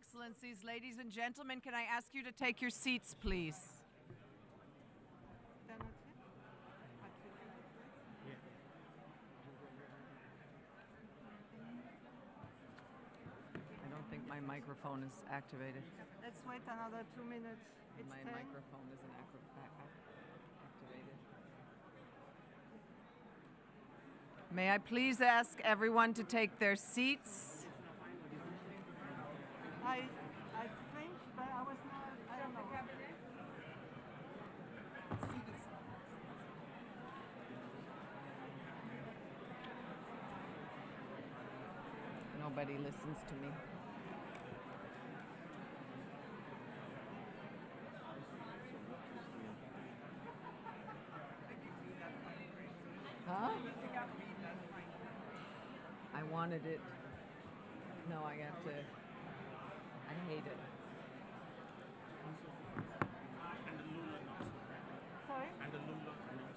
Excellencies, ladies and gentlemen, can I ask you to take your seats, please? I don't think my microphone is activated. Let's wait another 2 minutes. It's My 10. microphone isn't activated. May I please ask everyone to take their seats? I think, but I was not, I don't know. Nobody listens to me. Huh? I wanted it. No, I have to. I hate it. Sorry? And the Lula knows.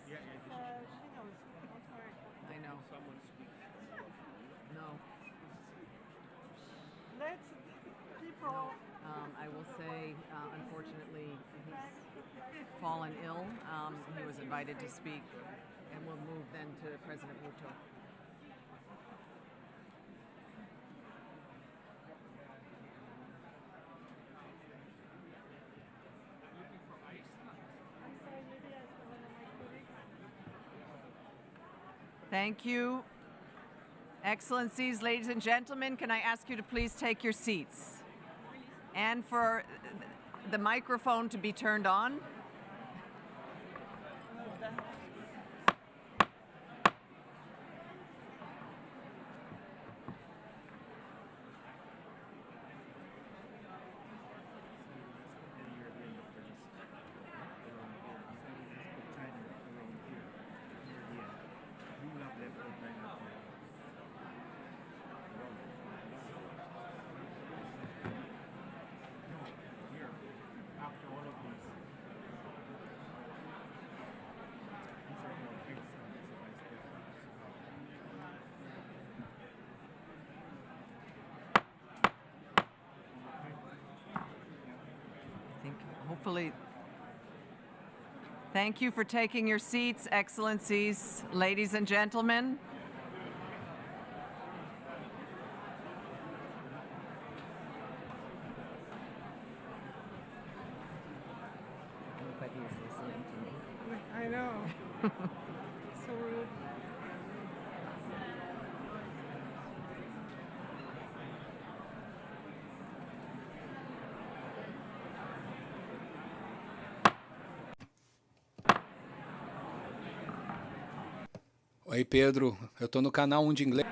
Yes, Yeah, she knows. Don't worry. I know. Someone speak. No. Let people... I will say, unfortunately, he's fallen ill. He was invited to speak, and we'll move then to President Ruto. Thank you. Excellencies, ladies and gentlemen, can I ask you to please take your seats? And for the microphone to be turned on. Hopefully. Thank you for taking your seats, Excellencies, ladies and gentlemen. Nobody is listening to me. I know. So rude. Oi, Pedro. Eu tô no canal 1 de inglês.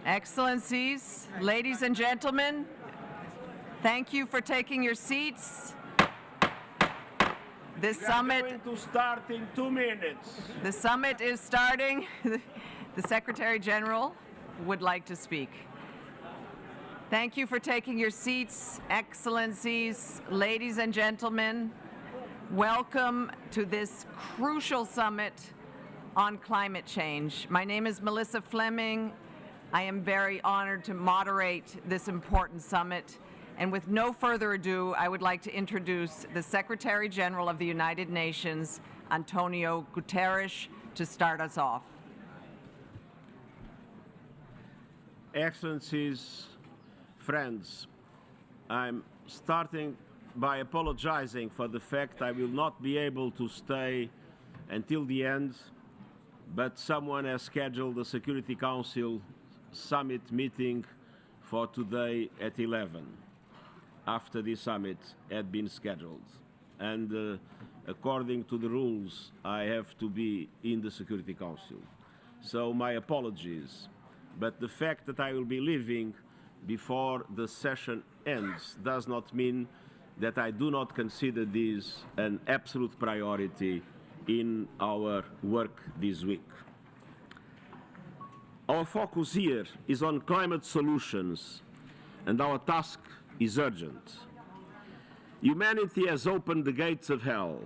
Excellencies, ladies and gentlemen, thank you for taking your seats. This summit Going to start in 2 minutes. The summit is starting. The Secretary General would like to speak. Thank you for taking your seats, Excellencies, ladies and gentlemen. Welcome to this crucial summit on climate change. My name is Melissa Fleming. I am very honored to moderate this important summit. And with no further ado, I would like to introduce the Secretary General of the United Nations, Antonio Guterres, to start us off. Excellencies, friends, I'm starting by apologizing for the fact I will not be able to stay until the end, but someone has scheduled the Security Council summit meeting for today at 11, after the summit had been scheduled. And according to the rules, I have to be in the Security Council. So my apologies, but the fact that I will be leaving before the session ends does not mean that I do not consider this an absolute priority in our work this week. Our focus here is on climate solutions, and our task is urgent. Humanity has opened the gates of hell.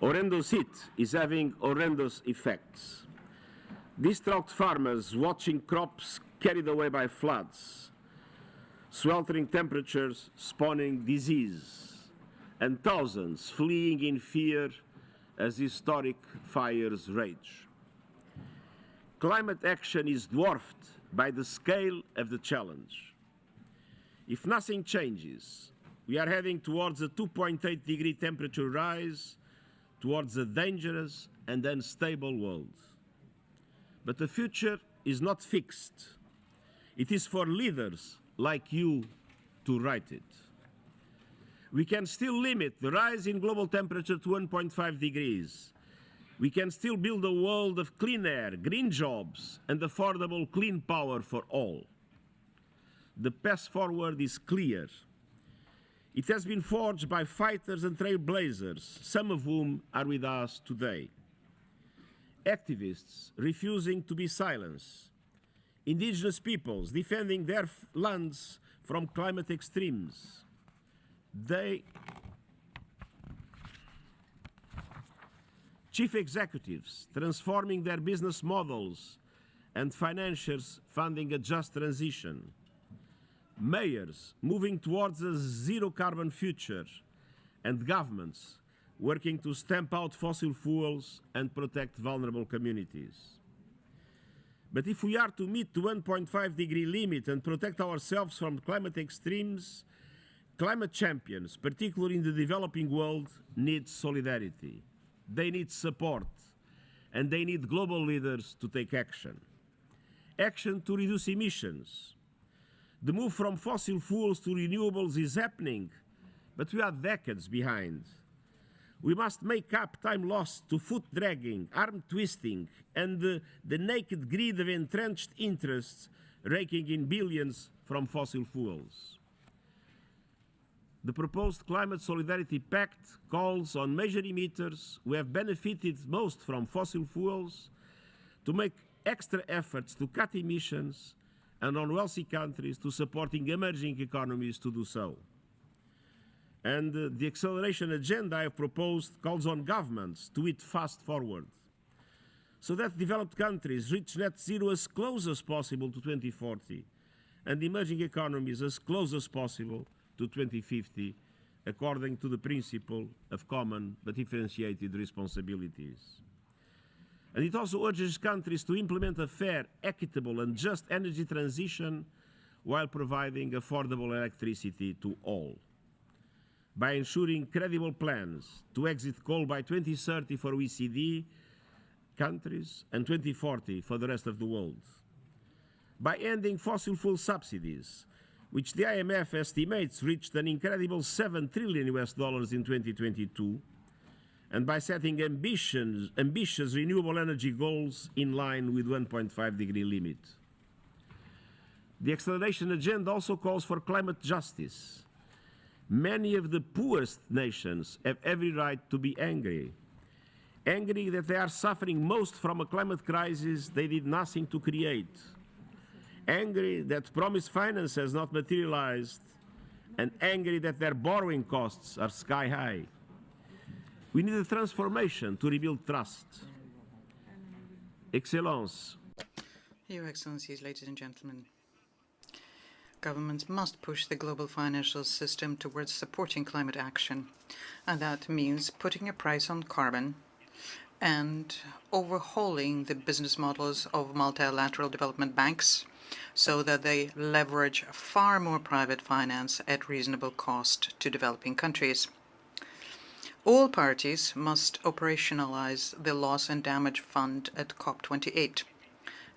Horrendous heat is having horrendous effects. Distraught farmers watching crops carried away by floods, sweltering temperatures spawning disease, and thousands fleeing in fear as historic fires rage. Climate action is dwarfed by the scale of the challenge. If nothing changes, we are heading towards a 2.8-degree temperature rise, towards a dangerous and unstable world. But the future is not fixed. It is for leaders like you to write it. We can still limit the rise in global temperature to 1.5 degrees. We can still build a world of clean air, green jobs, and affordable clean power for all. The path forward is clear. It has been forged by fighters and trailblazers, some of whom are with us today. Activists refusing to be silenced. Indigenous peoples defending their lands from climate extremes. Chief executives transforming their business models and financiers funding a just transition. Mayors moving towards a zero-carbon future, and governments working to stamp out fossil fuels and protect vulnerable communities. But if we are to meet the 1.5-degree limit and protect ourselves from climate extremes, climate champions, particularly in the developing world, need solidarity. They need support, and they need global leaders to take action. Action to reduce emissions. The move from fossil fuels to renewables is happening, but we are decades behind. We must make up time lost to foot dragging, arm twisting, and the naked greed of entrenched interests raking in billions from fossil fuels. The proposed Climate Solidarity Pact calls on major emitters who have benefited most from fossil fuels to make extra efforts to cut emissions, and on wealthy countries to supporting emerging economies to do so. And the acceleration agenda I have proposed calls on governments to it fast forward, so that developed countries reach net zero as close as possible to 2040, and emerging economies as close as possible to 2050, according to the principle of common but differentiated responsibilities. And it also urges countries to implement a fair, equitable and just energy transition while providing affordable electricity to all. By ensuring credible plans to exit coal by 2030 for OECD countries and 2040 for the rest of the world. By ending fossil fuel subsidies, which the IMF estimates reached an incredible $7 trillion in 2022, and by setting ambitious renewable energy goals in line with 1.5-degree limit. The acceleration agenda also calls for climate justice. Many of the poorest nations have every right to be angry. Angry that they are suffering most from a climate crisis they did nothing to create. Angry that promised finance has not materialized, and angry that their borrowing costs are sky high. We need a transformation to rebuild trust. Excellence. Your Excellencies, ladies and gentlemen, governments must push the global financial system towards supporting climate action, and that means putting a price on carbon and overhauling the business models of multilateral development banks so that they leverage far more private finance at reasonable cost to developing countries. All parties must operationalize the Loss and Damage Fund at COP28.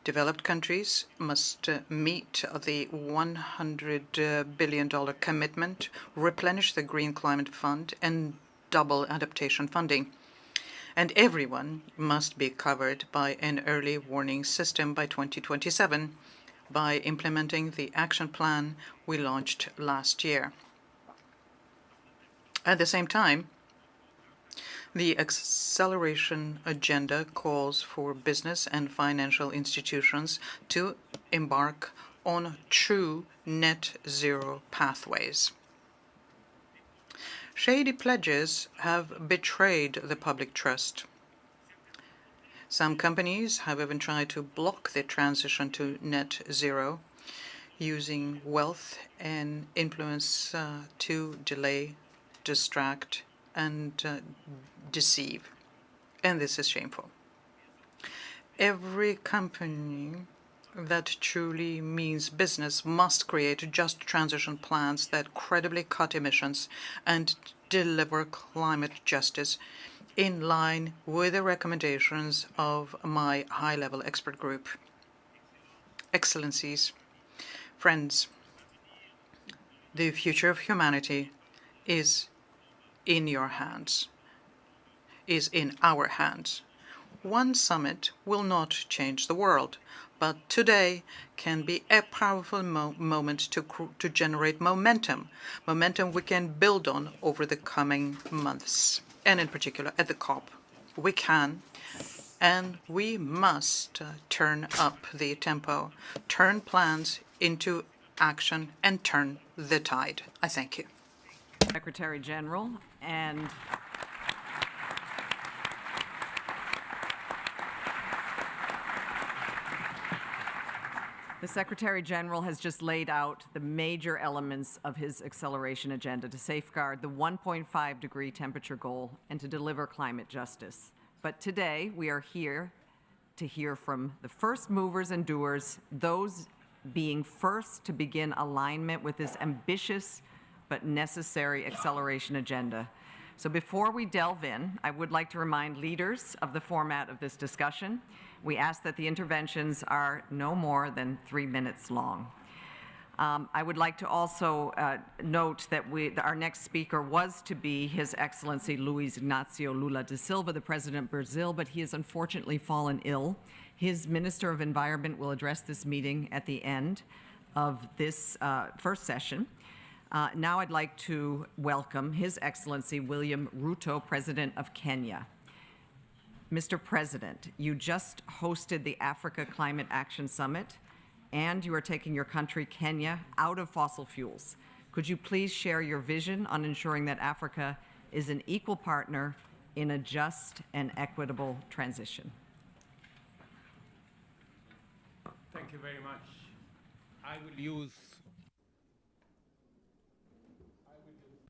Developed countries must meet the $100 billion commitment, replenish the Green Climate Fund, and double adaptation funding. And everyone must be covered by an early warning system by 2027 by implementing the action plan we launched last year. At the same time, the acceleration agenda calls for business and financial institutions to embark on true net zero pathways. Shady pledges have betrayed the public trust. Some companies have even tried to block the transition to net zero, using wealth and influence to delay, distract, and deceive. And this is shameful. Every company that truly means business must create just transition plans that credibly cut emissions and deliver climate justice in line with the recommendations of my high-level expert group. Excellencies, friends, the future of humanity is in your hands, is in our hands. One summit will not change the world, but today can be a powerful moment to generate momentum we can build on over the coming months, and in particular at the COP. We can and we must turn up the tempo, turn plans into action, and turn the tide. I thank you. Secretary General, and the Secretary General has just laid out the major elements of his acceleration agenda to safeguard the 1.5 degree temperature goal and to deliver climate justice. But today we are here to hear from the first movers and doers, those being first to begin alignment with this ambitious but necessary acceleration agenda. So before we delve in, I would like to remind leaders of the format of this discussion. We ask that the interventions are no more than 3 minutes long. I would like to also note that our next speaker was to be His Excellency Luiz Inácio Lula da Silva, the President of Brazil, but he has unfortunately fallen ill. His Minister of Environment will address this meeting at the end of this first session. Now I'd like to welcome His Excellency William Ruto, President of Kenya. Mr. President, you just hosted the Africa Climate Action Summit, and you are taking your country, Kenya, out of fossil fuels. Could you please share your vision on ensuring that Africa is an equal partner in a just and equitable transition? Thank you very much. I will use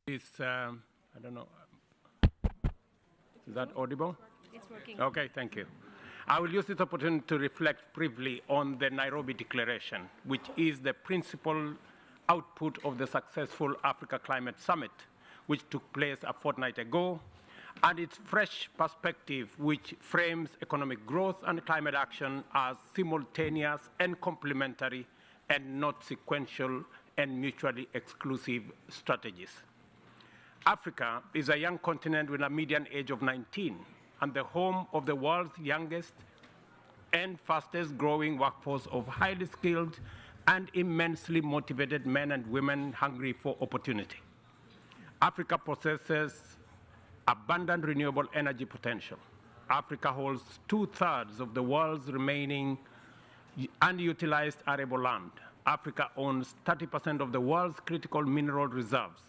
this, I don't know, is that audible? It's working. Okay, thank you. I will use this opportunity to reflect briefly on the Nairobi Declaration, which is the principal output of the successful Africa Climate Summit, which took place a fortnight ago, and its fresh perspective, which frames economic growth and climate action as simultaneous and complementary and not sequential and mutually exclusive strategies. Africa is a young continent with a median age of 19 and the home of the world's youngest and fastest growing workforce of highly skilled and immensely motivated men and women hungry for opportunity. Africa possesses abundant renewable energy potential. Africa holds 2/3 of the world's remaining unutilized arable land. Africa owns 30% of the world's critical mineral reserves,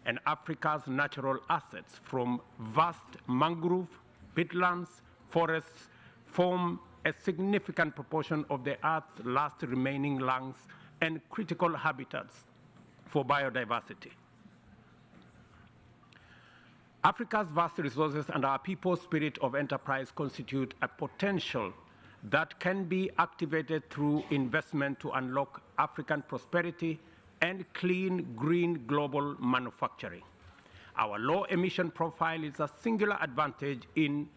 and Africa's natural assets from vast mangrove, peatlands, forests form a significant proportion of the Earth's last remaining lungs and critical habitats for biodiversity. Africa's vast resources and our people's spirit of enterprise constitute a potential that can be activated through investment to unlock African prosperity and clean, green global manufacturing. Our low emission profile is a singular advantage in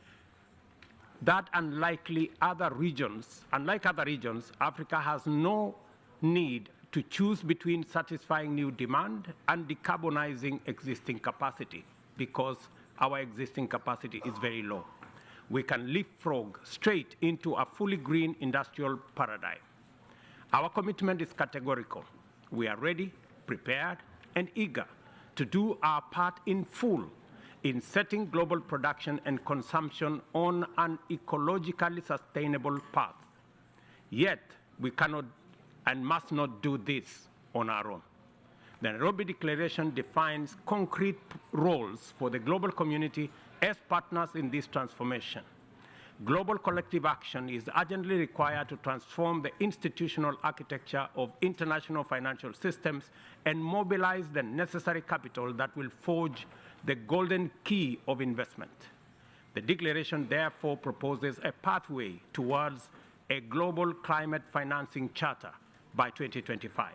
that unlike other regions, Africa has no need to choose between satisfying new demand and decarbonizing existing capacity because our existing capacity is very low. We can leapfrog straight into a fully green industrial paradigm. Our commitment is categorical. We are ready, prepared, and eager to do our part in full in setting global production and consumption on an ecologically sustainable path. Yet, we cannot and must not do this on our own. The Nairobi Declaration defines concrete roles for the global community as partners in this transformation. Global collective action is urgently required to transform the institutional architecture of international financial systems and mobilize the necessary capital that will forge the golden key of investment. The declaration therefore proposes a pathway towards a global climate financing charter by 2025.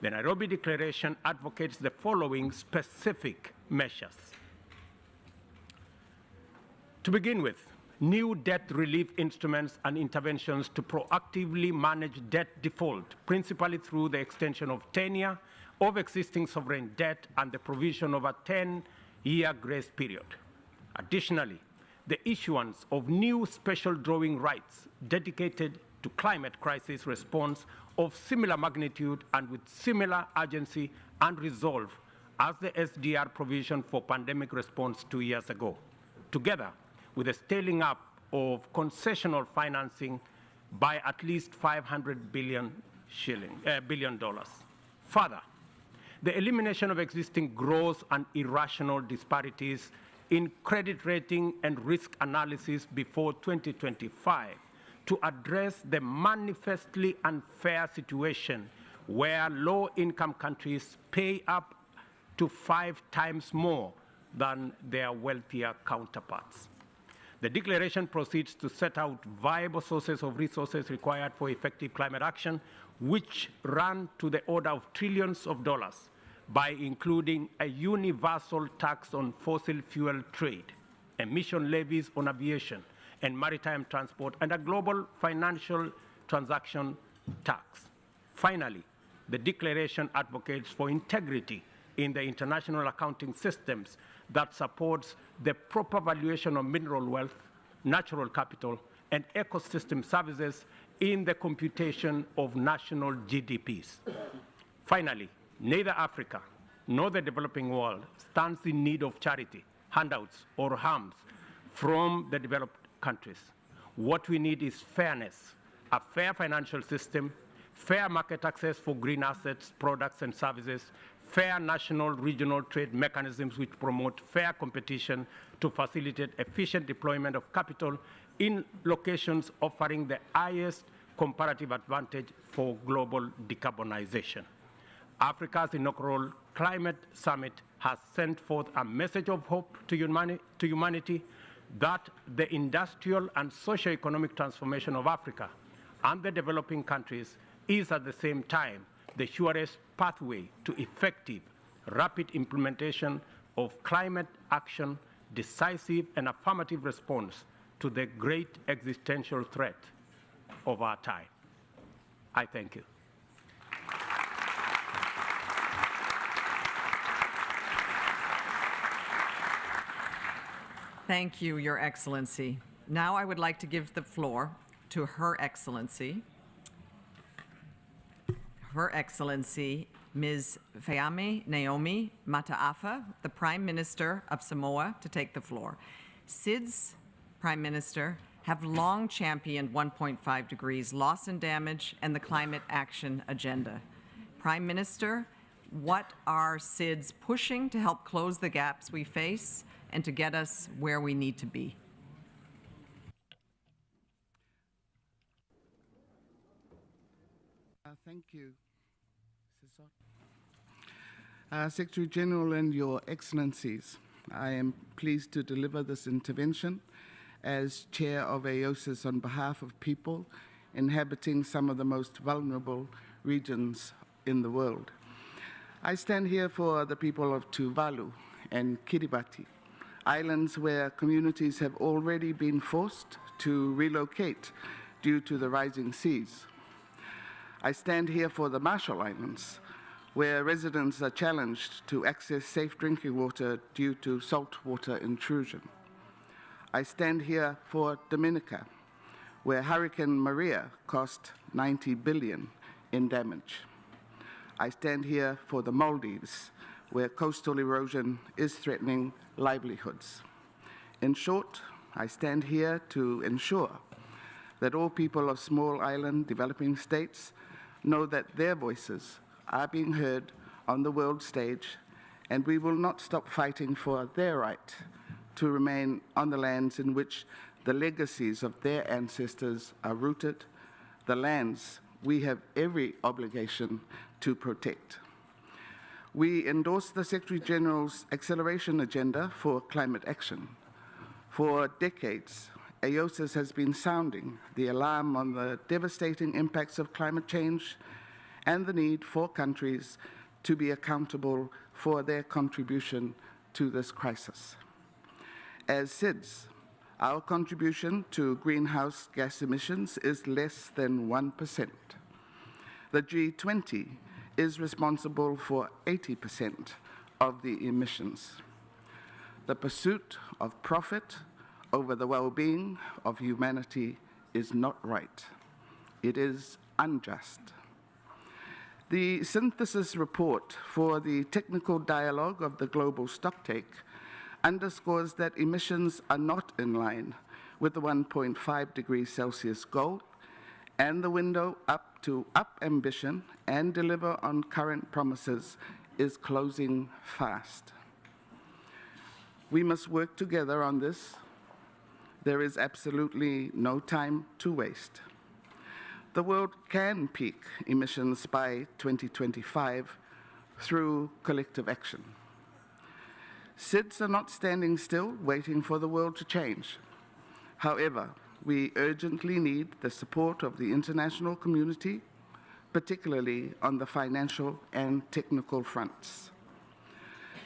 The Nairobi Declaration advocates the following specific measures. To begin with, new debt relief instruments and interventions to proactively manage debt default, principally through the extension of tenure of existing sovereign debt and the provision of a 10-year grace period. Additionally, the issuance of new special drawing rights dedicated to climate crisis response of similar magnitude and with similar urgency and resolve as the SDR provision for pandemic response 2 years ago, together with the scaling up of concessional financing by at least $500 billion. Further, the elimination of existing gross and irrational disparities in credit rating and risk analysis before 2025 to address the manifestly unfair situation where low-income countries pay up to 5 times more than their wealthier counterparts. The declaration proceeds to set out viable sources of resources required for effective climate action, which run to the order of trillions of dollars by including a universal tax on fossil fuel trade, emission levies on aviation and maritime transport, and a global financial transaction tax. Finally, the declaration advocates for integrity in the international accounting systems that supports the proper valuation of mineral wealth, natural capital, and ecosystem services in the computation of national GDPs. Finally, neither Africa nor the developing world stands in need of charity, handouts, or harms from the developed countries. What we need is fairness, a fair financial system, fair market access for green assets, products, and services, fair national regional trade mechanisms which promote fair competition to facilitate efficient deployment of capital in locations offering the highest comparative advantage for global decarbonization. Africa's inaugural climate summit has sent forth a message of hope to humanity that the industrial and socio-economic transformation of Africa and the developing countries is at the same time the surest pathway to effective, rapid implementation of climate action, decisive and affirmative response to the great existential threat of our time. I thank you. Thank you, Your Excellency. Now I would like to give the floor to Her Excellency, Ms. Fayame Naomi Mataafa, the Prime Minister of Samoa, to take the floor. SIDS, Prime Minister, have long championed 1.5 degrees loss and damage and the climate action agenda. Prime Minister, what are SIDS pushing to help close the gaps we face and to get us where we need to be? Thank you, Secretary General and Your Excellencies. I am pleased to deliver this intervention as Chair of AOSIS on behalf of people inhabiting some of the most vulnerable regions in the world. I stand here for the people of Tuvalu and Kiribati, islands where communities have already been forced to relocate due to the rising seas. I stand here for the Marshall Islands, where residents are challenged to access safe drinking water due to saltwater intrusion. I stand here for Dominica, where Hurricane Maria cost $90 billion in damage. I stand here for the Maldives, where coastal erosion is threatening livelihoods. In short, I stand here to ensure that all people of small island developing states know that their voices are being heard on the world stage, and we will not stop fighting for their right to remain on the lands in which the legacies of their ancestors are rooted, the lands we have every obligation to protect. We endorse the Secretary General's acceleration agenda for climate action. For decades, AOSIS has been sounding the alarm on the devastating impacts of climate change and the need for countries to be accountable for their contribution to this crisis. As SIDS, our contribution to greenhouse gas emissions is less than 1%. The G20 is responsible for 80% of the emissions. The pursuit of profit over the well-being of humanity is not right. It is unjust. The synthesis report for the technical dialogue of the global stocktake underscores that emissions are not in line with the 1.5 degrees Celsius goal, and the window to up ambition and deliver on current promises is closing fast. We must work together on this. There is absolutely no time to waste. The world can peak emissions by 2025 through collective action. SIDS are not standing still, waiting for the world to change. However, we urgently need the support of the international community, particularly on the financial and technical fronts.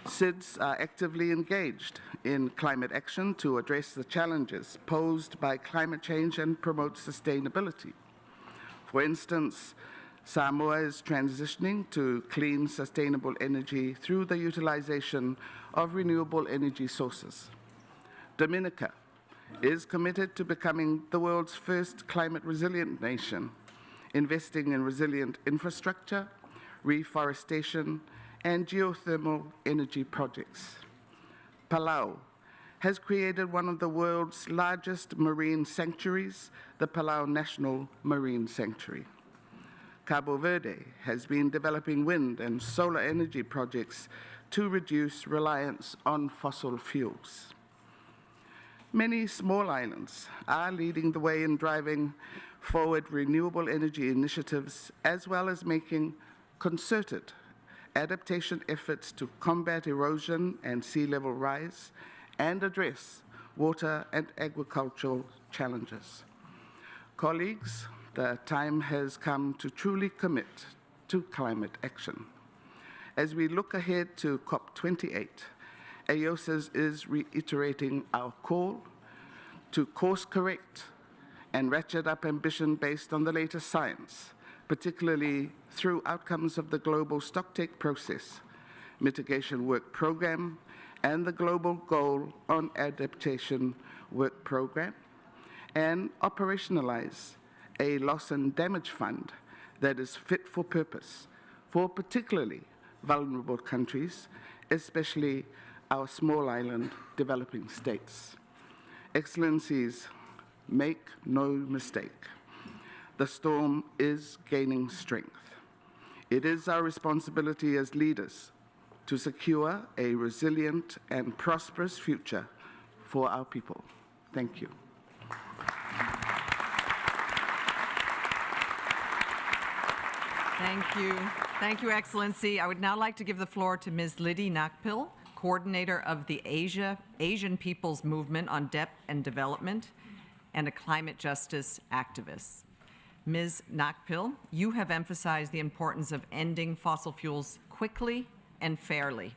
SIDS are actively engaged in climate action to address the challenges posed by climate change and promote sustainability. For instance, Samoa is transitioning to clean, sustainable energy through the utilization of renewable energy sources. Dominica is committed to becoming the world's first climate resilient nation, investing in resilient infrastructure, reforestation, and geothermal energy projects. Palau has created one of the world's largest marine sanctuaries, the Palau National Marine Sanctuary. Cabo Verde has been developing wind and solar energy projects to reduce reliance on fossil fuels. Many small islands are leading the way in driving forward renewable energy initiatives, as well as making concerted adaptation efforts to combat erosion and sea level rise and address water and agricultural challenges. Colleagues, the time has come to truly commit to climate action. As we look ahead to COP28, AOSIS is reiterating our call to course correct and ratchet up ambition based on the latest science, particularly through outcomes of the global stocktake process, mitigation work program, and the global goal on adaptation work program, and operationalize a loss and damage fund that is fit for purpose for particularly vulnerable countries, especially our small island developing states. Excellencies, make no mistake. The storm is gaining strength. It is our responsibility as leaders to secure a resilient and prosperous future for our people. Thank you. Thank you. Thank you, Excellency. I would now like to give the floor to Ms. Liddy Nakpil, coordinator of the Asian People's Movement on Debt and Development and a climate justice activist. Ms. Nakpil, you have emphasized the importance of ending fossil fuels quickly and fairly.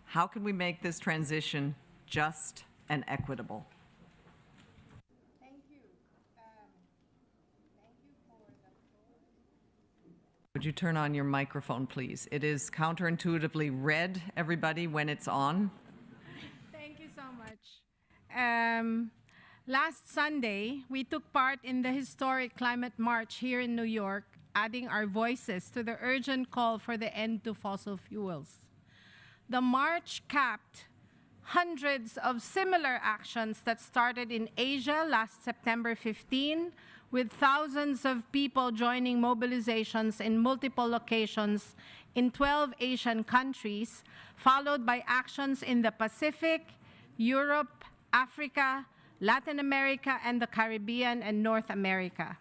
How can we make this transition just and equitable? Thank you. Thank you for the Would you turn on your microphone, please? It is counterintuitively red, everybody, when it's on. Thank you so much. Last Sunday, we took part in the historic climate march here in New York, adding our voices to the urgent call for the end to fossil fuels. The march capped hundreds of similar actions that started in Asia last September 15, with thousands of people joining mobilizations in multiple locations in 12 Asian countries, followed by actions in the Pacific, Europe, Africa, Latin America, and the Caribbean and North America.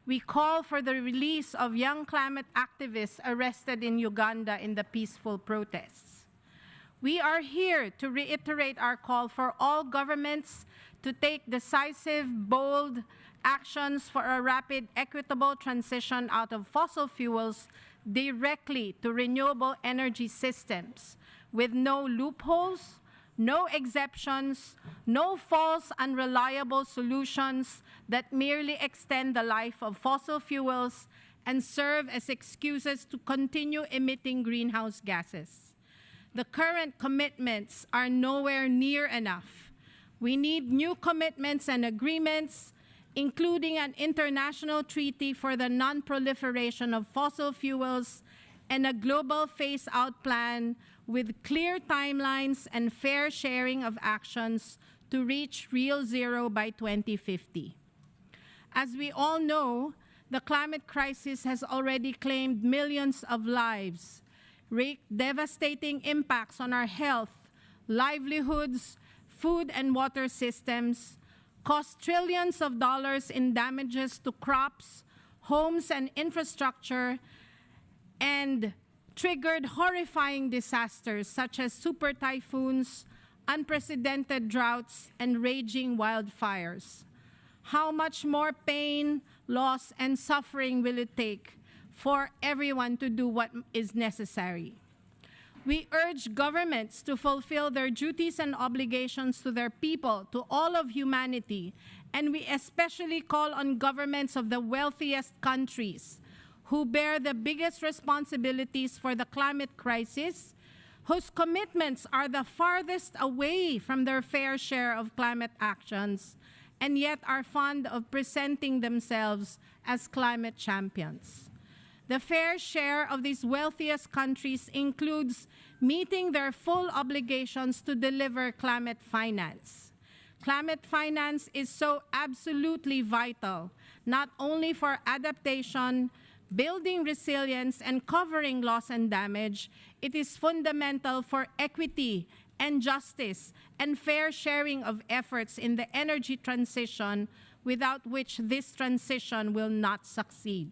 We call for the release of young climate activists arrested in Uganda in the peaceful protests. We are here to reiterate our call for all governments to take decisive, bold actions for a rapid, equitable transition out of fossil fuels directly to renewable energy systems with no loopholes, no exceptions, no false, unreliable solutions that merely extend the life of fossil fuels and serve as excuses to continue emitting greenhouse gases. The current commitments are nowhere near enough. We need new commitments and agreements, including an international treaty for the non-proliferation of fossil fuels and a global phase-out plan with clear timelines and fair sharing of actions to reach real zero by 2050. As we all know, the climate crisis has already claimed millions of lives, wreaked devastating impacts on our health, livelihoods, food and water systems, cost trillions of dollars in damages to crops, homes, and infrastructure, and triggered horrifying disasters such as super typhoons, unprecedented droughts, and raging wildfires. How much more pain, loss, and suffering will it take for everyone to do what is necessary? We urge governments to fulfill their duties and obligations to their people, to all of humanity, and we especially call on governments of the wealthiest countries who bear the biggest responsibilities for the climate crisis, whose commitments are the farthest away from their fair share of climate actions, and yet are fond of presenting themselves as climate champions. The fair share of these wealthiest countries includes meeting their full obligations to deliver climate finance. Climate finance is so absolutely vital, not only for adaptation, building resilience, and covering loss and damage. It is fundamental for equity and justice and fair sharing of efforts in the energy transition, without which this transition will not succeed.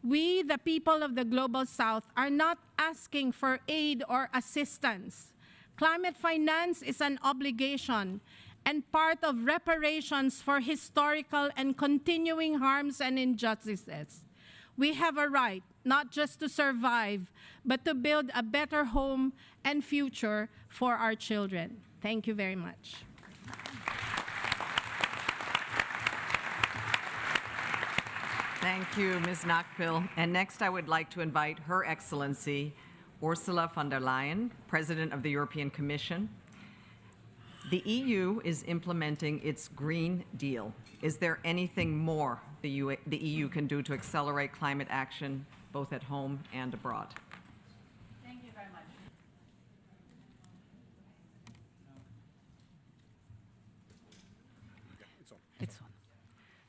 We, the people of the Global South, are not asking for aid or assistance. Climate finance is an obligation and part of reparations for historical and continuing harms and injustices. We have a right not just to survive, but to build a better home and future for our children. Thank you very much. Thank you, Ms. Nakpil. And next, I would like to invite Her Excellency Ursula von der Leyen, President of the European Commission. The EU is implementing its Green Deal. Is there anything more the EU can do to accelerate climate action, both at home and abroad? Thank you very much. It's on.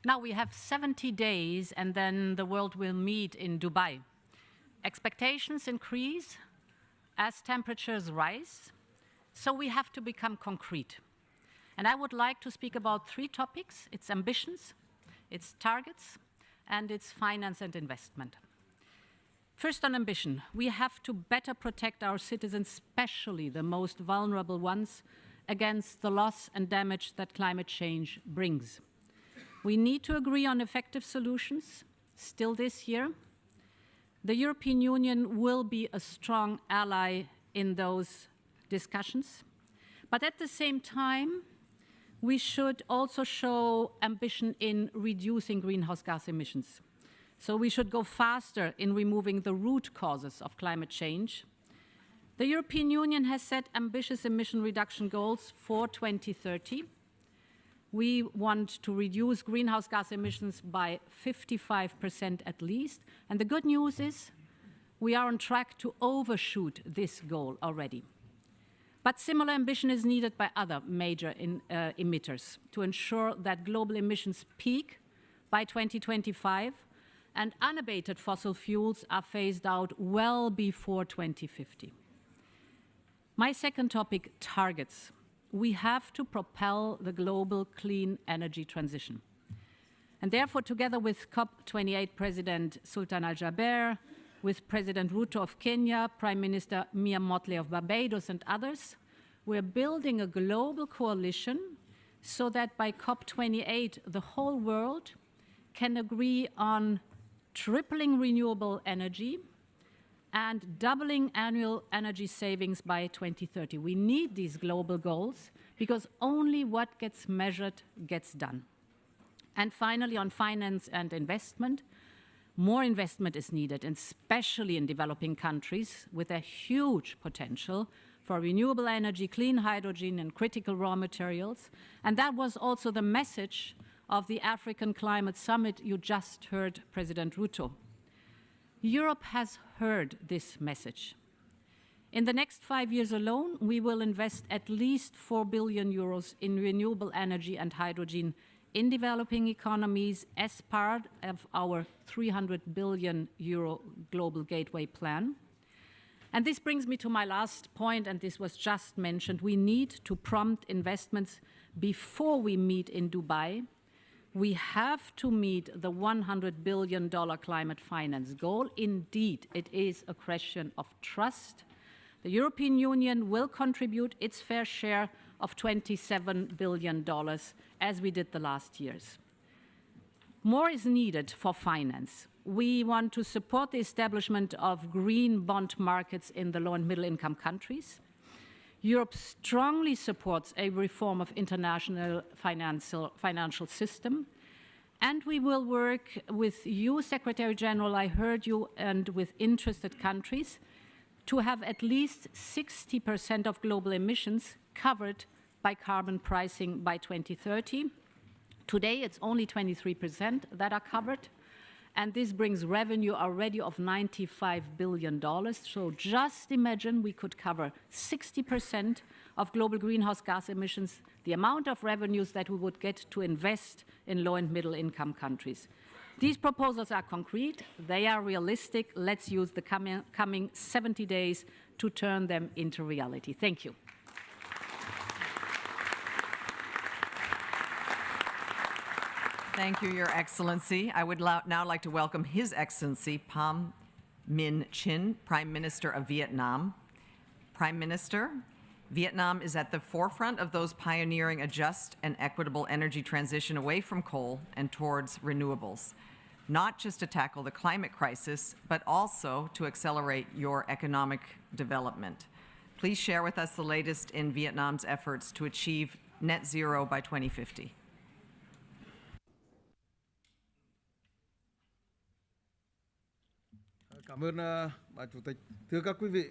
Now we have 70 days and then the world will meet in Dubai. Expectations increase as temperatures rise, so we have to become concrete. And I would like to speak about three topics: its ambitions, its targets, and its finance and investment. First, on ambition, we have to better protect our citizens, especially the most vulnerable ones, against the loss and damage that climate change brings. We need to agree on effective solutions still this year. The European Union will be a strong ally in those discussions. But at the same time, we should also show ambition in reducing greenhouse gas emissions. So we should go faster in removing the root causes of climate change. The European Union has set ambitious emission reduction goals for 2030. We want to reduce greenhouse gas emissions by 55% at least. And the good news is we are on track to overshoot this goal already. But similar ambition is needed by other major emitters to ensure that global emissions peak by 2025 and unabated fossil fuels are phased out well before 2050. My second topic, targets. We have to propel the global clean energy transition. And therefore, together with COP28 President Sultan Al Jaber, with President Ruto of Kenya, Prime Minister Mia Mottley of Barbados, and others, we're building a global coalition so that by COP28, the whole world can agree on tripling renewable energy and doubling annual energy savings by 2030. We need these global goals because only what gets measured gets done. And finally, on finance and investment, more investment is needed, and especially in developing countries with a huge potential for renewable energy, clean hydrogen, and critical raw materials. And that was also the message of the African Climate Summit you just heard President Ruto. Europe has heard this message. In the next 5 years alone, we will invest at least 4 billion euros in renewable energy and hydrogen in developing economies as part of our 300 billion euro Global Gateway plan. And this brings me to my last point, and this was just mentioned. We need to prompt investments before we meet in Dubai. We have to meet the $100 billion climate finance goal. Indeed, it is a question of trust. The European Union will contribute its fair share of $27 billion, as we did the last years. More is needed for finance. We want to support the establishment of green bond markets in the low and middle income countries. Europe strongly supports a reform of international financial system. And we will work with you, Secretary General, I heard you, and with interested countries to have at least 60% of global emissions covered by carbon pricing by 2030. Today, it's only 23% that are covered, and this brings revenue already of $95 billion. So just imagine we could cover 60% of global greenhouse gas emissions, the amount of revenues that we would get to invest in low and middle income countries. These proposals are concrete, they are realistic. Let's use the coming 70 days to turn them into reality. Thank you. Thank you, Your Excellency. I would now like to welcome His Excellency Pham Minh Chinh, Prime Minister of Vietnam. Prime Minister, Vietnam is at the forefront of those pioneering a just and equitable energy transition away from coal and towards renewables, not just to tackle the climate crisis, but also to accelerate your economic development. Please share with us the latest in Vietnam's efforts to achieve net zero by 2050. Cảm ơn bà Chủ tịch. Thưa các quý vị.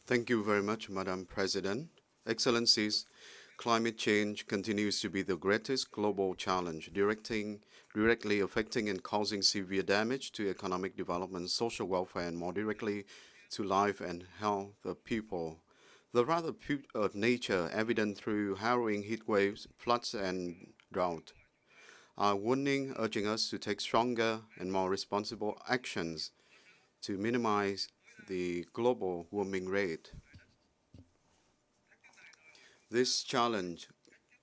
Thank you very much, Madam President. Excellencies, climate change continues to be the greatest global challenge, directly affecting and causing severe damage to economic development, social welfare, and more directly to life and health of people. The rather of nature, evident through harrowing heat waves, floods, and drought, are warning, urging us to take stronger and more responsible actions to minimize the global warming rate. This challenge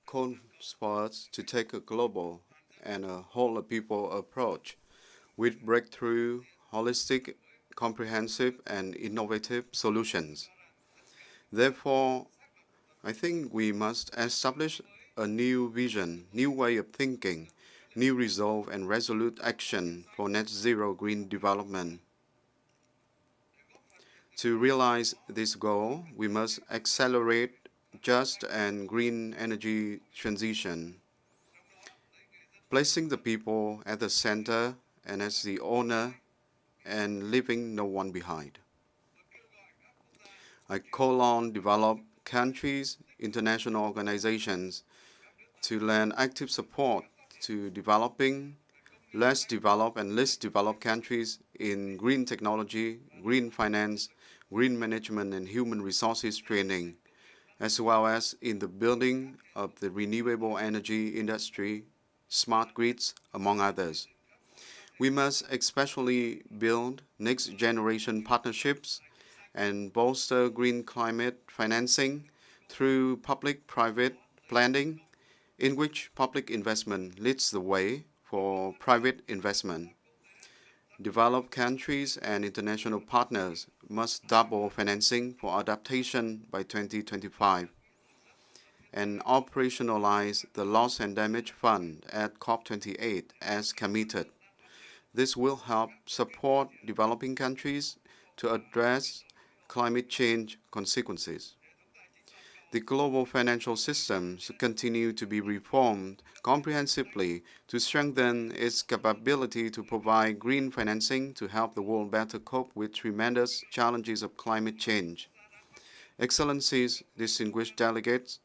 calls for us to take a global and a whole-of-people approach with breakthrough, holistic, comprehensive, and innovative solutions. Therefore, I think we must establish a new vision, new way of thinking, new resolve and resolute action for net zero green development. To realize this goal, we must accelerate just and green energy transition, placing the people at the center and as the owner and leaving no one behind. I call on developed countries, international organizations to lend active support to developing, less developed and least developed countries in green technology, green finance, green management, and human resources training, as well as in the building of the renewable energy industry, smart grids, among others. We must especially build next-generation partnerships and bolster green climate financing through public-private planning, in which public investment leads the way for private investment. Developed countries and international partners must double financing for adaptation by 2025 and operationalize the Loss and Damage Fund at COP28 as committed. This will help support developing countries to address climate change consequences. The global financial system should continue to be reformed comprehensively to strengthen its capability to provide green financing to help the world better cope with tremendous challenges of climate change. Excellencies, distinguished delegates,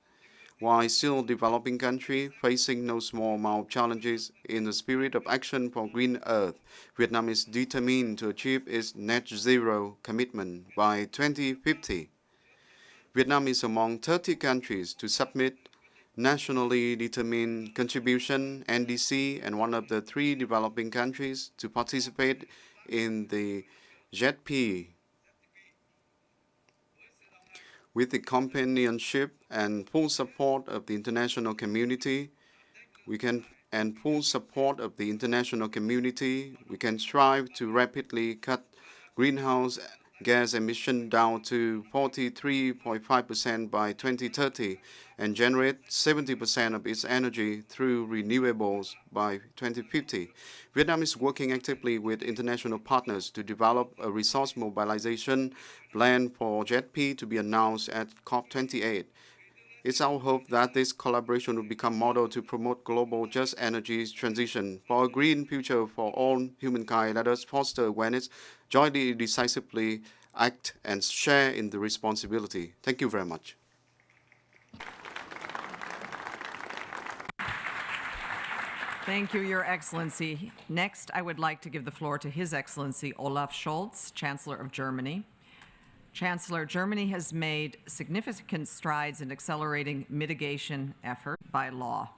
while still a developing country facing no small amount of challenges, in the spirit of action for green earth, Vietnam is determined to achieve its net zero commitment by 2050. Vietnam is among 30 countries to submit nationally determined contribution (NDC) and one of the 3 developing countries to participate in the JETP. With the companionship and full support of the international community, we can strive to rapidly cut greenhouse gas emission down to 43.5% by 2030 and generate 70% of its energy through renewables by 2050. Vietnam is working actively with international partners to develop a resource mobilization plan for JETP to be announced at COP28. It's our hope that this collaboration will become model to promote global just energy transition for a green future for all humankind. Let us foster awareness, jointly, decisively act, and share in the responsibility. Thank you very much. Thank you, Your Excellency. Next, I would like to give the floor to His Excellency Olaf Scholz, Chancellor of Germany. Chancellor, Germany has made significant strides in accelerating mitigation effort by law.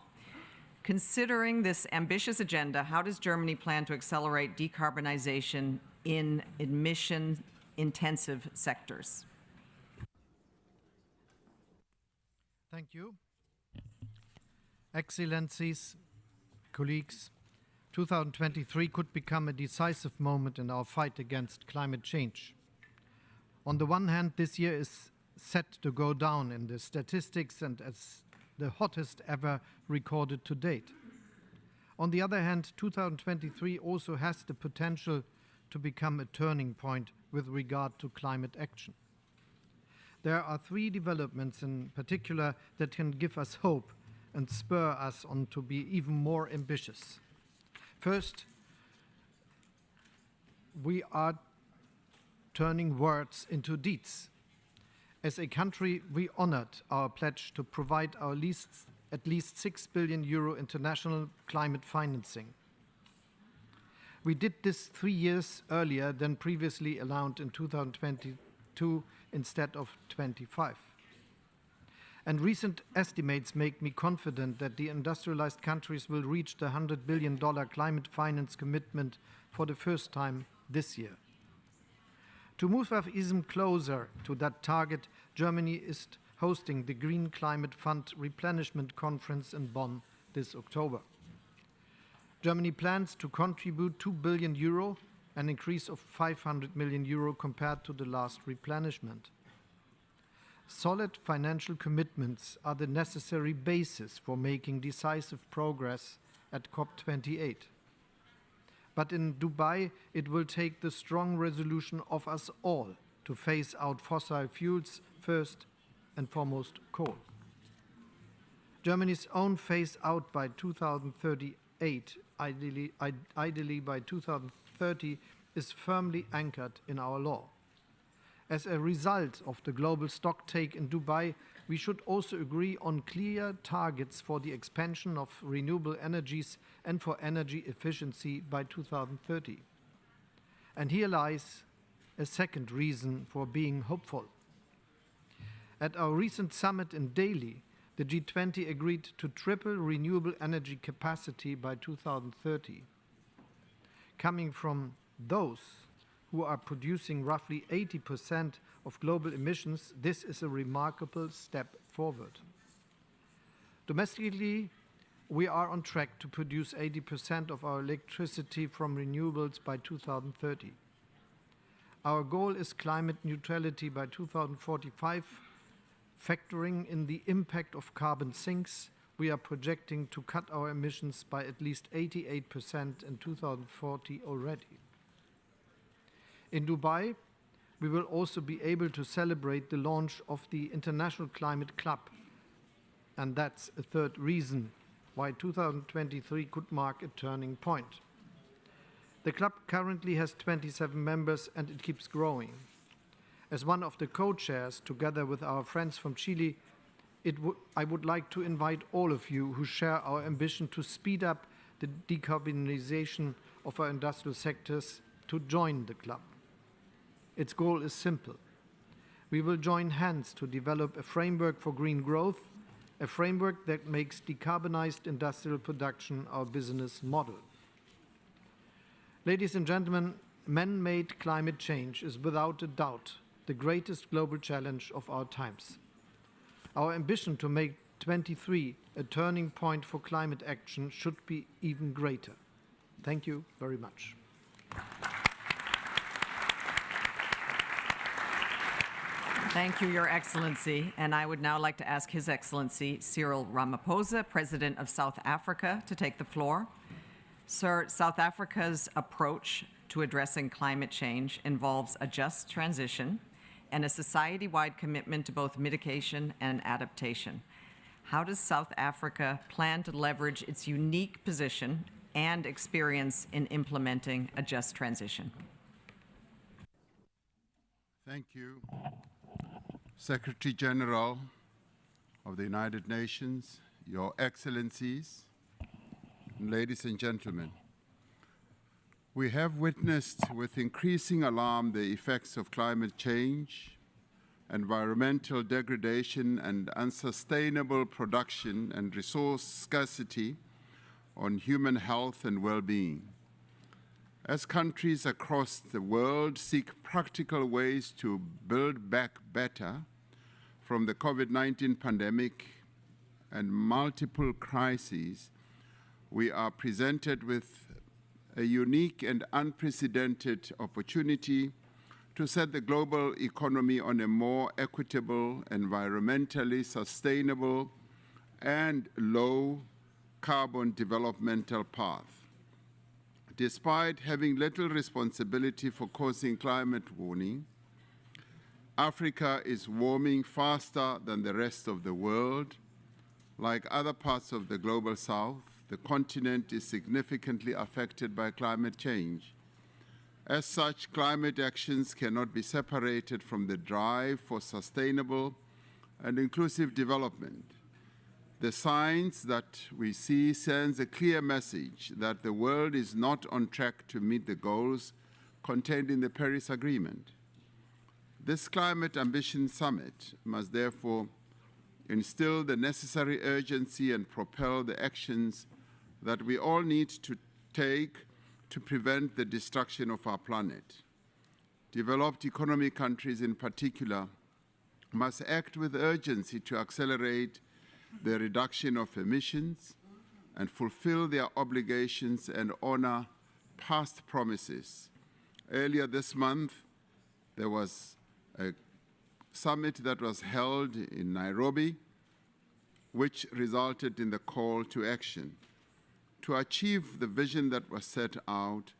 Considering this ambitious agenda, how does Germany plan to accelerate decarbonization in emission-intensive sectors? Thank you. Excellencies, colleagues, 2023 could become a decisive moment in our fight against climate change. On the one hand, this year is set to go down in the statistics and as the hottest ever recorded to date. On the other hand, 2023 also has the potential to become a turning point with regard to climate action. There are 3 developments in particular that can give us hope and spur us on to be even more ambitious. First, we are turning words into deeds. As a country, we honored our pledge to provide at least 6 billion euro international climate financing. We did this 3 years earlier than previously allowed in 2022 instead of 25. And recent estimates make me confident that the industrialized countries will reach the $100 billion climate finance commitment for the first time this year. To move us even closer to that target, Germany is hosting the Green Climate Fund Replenishment Conference in Bonn this October. Germany plans to contribute 2 billion euro, an increase of 500 million euro compared to the last replenishment. Solid financial commitments are the necessary basis for making decisive progress at COP28. But in Dubai, it will take the strong resolution of us all to phase out fossil fuels, first and foremost coal. Germany's own phase out by 2038, ideally by 2030, is firmly anchored in our law. As a result of the global stocktake in Dubai, we should also agree on clear targets for the expansion of renewable energies and for energy efficiency by 2030. And here lies a second reason for being hopeful. At our recent summit in Delhi, the G20 agreed to triple renewable energy capacity by 2030. coming from those who are producing roughly 80% of global emissions, this is a remarkable step forward. Domestically, we are on track to produce 80% of our electricity from renewables by 2030. Our goal is climate neutrality by 2045. Factoring in the impact of carbon sinks, we are projecting to cut our emissions by at least 88% in 2040 already. In Dubai, we will also be able to celebrate the launch of the International Climate Club, and that's a third reason why 2023 could mark a turning point. The club currently has 27 members and it keeps growing. As one of the co-chairs, together with our friends from Chile, I would like to invite all of you who share our ambition to speed up the decarbonization of our industrial sectors to join the club. Its goal is simple. We will join hands to develop a framework for green growth, a framework that makes decarbonized industrial production our business model. Ladies and gentlemen, man-made climate change is without a doubt the greatest global challenge of our times. Our ambition to make 23 a turning point for climate action should be even greater. Thank you very much. Thank you, Your Excellency. And I would now like to ask His Excellency Cyril Ramaphosa, President of South Africa, to take the floor. Sir, South Africa's approach to addressing climate change involves a just transition and a society-wide commitment to both mitigation and adaptation. How does South Africa plan to leverage its unique position and experience in implementing a just transition? Thank you, Secretary General of the United Nations, Your Excellencies, ladies and gentlemen. We have witnessed with increasing alarm the effects of climate change, environmental degradation, and unsustainable production and resource scarcity on human health and well-being. As countries across the world seek practical ways to build back better from the COVID-19 pandemic and multiple crises, we are presented with a unique and unprecedented opportunity to set the global economy on a more equitable, environmentally sustainable, and low-carbon developmental path. Despite having little responsibility for causing climate warming, Africa is warming faster than the rest of the world. Like other parts of the global south, the continent is significantly affected by climate change. As such, climate actions cannot be separated from the drive for sustainable and inclusive development. The signs that we see sends a clear message that the world is not on track to meet the goals contained in the Paris Agreement. This Climate Ambition Summit must therefore instill the necessary urgency and propel the actions that we all need to take to prevent the destruction of our planet. Developed economy countries in particular must act with urgency to accelerate the reduction of emissions and fulfill their obligations and honor past promises. Earlier this month, there was a summit that was held in Nairobi, which resulted in the call to action. To achieve the vision that was set out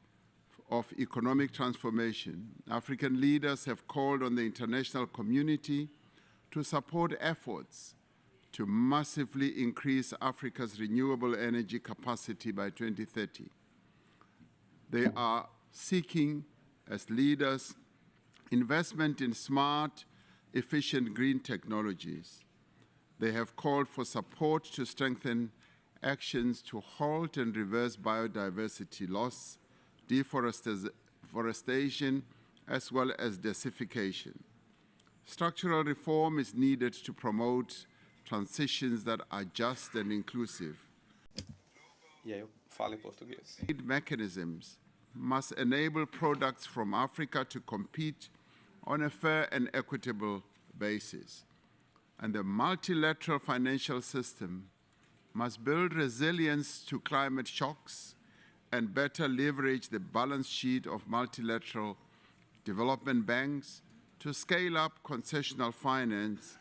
of economic transformation, African leaders have called on the international community to support efforts to massively increase Africa's renewable energy capacity by 2030. They are seeking, as leaders, investment in smart, efficient green technologies. They have called for support to strengthen actions to halt and reverse biodiversity loss, deforestation, as well as desertification. Structural reform is needed to promote transitions that are just and inclusive. E aí eu falo em português. Mechanisms must enable products from Africa to compete on a fair and equitable basis. And the multilateral financial system must build resilience to climate shocks and better leverage the balance sheet of multilateral development banks to scale up concessional finance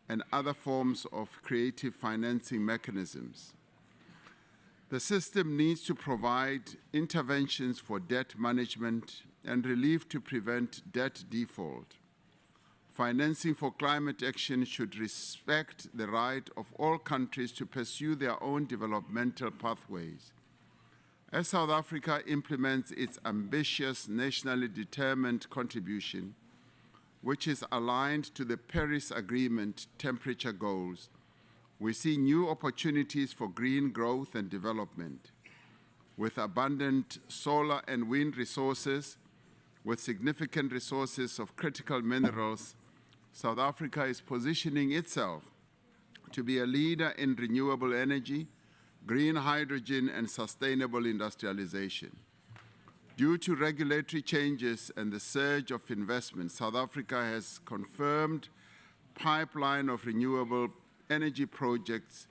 and other forms of creative financing mechanisms. The system needs to provide interventions for debt management and relief to prevent debt default. Financing for climate action should respect the right of all countries to pursue their own developmental pathways. As South Africa implements its ambitious, nationally determined contribution, which is aligned to the Paris Agreement temperature goals, we see new opportunities for green growth and development. With abundant solar and wind resources, with significant resources of critical minerals, South Africa is positioning itself to be a leader in renewable energy, green hydrogen, and sustainable industrialization. Due to regulatory changes and the surge of investment, South Africa has confirmed pipeline of renewable energy projects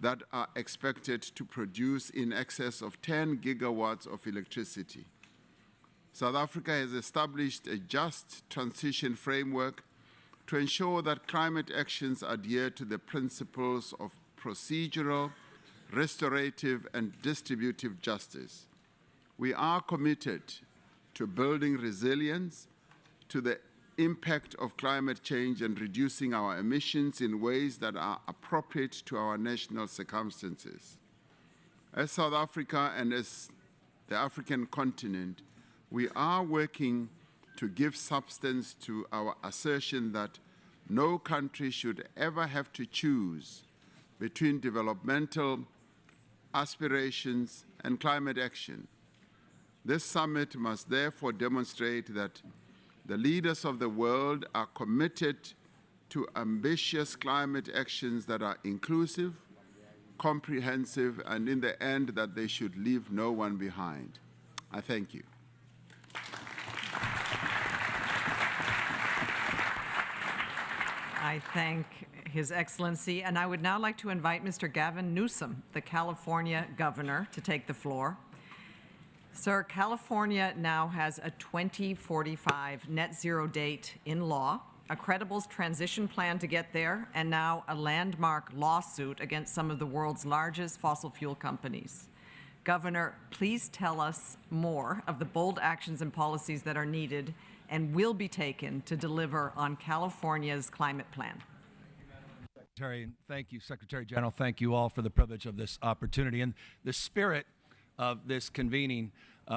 that are expected to produce in excess of 10 gigawatts of electricity. South Africa has established a just transition framework to ensure that climate actions adhere to the principles of procedural, restorative, and distributive justice. We are committed to building resilience to the impact of climate change and reducing our emissions in ways that are appropriate to our national circumstances. As South Africa and as the African continent, we are working to give substance to our assertion that no country should ever have to choose between developmental aspirations and climate action. This summit must therefore demonstrate that the leaders of the world are committed to ambitious climate actions that are inclusive, comprehensive, and in the end, that they should leave no one behind. I thank you. I thank His Excellency, and I would now like to invite Mr. Gavin Newsom, the California governor, to take the floor. Sir, California now has a 2045 net zero date in law, a credible transition plan to get there, and now a landmark lawsuit against some of the world's largest fossil fuel companies. Governor, please tell us more of the bold actions and policies that are needed and will be taken to deliver on California's climate plan. Secretary, thank you, Secretary General. Thank you all for the privilege of this opportunity. And the spirit of this convening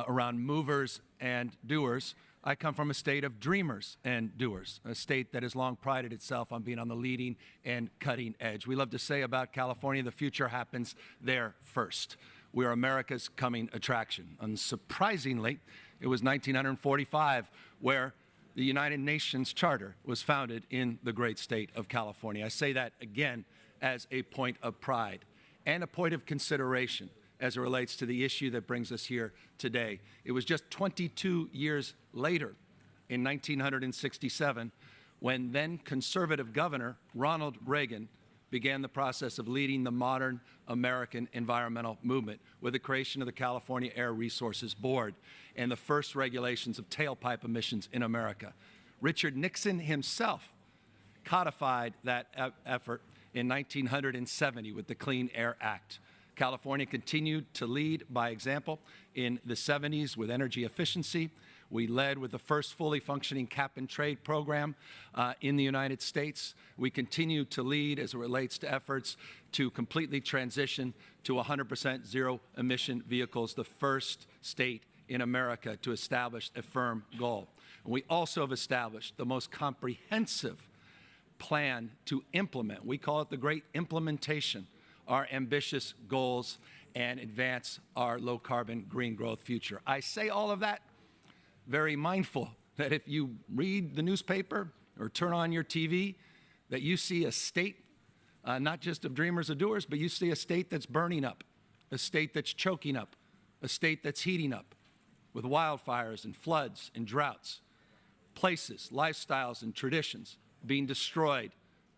around movers and doers, I come from a state of dreamers and doers, a state that has long prided itself on being on the leading and cutting edge. We love to say about California, the future happens there first. We are America's coming attraction. Unsurprisingly, it was 1945 where the United Nations Charter was founded in the great state of California. I say that again as a point of pride and a point of consideration as it relates to the issue that brings us here today. It was just 22 years later, in 1967, when then conservative governor Ronald Reagan began the process of leading the modern American environmental movement with the creation of the California Air Resources Board and the first regulations of tailpipe emissions in America. Richard Nixon himself codified that effort in 1970 with the Clean Air Act. California continued to lead by example in the 70s with energy efficiency. We led with the first fully functioning cap-and-trade program in the United States. We continue to lead as it relates to efforts to completely transition to 100% zero-emission vehicles, the first state in America to establish a firm goal. And we also have established the most comprehensive plan to implement, we call it the Great Implementation, our ambitious goals and advance our low-carbon green growth future. I say all of that very mindful that if you read the newspaper or turn on your TV, that you see a state, not just of dreamers or doers, but you see a state that's burning up, a state that's choking up, a state that's heating up. with wildfires and floods and droughts, places, lifestyles, and traditions being destroyed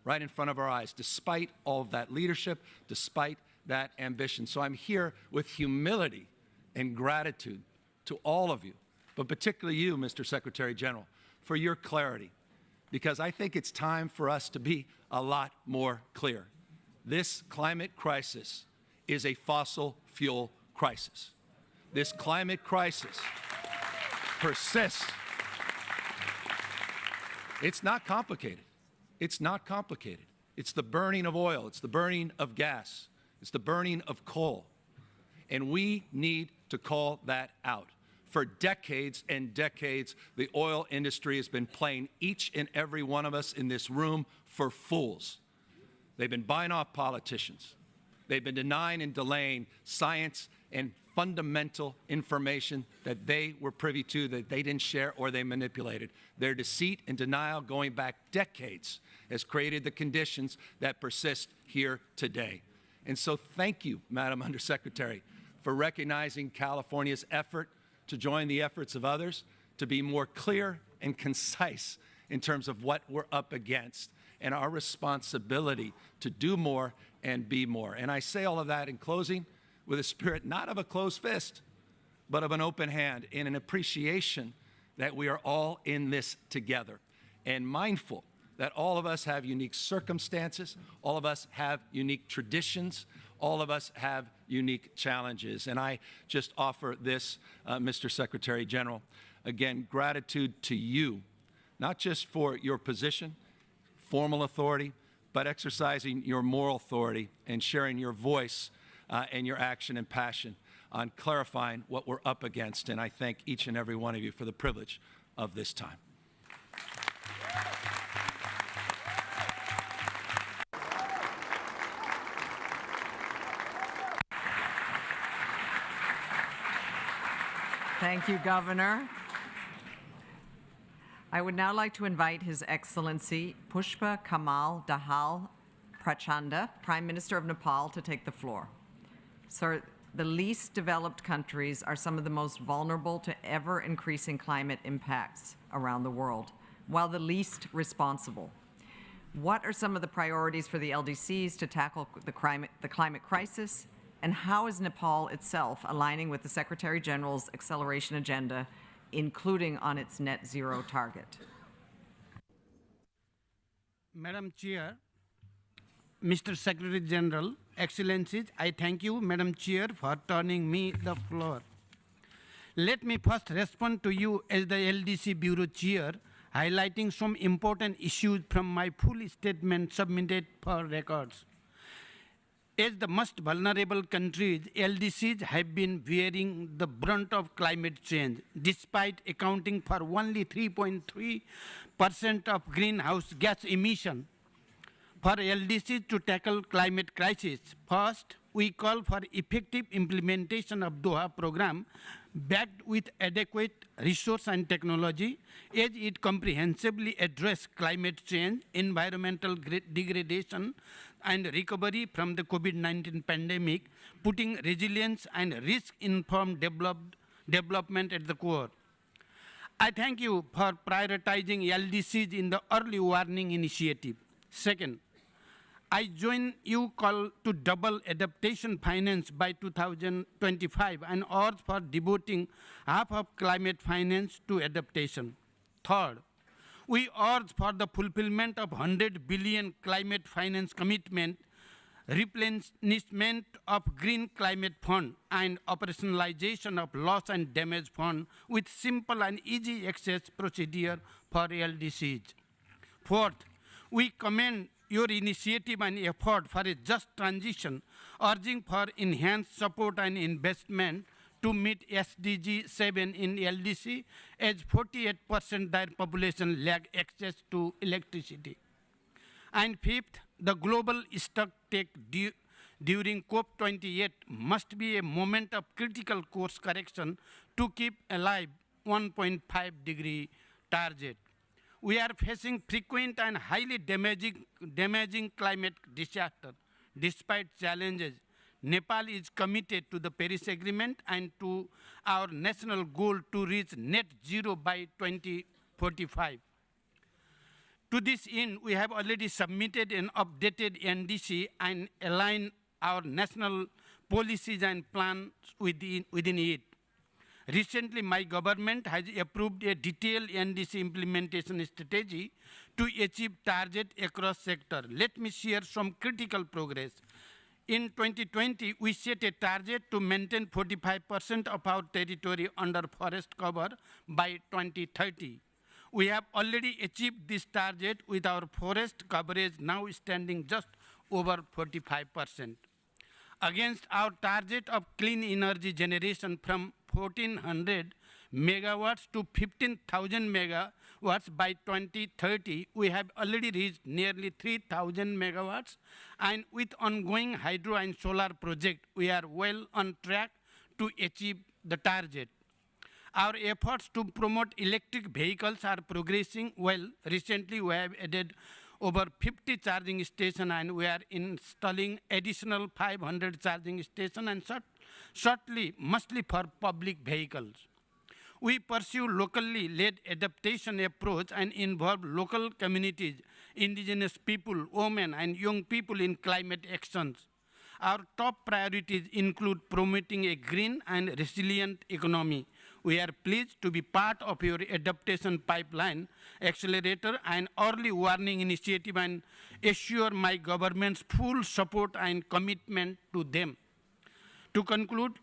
right in front of our eyes, despite all of that leadership, despite that ambition. So I'm here with humility and gratitude to all of you, but particularly you, Mr. Secretary General, for your clarity, because I think it's time for us to be a lot more clear. This climate crisis is a fossil fuel crisis. This climate crisis persists. It's not complicated. It's not complicated. It's the burning of oil. It's the burning of gas. It's the burning of coal. And we need to call that out. For decades and decades, the oil industry has been playing each and every one of us in this room for fools. They've been buying off politicians. They've been denying and delaying science and fundamental information that they were privy to, that they didn't share or they manipulated. Their deceit and denial going back decades has created the conditions that persist here today. And so thank you, Madam Undersecretary, for recognizing California's effort to join the efforts of others to be more clear and concise in terms of what we're up against and our responsibility to do more and be more. And I say all of that in closing with a spirit not of a closed fist, but of an open hand and an appreciation that we are all in this together, and mindful that all of us have unique circumstances, all of us have unique traditions, all of us have unique challenges. And I just offer this, Mr. Secretary General, again, gratitude to you, not just for your position, formal authority, but exercising your moral authority and sharing your voice and your action and passion on clarifying what we're up against. And I thank each and every one of you for the privilege of this time. Thank you, Governor. I would now like to invite His Excellency Pushpa Kamal Dahal Prachanda, Prime Minister of Nepal, to take the floor. Sir, the least developed countries are some of the most vulnerable to ever-increasing climate impacts around the world, while the least responsible. What are some of the priorities for the LDCs to tackle the climate crisis, and how is Nepal itself aligning with the Secretary General's acceleration agenda, including on its net zero target? Madam Chair, Mr. Secretary General, Excellencies, I thank you, Madam Chair, for turning me the floor. Let me first respond to you as the LDC Bureau Chair, highlighting some important issues from my full statement submitted for records. As the most vulnerable countries, LDCs have been bearing the brunt of climate change, despite accounting for only 3.3% of greenhouse gas emission. For LDCs to tackle climate crisis, first, we call for effective implementation of Doha program backed with adequate resource and technology as it comprehensively addresses climate change, environmental degradation, and recovery from the COVID-19 pandemic, putting resilience and risk-informed development at the core. I thank you for prioritizing LDCs in the early warning initiative. Second, I join you call to double adaptation finance by 2025 and urge for devoting half of climate finance to adaptation. Third, we urge for the fulfillment of 100 billion climate finance commitment, replenishment of Green Climate Fund, and operationalization of loss and damage fund with simple and easy access procedure for LDCs. Fourth, we commend your initiative and effort for a just transition, urging for enhanced support and investment to meet SDG 7 in LDC, as 48% their population lack access to electricity. And fifth, the global stock take during COP28 must be a moment of critical course correction to keep alive 1.5 degree target. We are facing frequent and highly damaging climate disaster. Despite challenges, Nepal is committed to the Paris Agreement and to our national goal to reach net zero by 2045. To this end, we have already submitted an updated NDC and aligned our national policies and plans within it. Recently, my government has approved a detailed NDC implementation strategy to achieve target across sector. Let me share some critical progress. In 2020, we set a target to maintain 45% of our territory under forest cover by 2030. We have already achieved this target with our forest coverage now standing just over 45%. Against our target of clean energy generation from 1,400 megawatts to 15,000 megawatts by 2030, we have already reached nearly 3,000 megawatts, and with ongoing hydro and solar projects, we are well on track to achieve the target. Our efforts to promote electric vehicles are progressing well. Recently, we have added over 50 charging stations, and we are installing additional 500 charging stations, and shortly, mostly for public vehicles. We pursue locally led adaptation approach and involve local communities, indigenous people, women, and young people in climate actions. Our top priorities include promoting a green and resilient economy. We are pleased to be part of your adaptation pipeline accelerator and early warning initiative and assure my government's full support and commitment to them. To conclude,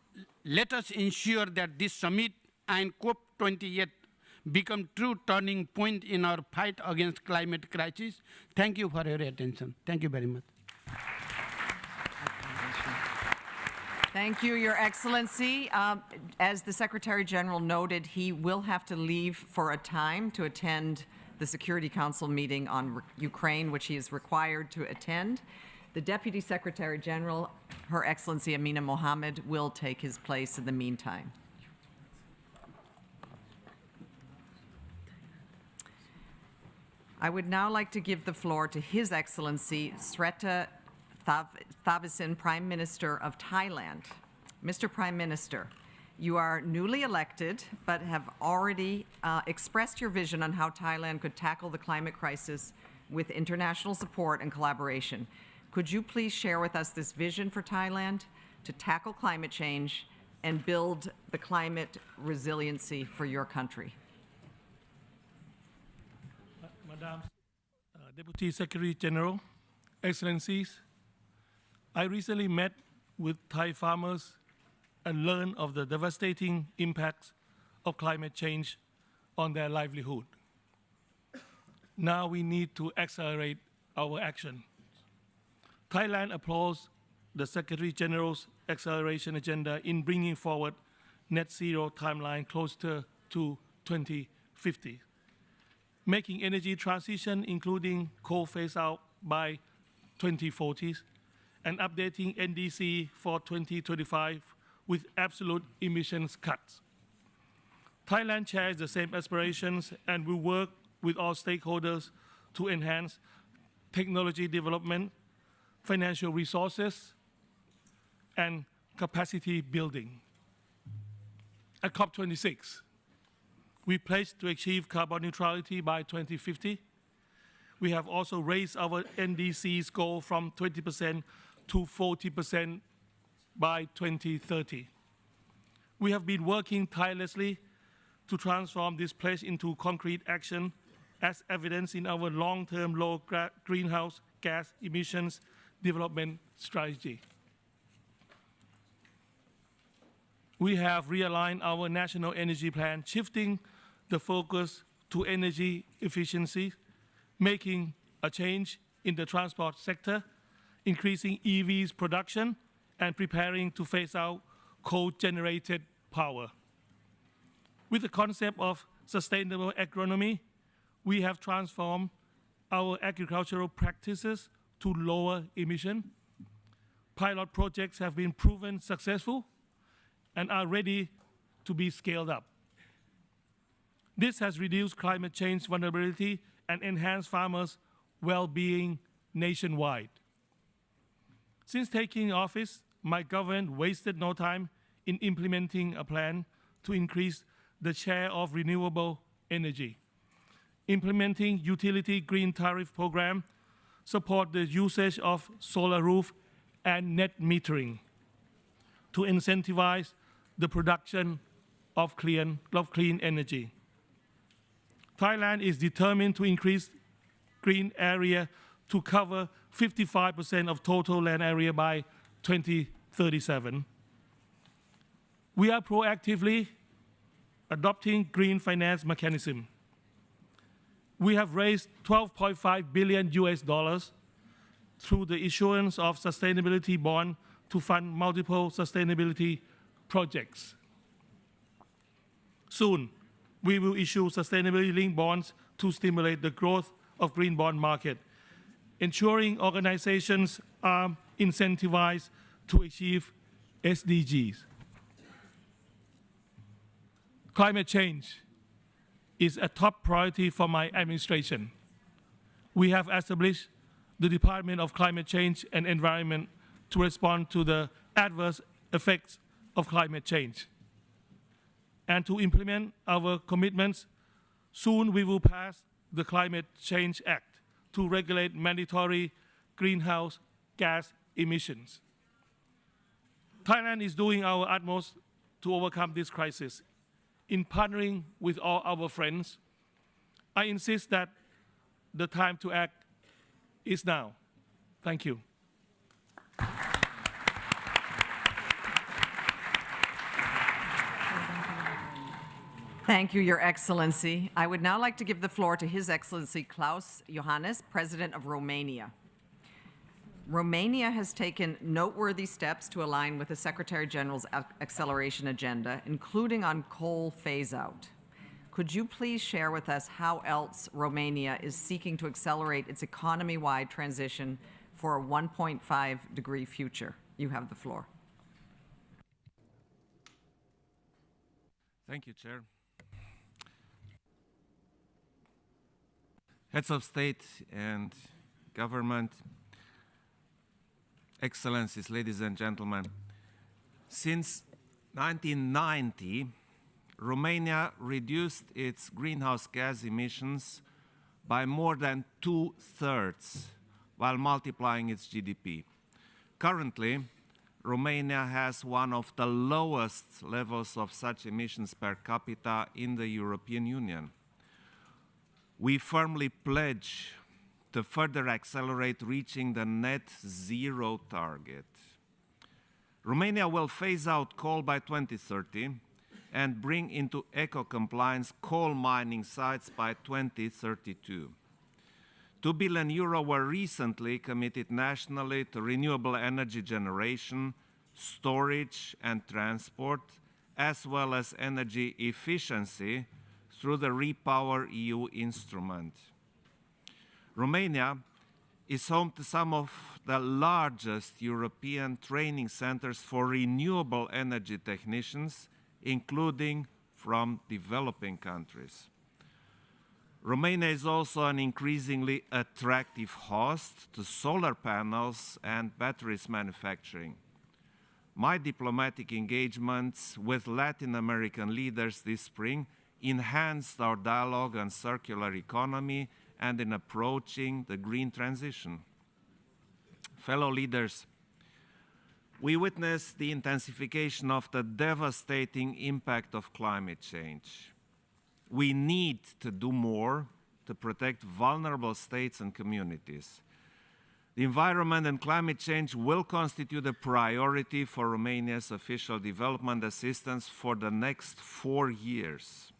let us ensure that this summit and COP28 become true turning point in our fight against climate crisis. Thank you for your attention. Thank you very much. Thank you, Your Excellency. As the Secretary General noted, he will have to leave for a time to attend the Security Council meeting on Ukraine, which he is required to attend. The Deputy Secretary General, Her Excellency Amina Mohammed, will take his place in the meantime. I would now like to give the floor to His Excellency Srettha Thavisin, Prime Minister of Thailand. Mr. Prime Minister, you are newly elected, but have already expressed your vision on how Thailand could tackle the climate crisis with international support and collaboration. Could you please share with us this vision for Thailand to tackle climate change and build the climate resiliency for your country? Madam Deputy Secretary General, Excellencies, I recently met with Thai farmers and learned of the devastating impacts of climate change on their livelihood. Now we need to accelerate our action. Thailand applauds the Secretary General's acceleration agenda in bringing forward net zero timeline closer to 2050, making energy transition, including coal phase out by 2040, and updating NDC for 2025 with absolute emissions cuts. Thailand shares the same aspirations and will work with all stakeholders to enhance technology development, financial resources, and capacity building. At COP26, we pledged to achieve carbon neutrality by 2050. We have also raised our NDC's goal from 20% to 40% by 2030. We have been working tirelessly to transform this pledge into concrete action, as evidenced in our long-term low greenhouse gas emissions development strategy. We have realigned our national energy plan, shifting the focus to energy efficiency, making a change in the transport sector, increasing EVs production, and preparing to phase out coal-generated power. With the concept of sustainable agronomy, we have transformed our agricultural practices to lower emission. Pilot projects have been proven successful and are ready to be scaled up. This has reduced climate change vulnerability and enhanced farmers' well-being nationwide. Since taking office, my government wasted no time in implementing a plan to increase the share of renewable energy. Implementing utility green tariff program support the usage of solar roof and net metering to incentivize the production of clean energy. Thailand is determined to increase green area to cover 55% of total land area by 2037. We are proactively adopting green finance mechanism. We have raised $12.5 billion through the issuance of sustainability bond to fund multiple sustainability projects. Soon, we will issue sustainability-linked bonds to stimulate the growth of green bond market, ensuring organizations are incentivized to achieve SDGs. Climate change is a top priority for my administration. We have established the Department of Climate Change and Environment to respond to the adverse effects of climate change. And to implement our commitments, soon we will pass the Climate Change Act to regulate mandatory greenhouse gas emissions. Thailand is doing our utmost to overcome this crisis. In partnering with all our friends, I insist that the time to act is now. Thank you. Thank you, Your Excellency. I would now like to give the floor to His Excellency Klaus Iohannis, President of Romania. Romania has taken noteworthy steps to align with the Secretary General's acceleration agenda, including on coal phase-out. Could you please share with us how else Romania is seeking to accelerate its economy-wide transition for a 1.5-degree future? You have the floor. Thank you, Chair. Heads of State and Government, Excellencies, ladies and gentlemen, since 1990, Romania reduced its greenhouse gas emissions by more than 2/3 while multiplying its GDP. Currently, Romania has one of the lowest levels of such emissions per capita in the European Union. We firmly pledge to further accelerate reaching the net zero target. Romania will phase out coal by 2030 and bring into eco-compliance coal mining sites by 2032. €2 billion were recently committed nationally to renewable energy generation, storage and transport, as well as energy efficiency through the REPowerEU instrument. Romania is home to some of the largest European training centers for renewable energy technicians, including from developing countries. Romania is also an increasingly attractive host to solar panels and batteries manufacturing. My diplomatic engagements with Latin American leaders this spring enhanced our dialogue on circular economy and in approaching the green transition. Fellow leaders, we witnessed the intensification of the devastating impact of climate change. We need to do more to protect vulnerable states and communities. The environment and climate change will constitute a priority for Romania's official development assistance for the next 4 years.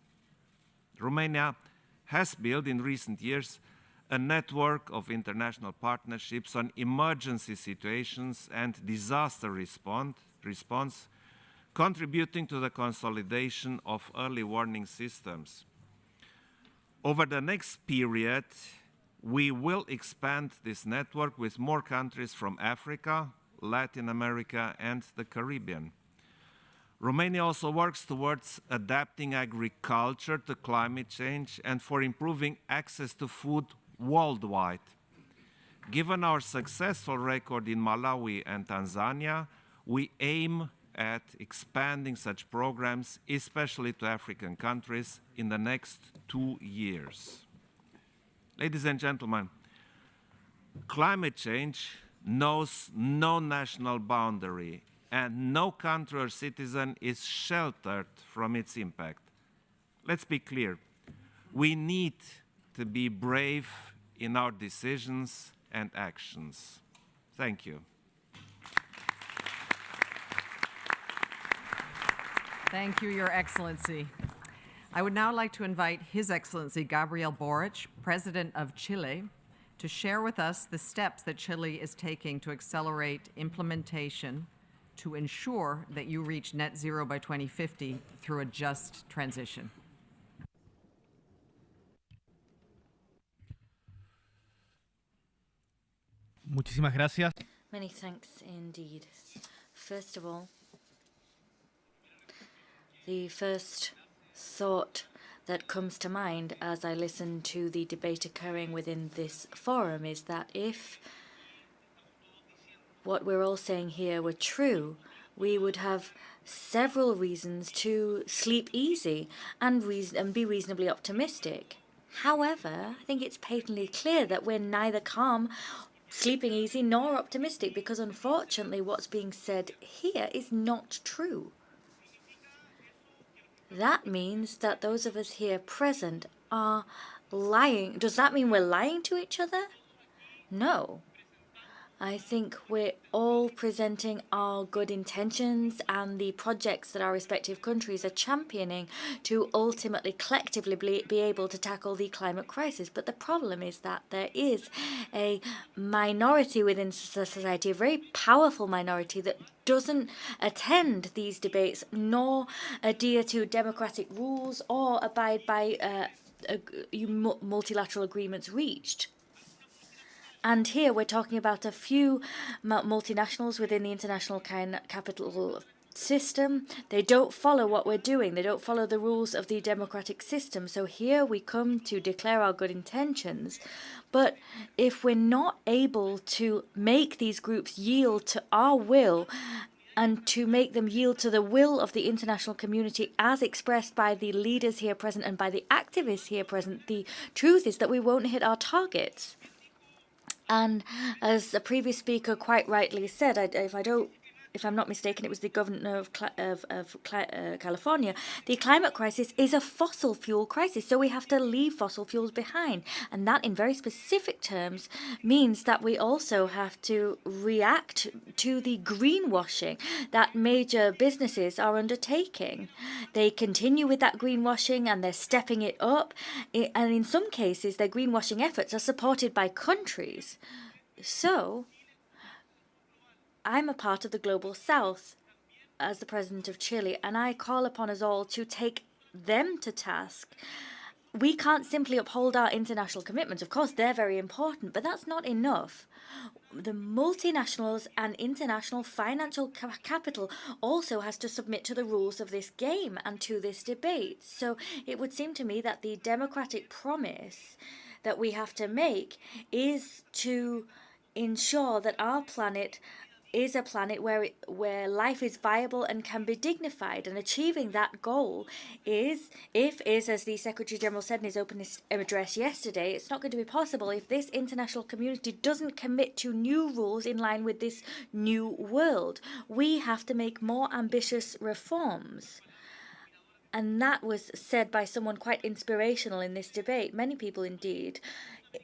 Romania has built in recent years a network of international partnerships on emergency situations and disaster response, contributing to the consolidation of early warning systems. Over the next period, we will expand this network with more countries from Africa, Latin America, and the Caribbean. Romania also works towards adapting agriculture to climate change and for improving access to food worldwide. Given our successful record in Malawi and Tanzania, we aim at expanding such programs, especially to African countries, in the next 2 years. Ladies and gentlemen, climate change knows no national boundary, and no country or citizen is sheltered from its impact. Let's be clear. We need to be brave in our decisions and actions. Thank you. Thank you, Your Excellency. I would now like to invite His Excellency Gabriel Boric, President of Chile, to share with us the steps that Chile is taking to accelerate implementation to ensure that you reach net zero by 2050 through a just transition. Muchísimas gracias. Many thanks indeed. First of all, the first thought that comes to mind as I listen to the debate occurring within this forum is that if what we're all saying here were true, we would have several reasons to sleep easy and be reasonably optimistic. However, I think it's patently clear that we're neither calm, sleeping easy, nor optimistic, because unfortunately what's being said here is not true. That means that those of us here present are lying. Does that mean we're lying to each other? No. I think we're all presenting our good intentions and the projects that our respective countries are championing to ultimately collectively be able to tackle the climate crisis. But the problem is that there is a minority within society, a very powerful minority, that doesn't attend these debates nor adhere to democratic rules or abide by multilateral agreements reached. And here we're talking about a few multinationals within the international capital system. They don't follow what we're doing. They don't follow the rules of the democratic system. So here we come to declare our good intentions. But if we're not able to make these groups yield to our will and to make them yield to the will of the international community as expressed by the leaders here present and by the activists here present, the truth is that we won't hit our targets. And as a previous speaker quite rightly said, if I'm not mistaken, it was the governor of California, the climate crisis is a fossil fuel crisis. So we have to leave fossil fuels behind. And that, in very specific terms, means that we also have to react to the greenwashing that major businesses are undertaking. They continue with that greenwashing and they're stepping it up. And in some cases, their greenwashing efforts are supported by countries. So I'm a part of the Global South as the President of Chile, and I call upon us all to take them to task. We can't simply uphold our international commitments. Of course, they're very important, but that's not enough. The multinationals and international financial capital also has to submit to the rules of this game and to this debate. So it would seem to me that the democratic promise that we have to make is to ensure that our planet is a planet where life is viable and can be dignified. And achieving that goal is, as the Secretary General said in his opening address yesterday, it's not going to be possible if this international community doesn't commit to new rules in line with this new world. We have to make more ambitious reforms. And that was said by someone quite inspirational in this debate, many people indeed,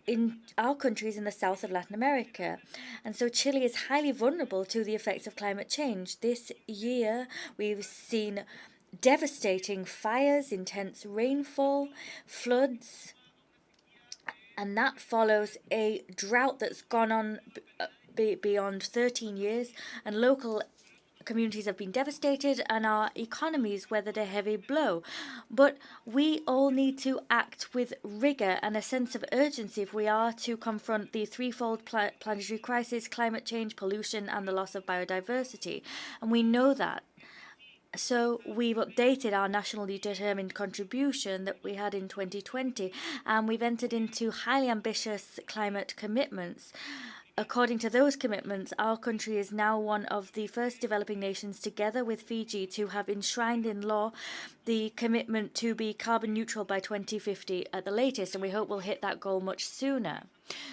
in our countries in the south of Latin America. And so Chile is highly vulnerable to the effects of climate change. This year, we've seen devastating fires, intense rainfall, floods, and that follows a drought that's gone on beyond 13 years, and local communities have been devastated and our economies weathered a heavy blow. But we all need to act with rigor and a sense of urgency if we are to confront the threefold planetary crisis: climate change, pollution, and the loss of biodiversity. And we know that. So we've updated our nationally determined contribution that we had in 2020, and we've entered into highly ambitious climate commitments. according to those commitments, our country is now one of the first developing nations, together with Fiji, to have enshrined in law the commitment to be carbon neutral by 2050 at the latest, and we hope we'll hit that goal much sooner.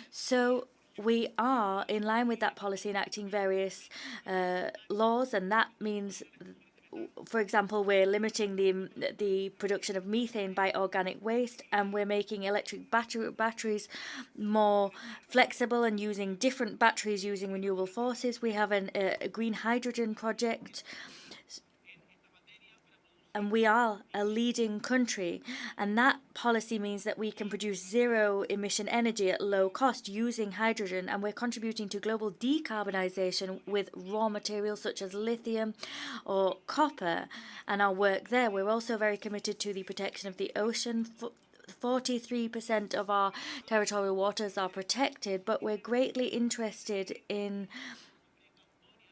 So we are in line with that policy, enacting various laws, and that means, for example, we're limiting the production of methane by organic waste, and we're making electric batteries more flexible and using different batteries using renewable sources. We have a green hydrogen project, and we are a leading country, and that policy means that we can produce zero emission energy at low cost using hydrogen, and we're contributing to global decarbonization with raw materials such as lithium or copper and our work there. We're also very committed to the protection of the ocean. 43% of our territorial waters are protected, but we're greatly interested in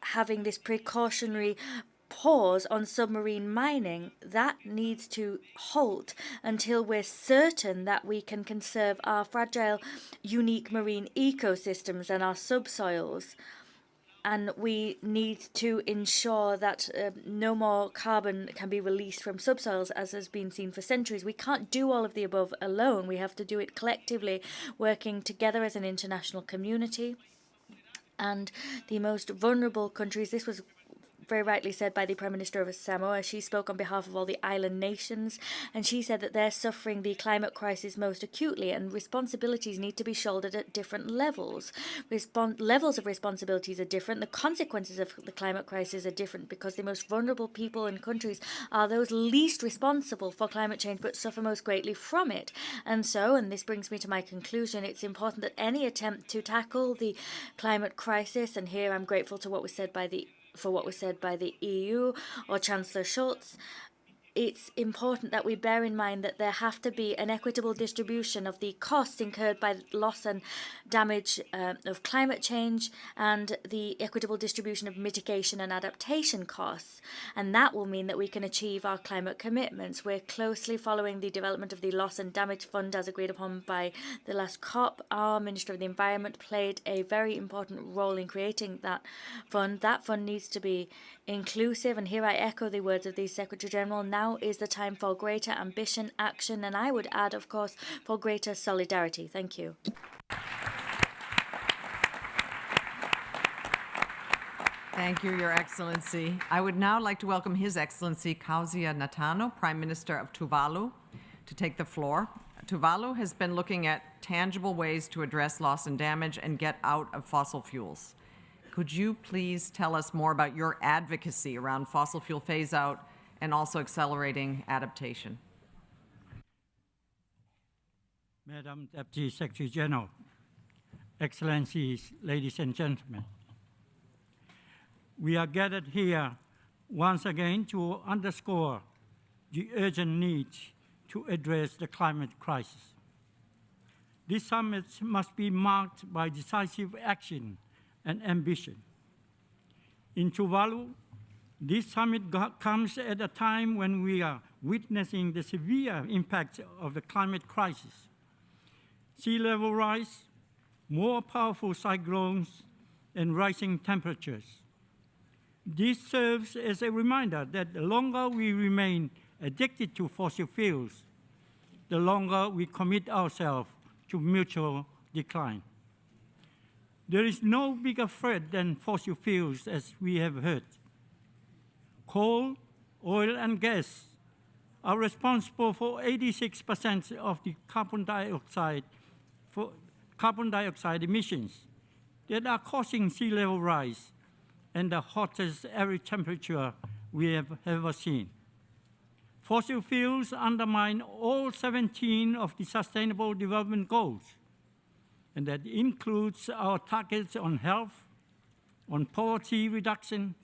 having this precautionary pause on submarine mining. That needs to halt until we're certain that we can conserve our fragile, unique marine ecosystems and our subsoils. And we need to ensure that no more carbon can be released from subsoils, as has been seen for centuries. We can't do all of the above alone. We have to do it collectively, working together as an international community. And the most vulnerable countries, this was very rightly said by the Prime Minister of Samoa. She spoke on behalf of all the island nations, and she said that they're suffering the climate crisis most acutely, and responsibilities need to be shouldered at different levels. Levels of responsibilities are different. The consequences of the climate crisis are different, because the most vulnerable people and countries are those least responsible for climate change but suffer most greatly from it. And so, and this brings me to my conclusion, it's important that any attempt to tackle the climate crisis, and here I'm grateful to what was said by the EU or Chancellor Scholz, it's important that we bear in mind that there have to be an equitable distribution of the costs incurred by loss and damage of climate change, and the equitable distribution of mitigation and adaptation costs. And that will mean that we can achieve our climate commitments. We're closely following the development of the Loss and Damage Fund as agreed upon by the last COP. Our Minister of the Environment played a very important role in creating that fund. That fund needs to be inclusive, and here I echo the words of the Secretary General. Now is the time for greater ambition, action, and I would add, of course, for greater solidarity. Thank you. Thank you, Your Excellency. I would now like to welcome His Excellency Kauzia Natano, Prime Minister of Tuvalu, to take the floor. Tuvalu has been looking at tangible ways to address loss and damage and get out of fossil fuels. Could you please tell us more about your advocacy around fossil fuel phase-out and also accelerating adaptation? Madam Deputy Secretary General, Excellencies, ladies and gentlemen, we are gathered here once again to underscore the urgent need to address the climate crisis. This summit must be marked by decisive action and ambition. In Tuvalu, this summit comes at a time when we are witnessing the severe impacts of the climate crisis. Sea level rise, more powerful cyclones, and rising temperatures. This serves as a reminder that the longer we remain addicted to fossil fuels, the longer we commit ourselves to mutual decline. There is no bigger threat than fossil fuels, as we have heard. Coal, oil, and gas are responsible for 86% of the carbon dioxide emissions that are causing sea level rise and the hottest average temperature we have ever seen. Fossil fuels undermine all 17 of the Sustainable Development Goals, and that includes our targets on health, on poverty reduction,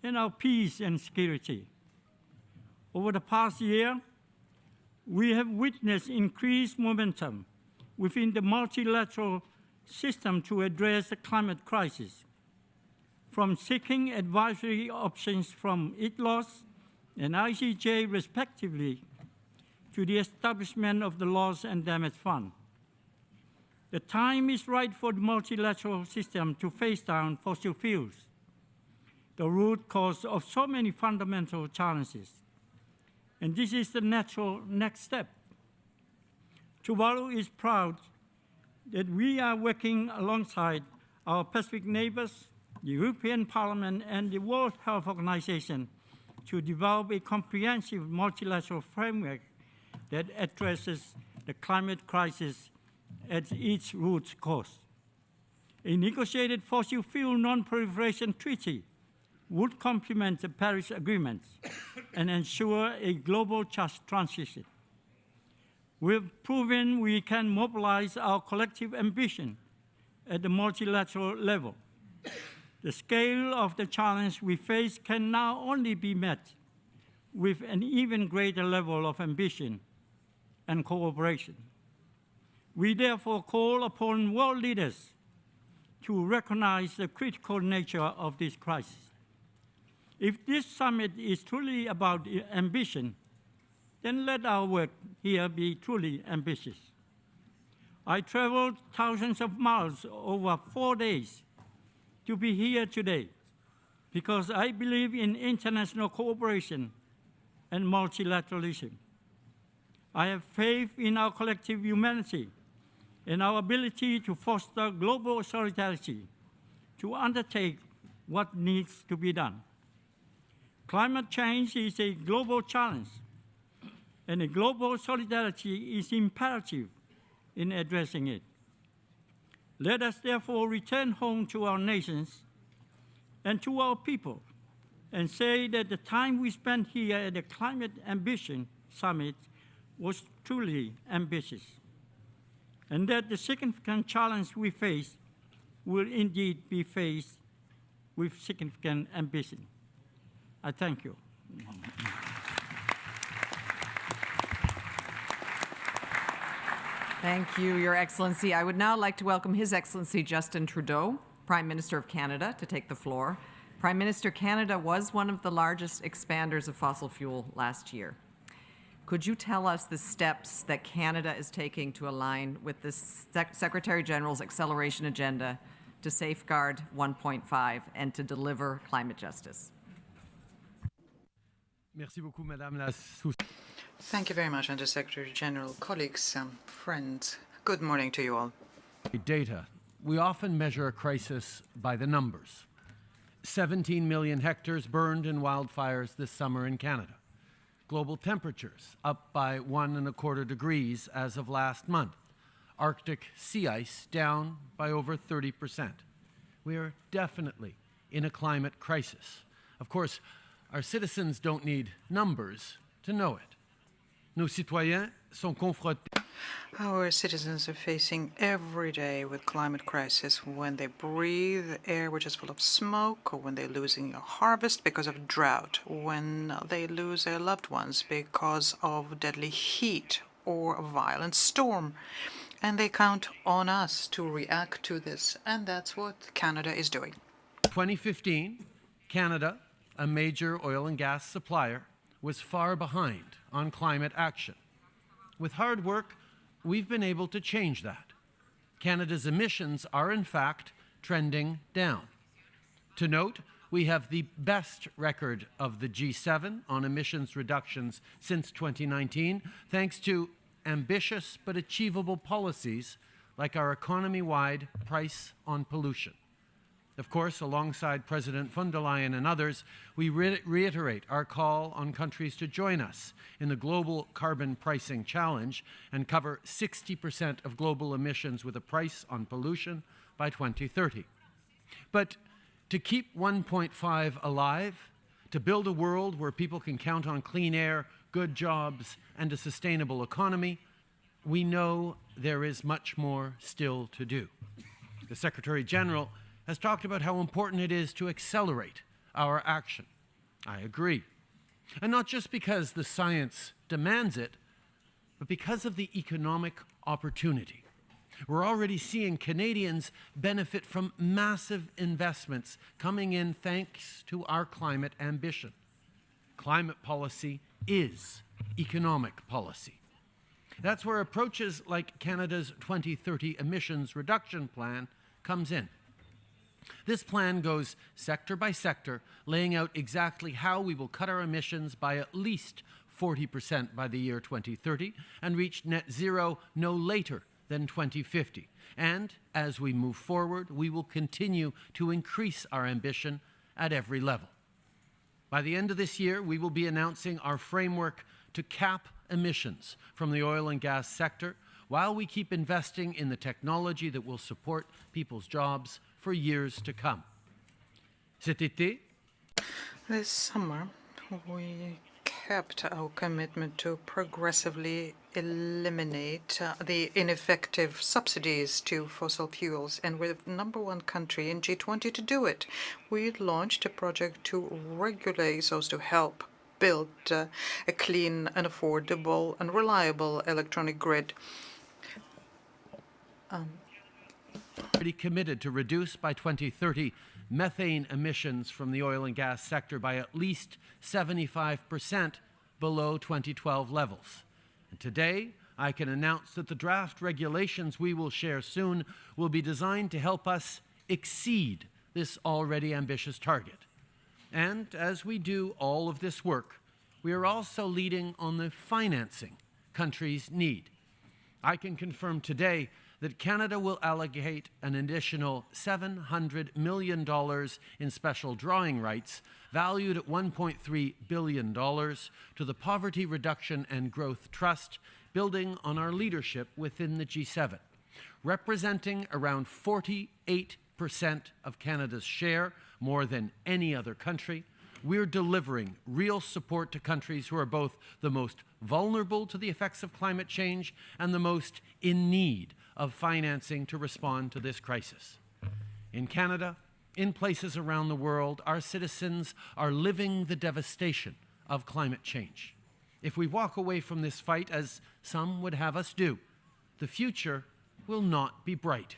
and our peace and security. Over the past year, we have witnessed increased momentum within the multilateral system to address the climate crisis, from seeking advisory options from ITLOS and ICJ respectively, to the establishment of the Loss and Damage Fund. The time is right for the multilateral system to phase down fossil fuels, the root cause of so many fundamental challenges. And this is the natural next step. Tuvalu is proud that we are working alongside our Pacific neighbors, the European Parliament, and the World Health Organization to develop a comprehensive multilateral framework that addresses the climate crisis at its root cause. A negotiated fossil fuel non-proliferation treaty would complement the Paris Agreement and ensure a global just transition. We've proven we can mobilize our collective ambition at the multilateral level. The scale of the challenge we face can now only be met with an even greater level of ambition and cooperation. We therefore call upon world leaders to recognize the critical nature of this crisis. If this summit is truly about ambition, then let our work here be truly ambitious. I traveled thousands of miles over 4 days to be here today because I believe in international cooperation and multilateralism. I have faith in our collective humanity and our ability to foster global solidarity to undertake what needs to be done. Climate change is a global challenge, and a global solidarity is imperative in addressing it. Let us therefore return home to our nations and to our people and say that the time we spent here at the Climate Ambition Summit was truly ambitious, and that the significant challenge we face will indeed be faced with significant ambition. I thank you. Thank you, Your Excellency. I would now like to welcome His Excellency Justin Trudeau, Prime Minister of Canada, to take the floor. Prime Minister, Canada was one of the largest expanders of fossil fuel last year. Could you tell us the steps that Canada is taking to align with the Secretary General's acceleration agenda to safeguard 1.5 and to deliver climate justice? Merci beaucoup, Madame la Thank you very much, Under-Secretary General. Colleagues, friends, good morning to you all. Data. We often measure a crisis by the numbers. 17 million hectares burned in wildfires this summer in Canada. Global temperatures up by 1.25 degrees as of last month. Arctic sea ice down by over 30%. We are definitely in a climate crisis. Of course, our citizens don't need numbers to know it. Nos citoyens sont confrontés. Our citizens are facing every day with climate crisis when they breathe air which is full of smoke, or when they're losing a harvest because of drought, when they lose their loved ones because of deadly heat or a violent storm. And they count on us to react to this, and that's what Canada is doing. 2015, Canada, a major oil and gas supplier, was far behind on climate action. With hard work, we've been able to change that. Canada's emissions are, in fact, trending down. To note, we have the best record of the G7 on emissions reductions since 2019, thanks to ambitious but achievable policies like our economy-wide price on pollution. Of course, alongside President von der Leyen and others, we reiterate our call on countries to join us in the global carbon pricing challenge and cover 60% of global emissions with a price on pollution by 2030. But to keep 1.5 alive, to build a world where people can count on clean air, good jobs, and a sustainable economy, we know there is much more still to do. The Secretary General has talked about how important it is to accelerate our action. I agree. And not just because the science demands it, but because of the economic opportunity. We're already seeing Canadians benefit from massive investments coming in thanks to our climate ambition. Climate policy is economic policy. That's where approaches like Canada's 2030 emissions reduction plan comes in. This plan goes sector by sector, laying out exactly how we will cut our emissions by at least 40% by the year 2030 and reach net zero no later than 2050. And as we move forward, we will continue to increase our ambition at every level. By the end of this year, we will be announcing our framework to cap emissions from the oil and gas sector while we keep investing in the technology that will support people's jobs for years to come. Cet été, this summer, we kept our commitment to progressively eliminate the ineffective subsidies to fossil fuels, and we're the #1 country in G20 to do it. We launched a project to regulate so as to help build a clean and affordable and reliable electronic grid. Already committed to reduce by 2030 methane emissions from the oil and gas sector by at least 75% below 2012 levels. And today, I can announce that the draft regulations we will share soon will be designed to help us exceed this already ambitious target. And as we do all of this work, we are also leading on the financing countries need. I can confirm today that Canada will allocate an additional $700 million in special drawing rights, valued at $1.3 billion, to the Poverty Reduction and Growth Trust, building on our leadership within the G7. Representing around 48% of Canada's share, more than any other country, we're delivering real support to countries who are both the most vulnerable to the effects of climate change and the most in need of financing to respond to this crisis. In Canada, in places around the world, our citizens are living the devastation of climate change. If we walk away from this fight, as some would have us do, the future will not be bright.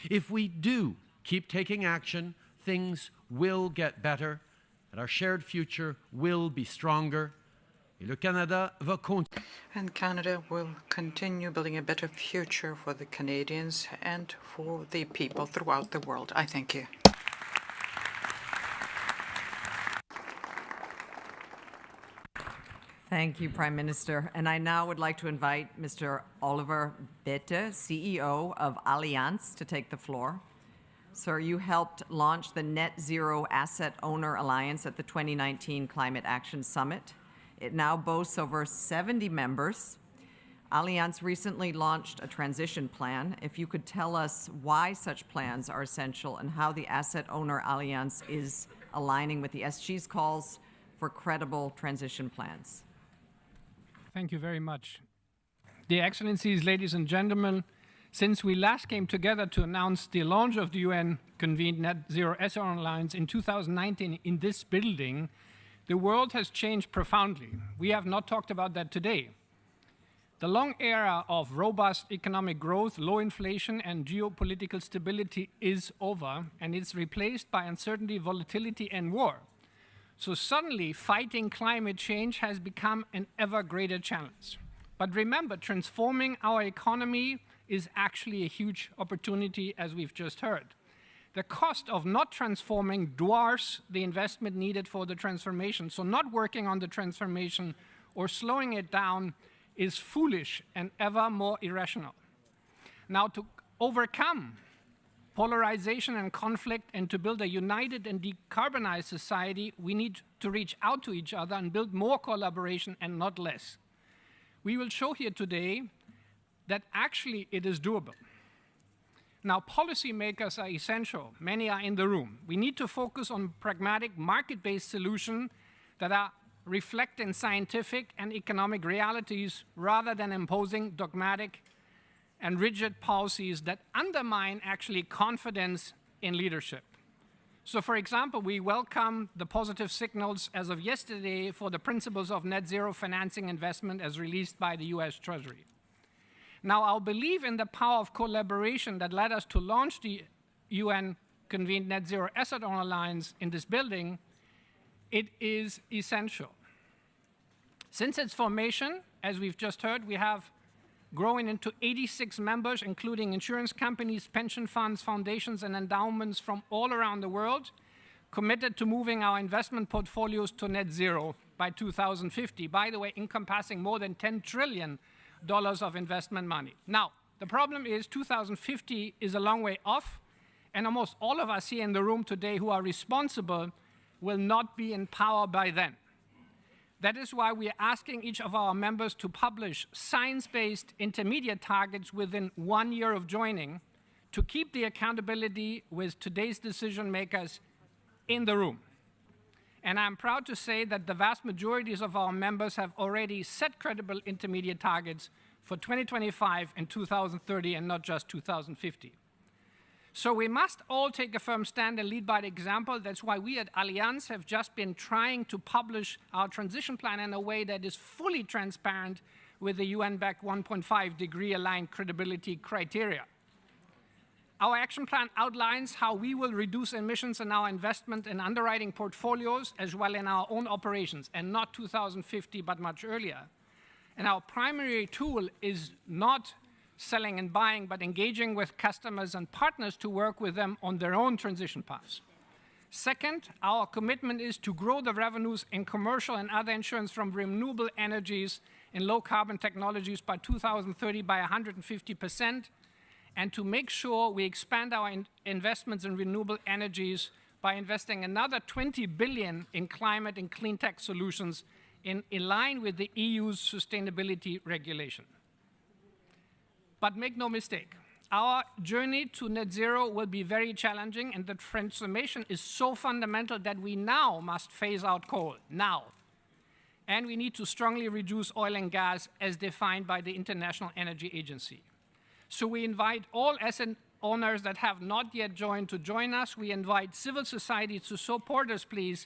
If we do keep taking action, things will get better, and our shared future will be stronger. And Canada will continue building a better future for the Canadians and for the people throughout the world. I thank you. Thank you, Prime Minister. And I now would like to invite Mr. Oliver Bette, CEO of Allianz, to take the floor. Sir, you helped launch the Net Zero Asset Owner Alliance at the 2019 Climate Action Summit. It now boasts over 70 members. Allianz recently launched a transition plan. If you could tell us why such plans are essential and how the Asset Owner Alliance is aligning with the SG's calls for credible transition plans. Thank you very much. Dear Excellencies, ladies and gentlemen, since we last came together to announce the launch of the UN-convened Net Zero Asset Owner Alliance in 2019 in this building, the world has changed profoundly. We have not talked about that today. The long era of robust economic growth, low inflation, and geopolitical stability is over, and it's replaced by uncertainty, volatility, and war. So suddenly, fighting climate change has become an ever greater challenge. But remember, transforming our economy is actually a huge opportunity, as we've just heard. The cost of not transforming dwarfs the investment needed for the transformation. So not working on the transformation or slowing it down is foolish and ever more irrational. Now, to overcome polarization and conflict and to build a united and decarbonized society, we need to reach out to each other and build more collaboration and not less. We will show here today that actually it is doable. Now, policymakers are essential. Many are in the room. We need to focus on pragmatic, market-based solutions that are reflecting scientific and economic realities rather than imposing dogmatic and rigid policies that undermine actually confidence in leadership. So, for example, we welcome the positive signals as of yesterday for the principles of net zero financing investment as released by the US Treasury. Now, our belief in the power of collaboration that led us to launch the UN-convened Net Zero Asset Owner Alliance in this building, it is essential. Since its formation, as we've just heard, we have growing into 86 members, including insurance companies, pension funds, foundations, and endowments from all around the world, committed to moving our investment portfolios to net zero by 2050, by the way, encompassing more than $10 trillion of investment money. Now, the problem is 2050 is a long way off, and almost all of us here in the room today who are responsible will not be in power by then. That is why we are asking each of our members to publish science-based intermediate targets within 1 year of joining to keep the accountability with today's decision makers in the room. And I'm proud to say that the vast majorities of our members have already set credible intermediate targets for 2025 and 2030 and not just 2050. So we must all take a firm stand and lead by example. That's why we at Allianz have just been trying to publish our transition plan in a way that is fully transparent with the UN-backed 1.5 degree aligned credibility criteria. Our action plan outlines how we will reduce emissions in our investment and underwriting portfolios as well in our own operations, and not 2050, but much earlier. And our primary tool is not selling and buying, but engaging with customers and partners to work with them on their own transition paths. Second, our commitment is to grow the revenues in commercial and other insurance from renewable energies and low carbon technologies by 2030 by 150%, and to make sure we expand our investments in renewable energies by investing another 20 billion in climate and clean tech solutions in line with the EU's sustainability regulation. But make no mistake, our journey to net zero will be very challenging, and the transformation is so fundamental that we now must phase out coal, now. And we need to strongly reduce oil and gas as defined by the International Energy Agency. So we invite all asset owners that have not yet joined to join us. We invite civil society to support us, please.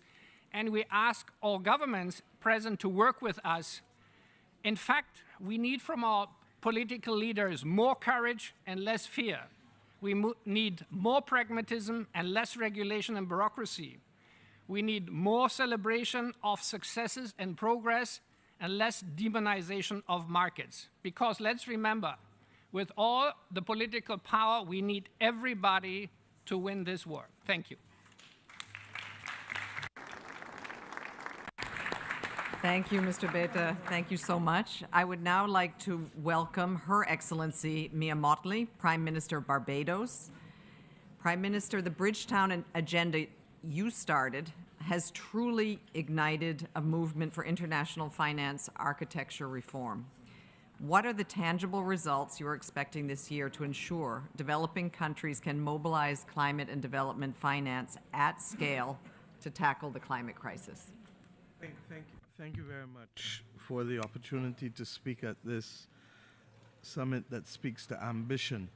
And we ask all governments present to work with us. In fact, we need from our political leaders more courage and less fear. We need more pragmatism and less regulation and bureaucracy. We need more celebration of successes and progress and less demonization of markets. Because let's remember, with all the political power, we need everybody to win this war. Thank you. Thank you, Mr. Beta. Thank you so much. I would now like to welcome Her Excellency Mia Mottley, Prime Minister of Barbados. Prime Minister, the Bridgetown agenda you started has truly ignited a movement for international finance architecture reform. What are the tangible results you're expecting this year to ensure developing countries can mobilize climate and development finance at scale to tackle the climate crisis? Thank you very much for the opportunity to speak at this summit that speaks to ambition.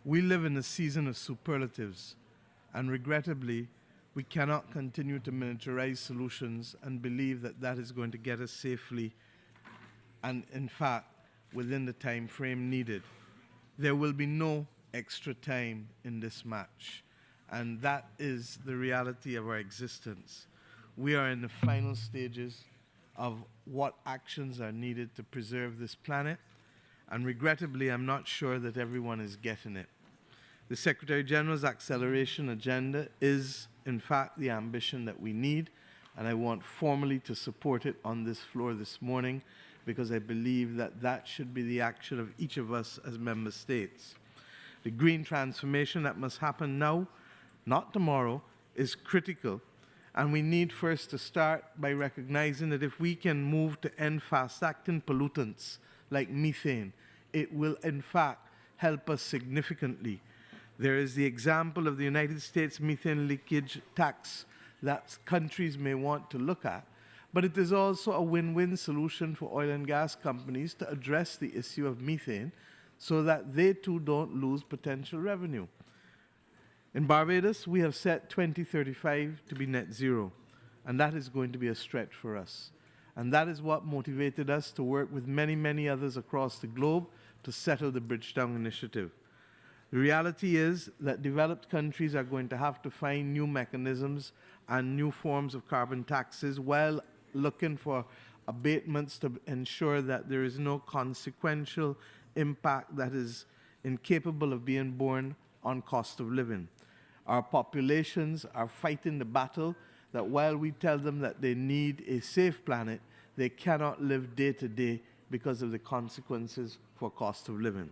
We live in a season of superlatives, and regrettably, we cannot continue to militarize solutions and believe that that is going to get us safely and, in fact, within the time frame needed. There will be no extra time in this match, and that is the reality of our existence. We are in the final stages of what actions are needed to preserve this planet, and regrettably, I'm not sure that everyone is getting it. The Secretary General's acceleration agenda is, in fact, the ambition that we need, and I want formally to support it on this floor this morning, because I believe that that should be the action of each of us as member states. The green transformation that must happen now, not tomorrow, is critical. And we need first to start by recognizing that if we can move to end fast-acting pollutants like methane, it will in fact help us significantly. There is the example of the United States methane leakage tax that countries may want to look at, but it is also a win-win solution for oil and gas companies to address the issue of methane so that they too don't lose potential revenue. In Barbados, we have set 2035 to be net zero, and that is going to be a stretch for us. And that is what motivated us to work with many, many others across the globe to settle the Bridgetown Initiative. The reality is that developed countries are going to have to find new mechanisms and new forms of carbon taxes while looking for abatements to ensure that there is no consequential impact that is incapable of being borne on cost of living. Our populations are fighting the battle that while we tell them that they need a safe planet, they cannot live day to day because of the consequences for cost of living.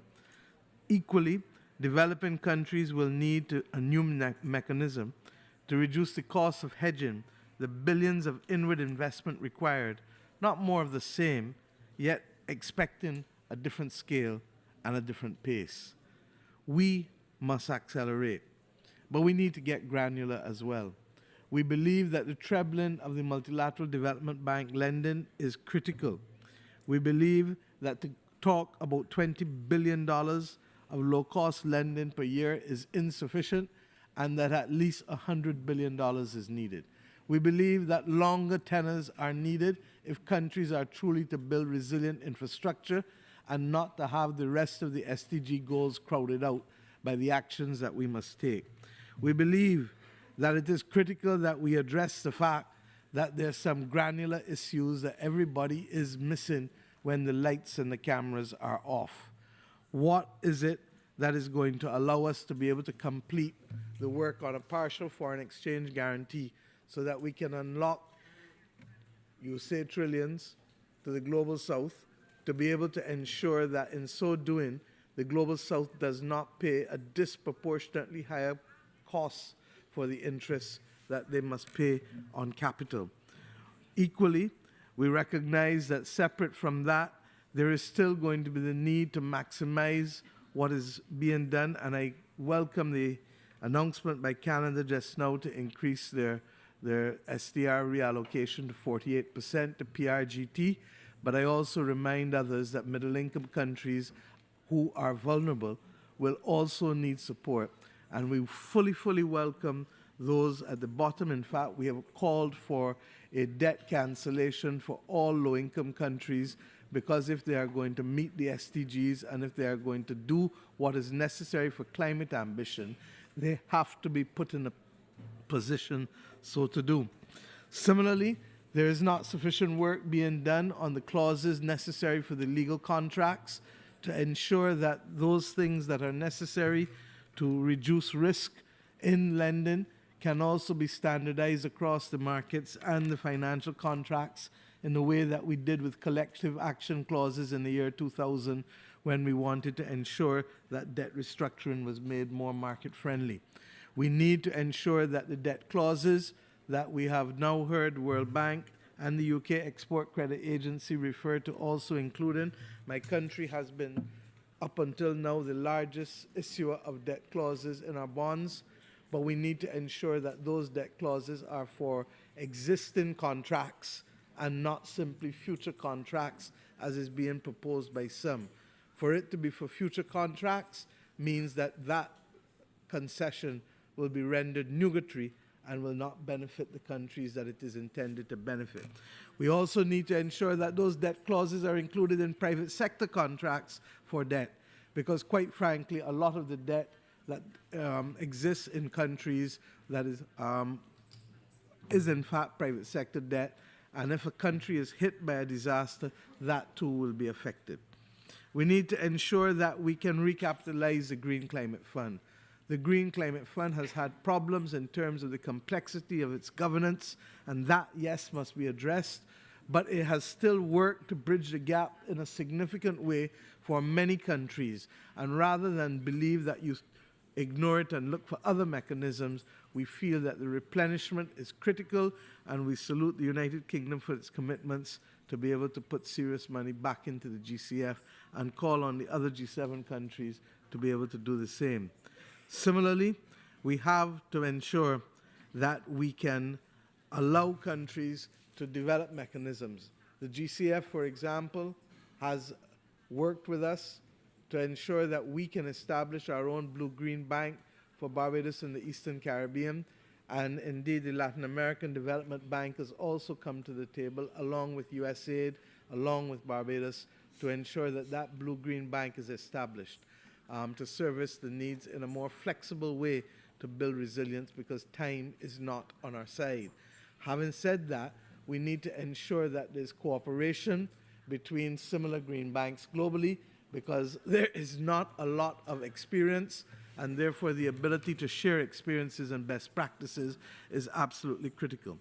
Equally, developing countries will need a new mechanism to reduce the cost of hedging the billions of inward investment required, not more of the same, yet expecting a different scale and a different pace. We must accelerate, but we need to get granular as well. We believe that the trebling of the Multilateral Development Bank lending is critical. We believe that to talk about $20 billion of low-cost lending per year is insufficient and that at least $100 billion is needed. We believe that longer tenors are needed if countries are truly to build resilient infrastructure and not to have the rest of the SDG goals crowded out by the actions that we must take. We believe that it is critical that we address the fact that there's some granular issues that everybody is missing when the lights and the cameras are off. What is it that is going to allow us to be able to complete the work on a partial foreign exchange guarantee so that we can unlock, you say trillions, to the Global South, to be able to ensure that in so doing, the Global South does not pay a disproportionately higher cost for the interest that they must pay on capital. Equally, we recognize that separate from that, there is still going to be the need to maximize what is being done, and I welcome the announcement by Canada just now to increase their SDR reallocation to 48% to PRGT, but I also remind others that middle-income countries who are vulnerable will also need support, and we fully welcome those at the bottom. In fact, we have called for a debt cancellation for all low-income countries, because if they are going to meet the SDGs and if they are going to do what is necessary for climate ambition, they have to be put in a position so to do. Similarly, there is not sufficient work being done on the clauses necessary for the legal contracts to ensure that those things that are necessary to reduce risk in lending can also be standardized across the markets and the financial contracts in the way that we did with collective action clauses in the year 2000 when we wanted to ensure that debt restructuring was made more market friendly. We need to ensure that the debt clauses that we have now heard World Bank and the UK Export Credit Agency refer to also including. My country has been, up until now, the largest issuer of debt clauses in our bonds, but we need to ensure that those debt clauses are for existing contracts and not simply future contracts as is being proposed by some. For it to be for future contracts means that that concession will be rendered nugatory and will not benefit the countries that it is intended to benefit. We also need to ensure that those debt clauses are included in private sector contracts for debt, because quite frankly, a lot of the debt that exists in countries that is in fact private sector debt, and if a country is hit by a disaster, that too will be affected. We need to ensure that we can recapitalize the Green Climate Fund. The Green Climate Fund has had problems in terms of the complexity of its governance, and that, yes, must be addressed, but it has still worked to bridge the gap in a significant way for many countries. And rather than believe that you ignore it and look for other mechanisms, we feel that the replenishment is critical, and we salute the United Kingdom for its commitments to be able to put serious money back into the GCF and call on the other G7 countries to be able to do the same. Similarly, we have to ensure that we can allow countries to develop mechanisms. The GCF, for example, has worked with us to ensure that we can establish our own blue-green bank for Barbados and the Eastern Caribbean. And indeed, the Latin American Development Bank has also come to the table, along with USAID, along with Barbados, to ensure that that blue-green bank is established to service the needs in a more flexible way to build resilience, because time is not on our side. Having said that, We need to ensure that there's cooperation between similar green banks globally, because there is not a lot of experience, and therefore the ability to share experiences and best practices is absolutely critical.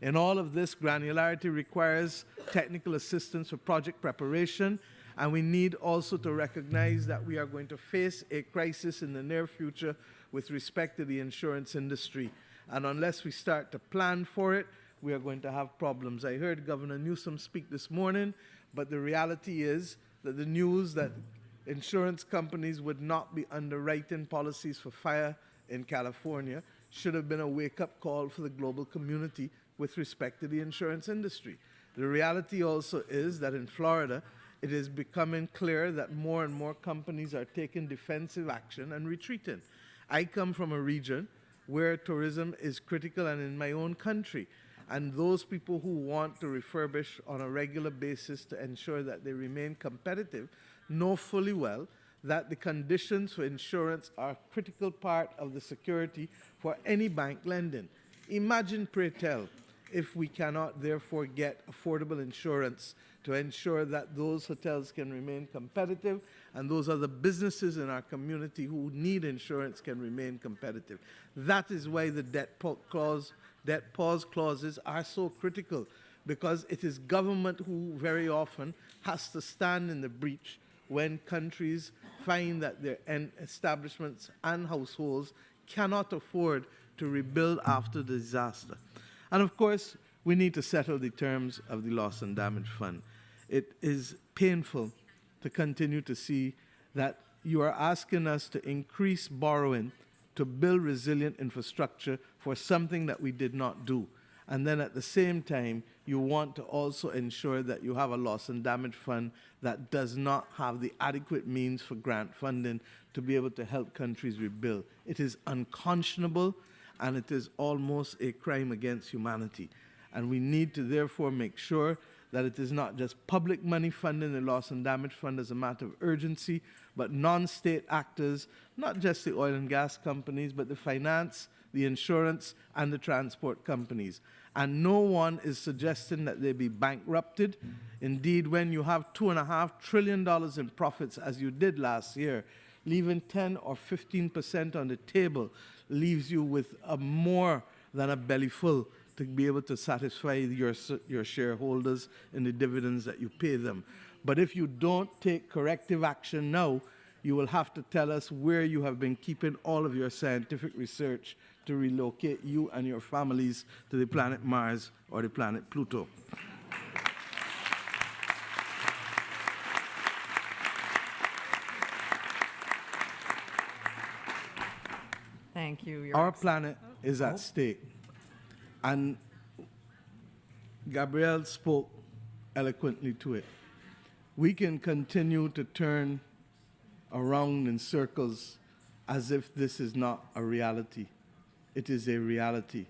In all of this, granularity requires technical assistance for project preparation, and we need also to recognize that we are going to face a crisis in the near future with respect to the insurance industry. And unless we start to plan for it, we are going to have problems. I heard Governor Newsom speak this morning, but the reality is that the news that insurance companies would not be underwriting policies for fire in California should have been a wake-up call for the global community with respect to the insurance industry. The reality also is that in Florida, it is becoming clear that more and more companies are taking defensive action and retreating. I come from a region where tourism is critical, and in my own country. And those people who want to refurbish on a regular basis to ensure that they remain competitive know fully well that the conditions for insurance are a critical part of the security for any bank lending. Imagine, pray tell, if we cannot therefore get affordable insurance to ensure that those hotels can remain competitive and those other businesses in our community who need insurance can remain competitive. That is why the debt pause clauses are so critical, because it is government who very often has to stand in the breach when countries find that their establishments and households cannot afford to rebuild after disaster. And of course, we need to settle the terms of the loss and damage fund. It is painful to continue to see that you are asking us to increase borrowing to build resilient infrastructure for something that we did not do. And then at the same time, you want to also ensure that you have a loss and damage fund that does not have the adequate means for grant funding to be able to help countries rebuild. It is unconscionable, and it is almost a crime against humanity. And we need to therefore make sure that it is not just public money funding the loss and damage fund as a matter of urgency, but non-state actors, not just the oil and gas companies, but the finance, the insurance, and the transport companies. And no one is suggesting that they be bankrupted. Indeed, when you have $2.5 trillion in profits, as you did last year, leaving 10 or 15% on the table leaves you with more than a belly full to be able to satisfy your shareholders in the dividends that you pay them. But if you don't take corrective action now, you will have to tell us where you have been keeping all of your scientific research to relocate you and your families to the planet Mars or the planet Pluto. Thank you. Our planet is at stake. And Gabrielle spoke eloquently to it. We can continue to turn around in circles as if this is not a reality. It is a reality.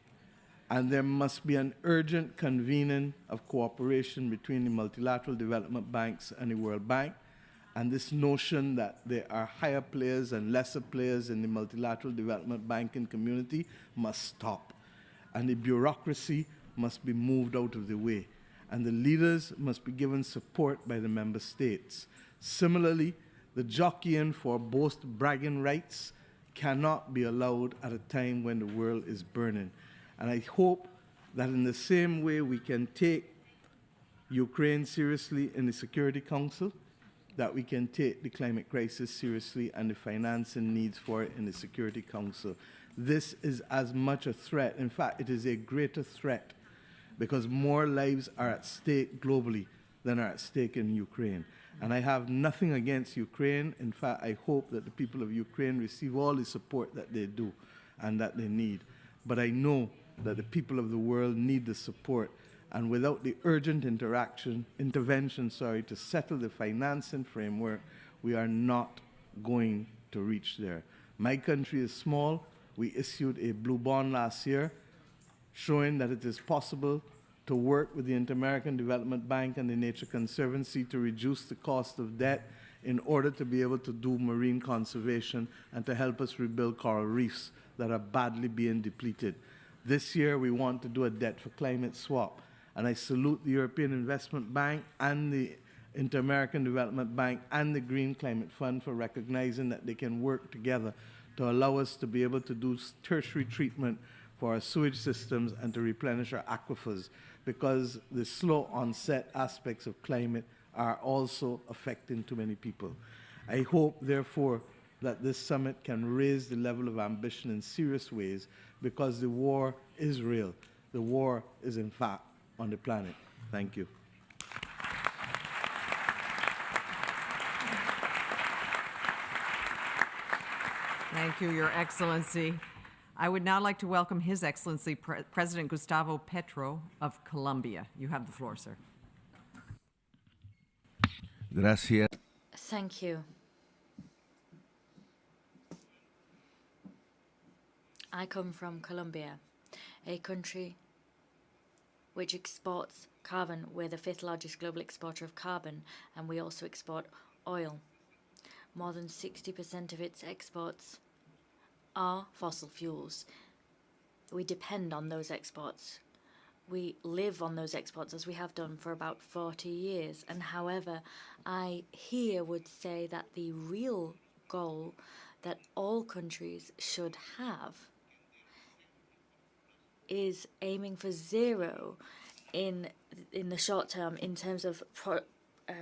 And there must be an urgent convening of cooperation between the multilateral development banks and the World Bank. And this notion that there are higher players and lesser players in the multilateral development banking community must stop. And the bureaucracy must be moved out of the way. And the leaders must be given support by the member states. Similarly, the jockeying for boast bragging rights cannot be allowed at a time when the world is burning. And I hope that in the same way we can take Ukraine seriously in the Security Council, that we can take the climate crisis seriously and the financing needs for it in the Security Council. This is as much a threat. In fact, it is a greater threat because more lives are at stake globally than are at stake in Ukraine. And I have nothing against Ukraine. In fact, I hope that the people of Ukraine receive all the support that they do and that they need. But I know that the people of the world need the support. And without the urgent intervention to settle the financing framework, we are not going to reach there. My country is small. We issued a blue bond last year showing that it is possible to work with the Inter-American Development Bank and the Nature Conservancy to reduce the cost of debt in order to be able to do marine conservation and to help us rebuild coral reefs that are badly being depleted. This year, we want to do a debt for climate swap. And I salute the European Investment Bank and the Inter-American Development Bank and the Green Climate Fund for recognizing that they can work together to allow us to be able to do tertiary treatment for our sewage systems and to replenish our aquifers, because the slow onset aspects of climate are also affecting too many people. I hope, therefore, that this summit can raise the level of ambition in serious ways, because the war is real. The war is, in fact, on the planet. Thank you. Thank you, Your Excellency. I would now like to welcome His Excellency President Gustavo Petro of Colombia. You have the floor, sir. Gracias. Thank you. I come from Colombia, a country which exports carbon. We're the 5th largest global exporter of carbon, and we also export oil. More than 60% of its exports are fossil fuels. We depend on those exports. We live on those exports, as we have done for about 40 years. And however, I here would say that the real goal that all countries should have is aiming for zero in the short term in terms of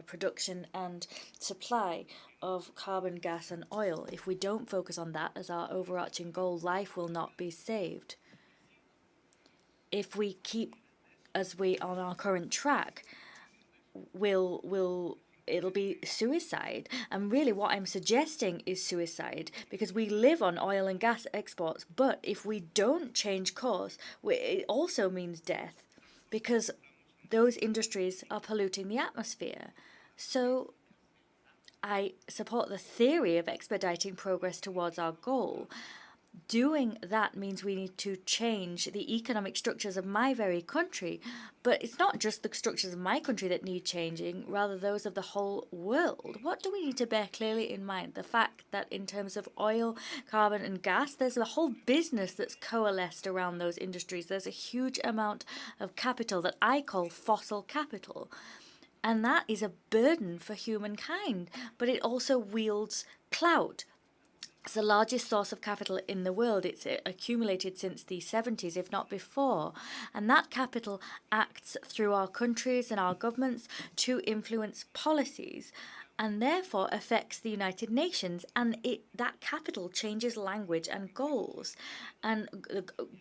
production and supply of carbon, gas and oil. If we don't focus on that as our overarching goal, life will not be saved. If we keep as we on our current track, it'll be suicide. And really what I'm suggesting is suicide, because we live on oil and gas exports, but if we don't change course, it also means death, because those industries are polluting the atmosphere. So I support the theory of expediting progress towards our goal. Doing that means we need to change the economic structures of my very country, but it's not just the structures of my country that need changing, rather those of the whole world. What do we need to bear clearly in mind? The fact that in terms of oil, carbon and gas, there's a whole business that's coalesced around those industries. There's a huge amount of capital that I call fossil capital, and that is a burden for humankind, but it also wields clout. It's the largest source of capital in the world. It's accumulated since the 70s, if not before. And that capital acts through our countries and our governments to influence policies, and therefore affects the United Nations. And that capital changes language and goals. And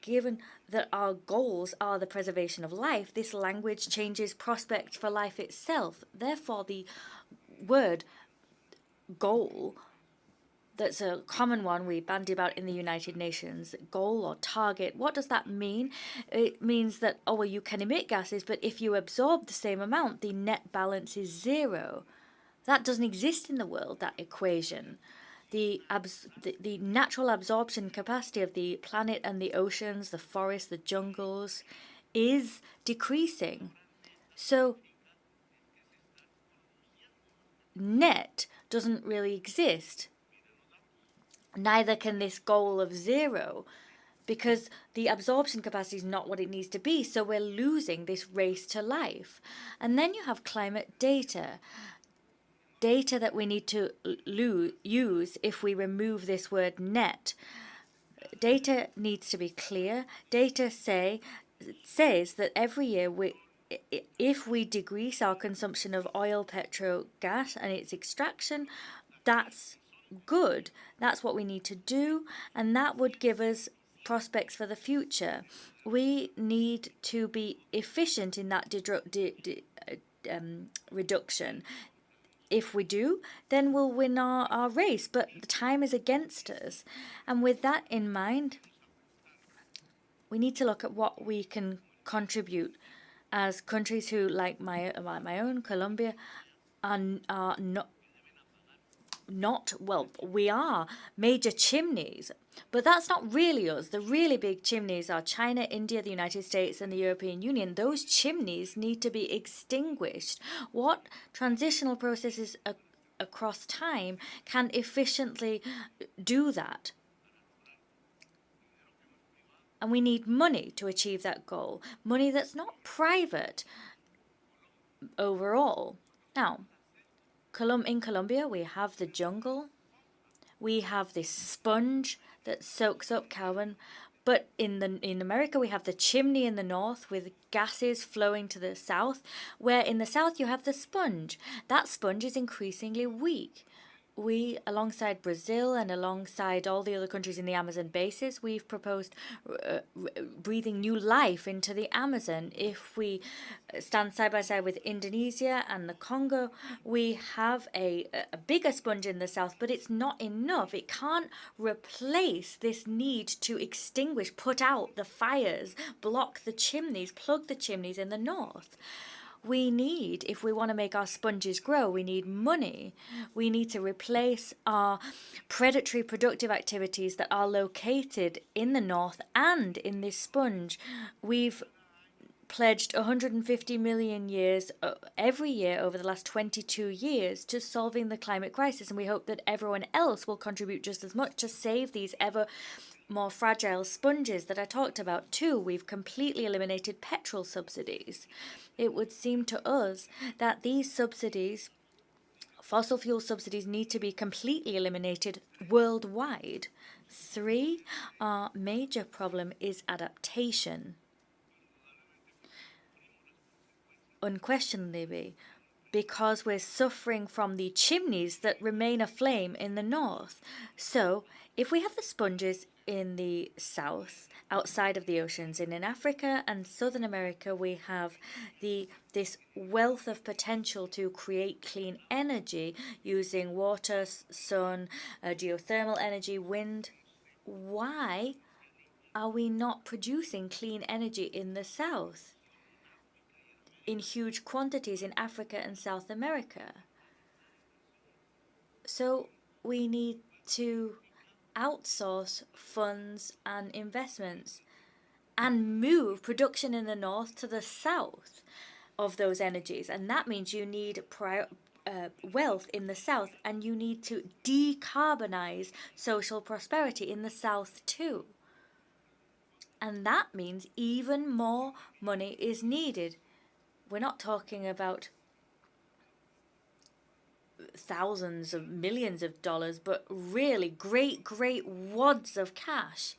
given that our goals are the preservation of life, this language changes prospects for life itself. Therefore, the word goal, that's a common one we bandy about in the United Nations, goal or target. What does that mean? It means that, oh, well, you can emit gases, but if you absorb the same amount, the net balance is zero. That doesn't exist in the world, that equation. The natural absorption capacity of the planet and the oceans, the forests, the jungles, is decreasing. So net doesn't really exist. Neither can this goal of zero, because the absorption capacity is not what it needs to be, so we're losing this race to life. And then you have climate data. Data that we need to use if we remove this word net. Data needs to be clear. Data says that every year if we decrease our consumption of oil, petro, gas and its extraction, that's good. That's what we need to do, and that would give us prospects for the future. We need to be efficient in that reduction. If we do, then we'll win our race, but the time is against us. And with that in mind, we need to look at what we can contribute as countries who, like my own, Colombia, are not, well, we are major chimneys, but that's not really us. The really big chimneys are China, India, the United States, and the European Union. Those chimneys need to be extinguished. What transitional processes across time can efficiently do that? And we need money to achieve that goal. Money that's not private overall. Now, in Colombia, we have the jungle. We have this sponge that soaks up carbon. But in America, we have the chimney in the north with gases flowing to the south, where in the south you have the sponge. That sponge is increasingly weak. We, alongside Brazil and alongside all the other countries in the Amazon basin, we've proposed breathing new life into the Amazon. If we stand side by side with Indonesia and the Congo, we have a bigger sponge in the south, but it's not enough. It can't replace this need to extinguish, put out the fires, block the chimneys, plug the chimneys in the north. We need, if we want to make our sponges grow, we need money. We need to replace our predatory productive activities that are located in the north and in this sponge. We've pledged 150 million years every year over the last 22 years to solving the climate crisis, and we hope that everyone else will contribute just as much to save these ever more fragile sponges that I talked about too. We've completely eliminated petrol subsidies. It would seem to us that these subsidies, fossil fuel subsidies, need to be completely eliminated worldwide. 3, our major problem is adaptation. Unquestionably, because we're suffering from the chimneys that remain aflame in the north. So, if we have the sponges in the south, outside of the oceans, and in Africa and Southern America, we have this wealth of potential to create clean energy using water, sun, geothermal energy, wind. Why are we not producing clean energy in the south in huge quantities in Africa and South America? So we need to outsource funds and investments and move production in the north to the south of those energies. And that means you need wealth in the south, and you need to decarbonize social prosperity in the south too. And that means even more money is needed. We're not talking about thousands of millions of dollars, but really great wads of cash.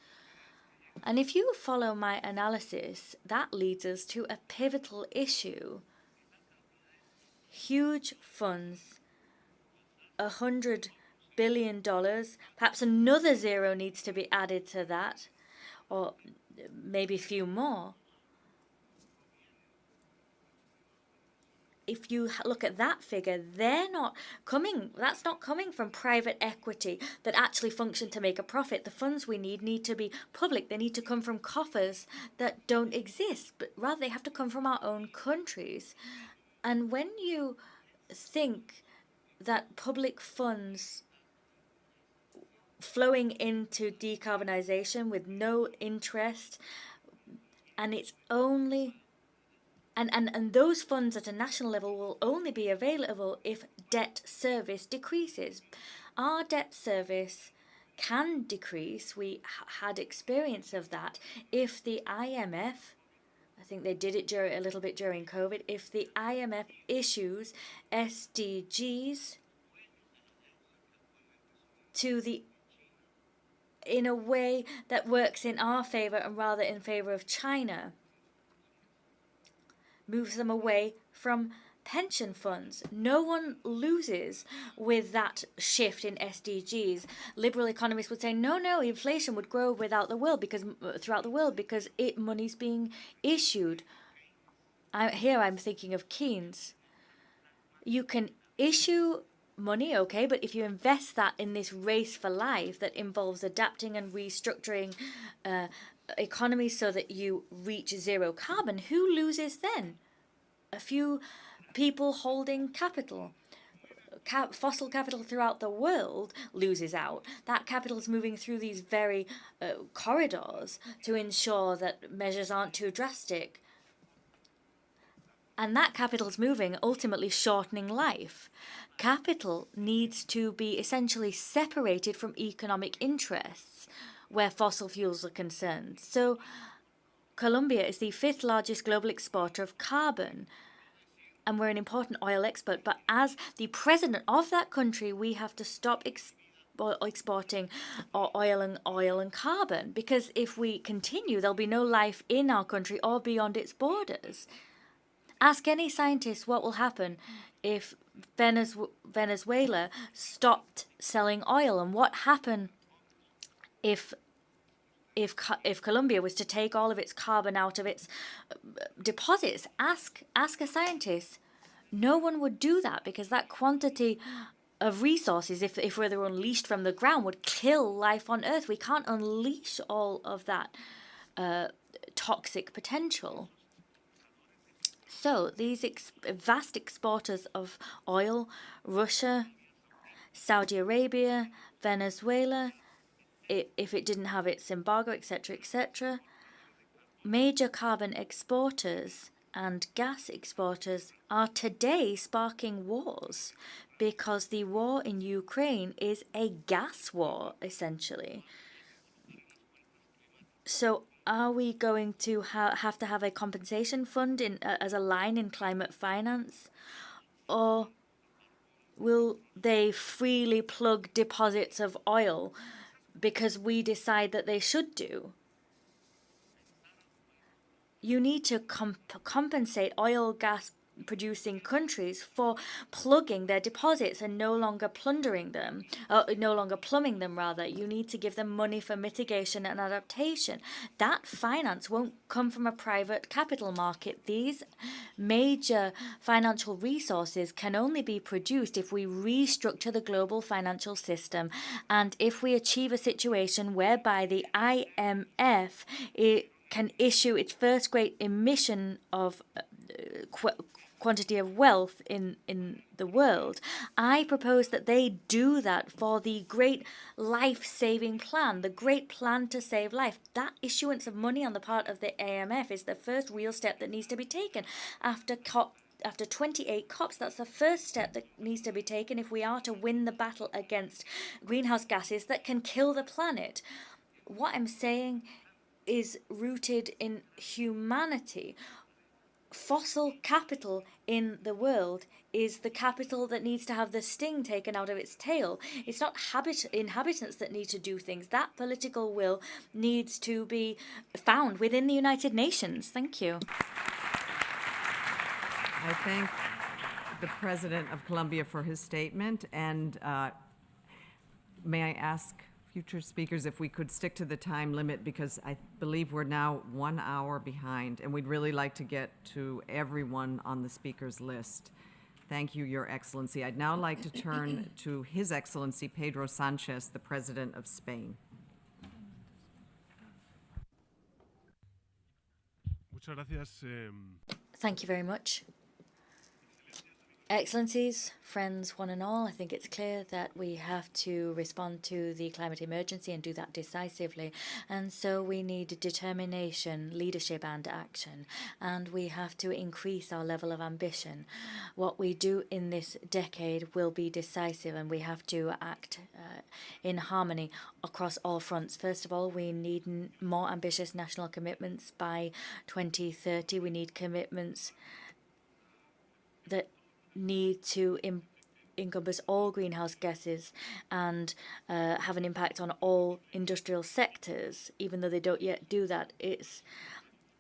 And if you follow my analysis, that leads us to a pivotal issue. Huge funds, $100 billion, perhaps another zero needs to be added to that, or maybe a few more. If you look at that figure, that's not coming from private equity that actually function to make a profit. The funds we need to be public. They need to come from coffers that don't exist, but rather they have to come from our own countries. And when you think that public funds flowing into decarbonization with no interest, and it's only And those funds at a national level will only be available if debt service decreases. Our debt service can decrease. We had experience of that. If the IMF, I think they did it a little bit during COVID, if the IMF issues SDGs in a way that works in our favor and rather in favor of China, moves them away from pension funds. No one loses with that shift in SDGs. Liberal economists would say, no, inflation would grow throughout the world because money's being issued. Here I'm thinking of Keynes. You can issue money, okay, but if you invest that in this race for life that involves adapting and restructuring economies so that you reach zero carbon, who loses then? A few people holding capital. Fossil capital throughout the world loses out. That capital is moving through these very corridors to ensure that measures aren't too drastic. And that capital is moving, ultimately shortening life. Capital needs to be essentially separated from economic interests. where fossil fuels are concerned. So Colombia is the 5th largest global exporter of carbon, and we're an important oil export. But as the president of that country, we have to stop exporting oil and carbon, because if we continue, there'll be no life in our country or beyond its borders. Ask any scientist what will happen if Venezuela stopped selling oil, and what happened if Colombia was to take all of its carbon out of its deposits. Ask a scientist. No one would do that, because that quantity of resources, if they were unleashed from the ground, would kill life on Earth. We can't unleash all of that toxic potential. So these vast exporters of oil, Russia, Saudi Arabia, Venezuela, if it didn't have its embargo, etc., etc., major carbon exporters and gas exporters are today sparking wars, because the war in Ukraine is a gas war, essentially. So are we going to have to have a compensation fund as a line in climate finance? Or will they freely plug deposits of oil because we decide that they should do? You need to compensate oil, gas producing countries for plugging their deposits and no longer plundering them, no longer plumbing them rather. You need to give them money for mitigation and adaptation. That finance won't come from a private capital market. These major financial resources can only be produced if we restructure the global financial system, and if we achieve a situation whereby the IMF can issue its first great emission of quantity of wealth in the world. I propose that they do that for the great life-saving plan, the great plan to save life. That issuance of money on the part of the IMF is the first real step that needs to be taken. After 28 COPs, that's the first step that needs to be taken if we are to win the battle against greenhouse gases that can kill the planet. What I'm saying is rooted in humanity. Fossil capital in the world is the capital that needs to have the sting taken out of its tail. It's not inhabitants that need to do things. That political will needs to be found within the United Nations. Thank you. I thank the President of Colombia for his statement, and may I ask future speakers if we could stick to the time limit, because I believe we're now 1 hour behind, and we'd really like to get to everyone on the speakers list. Thank you, Your Excellency. I'd now like to turn to His Excellency Pedro Sanchez, the President of Spain. Thank you very much. Excellencies, friends, one and all, I think it's clear that we have to respond to the climate emergency and do that decisively. And so we need determination, leadership and action. And we have to increase our level of ambition. What we do in this decade will be decisive, and we have to act in harmony across all fronts. First of all, we need more ambitious national commitments by 2030. We need commitments that need to encompass all greenhouse gases and have an impact on all industrial sectors. Even though they don't yet do that, it's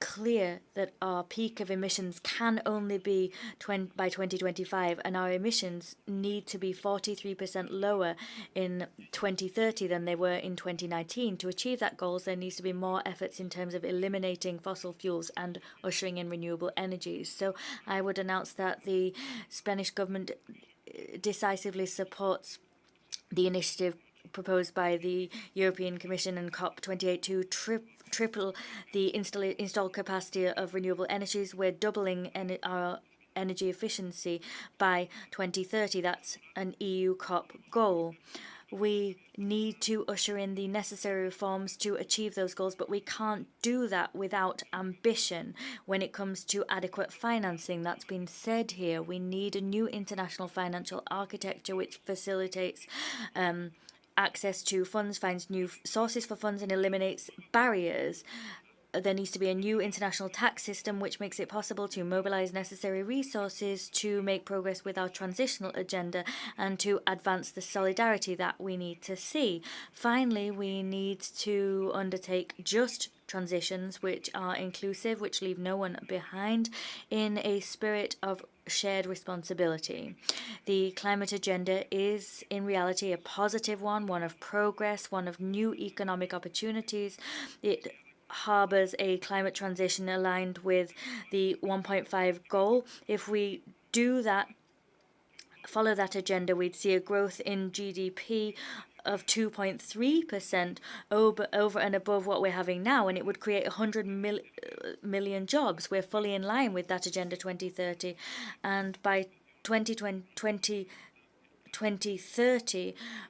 clear that our peak of emissions can only be by 2025, and our emissions need to be 43% lower in 2030 than they were in 2019. To achieve that goal, there needs to be more efforts in terms of eliminating fossil fuels and ushering in renewable energies. So I would announce that the Spanish government decisively supports the initiative proposed by the European Commission and COP28 to triple the installed capacity of renewable energies. We're doubling our energy efficiency by 2030. That's an EU COP goal. We need to usher in the necessary reforms to achieve those goals, but we can't do that without ambition when it comes to adequate financing. That's been said here. We need a new international financial architecture which facilitates access to funds, finds new sources for funds, and eliminates barriers. There needs to be a new international tax system which makes it possible to mobilize necessary resources to make progress with our transitional agenda and to advance the solidarity that we need to see. Finally, we need to undertake just transitions which are inclusive, which leave no one behind, in a spirit of shared responsibility. The climate agenda is in reality a positive one of progress, one of new economic opportunities. It harbors a climate transition aligned with the 1.5 goal. If we do that, follow that agenda, we'd see a growth in GDP of 2.3% over and above what we're having now, and it would create 100 million jobs. We're fully in line with that Agenda 2030, and by 2030,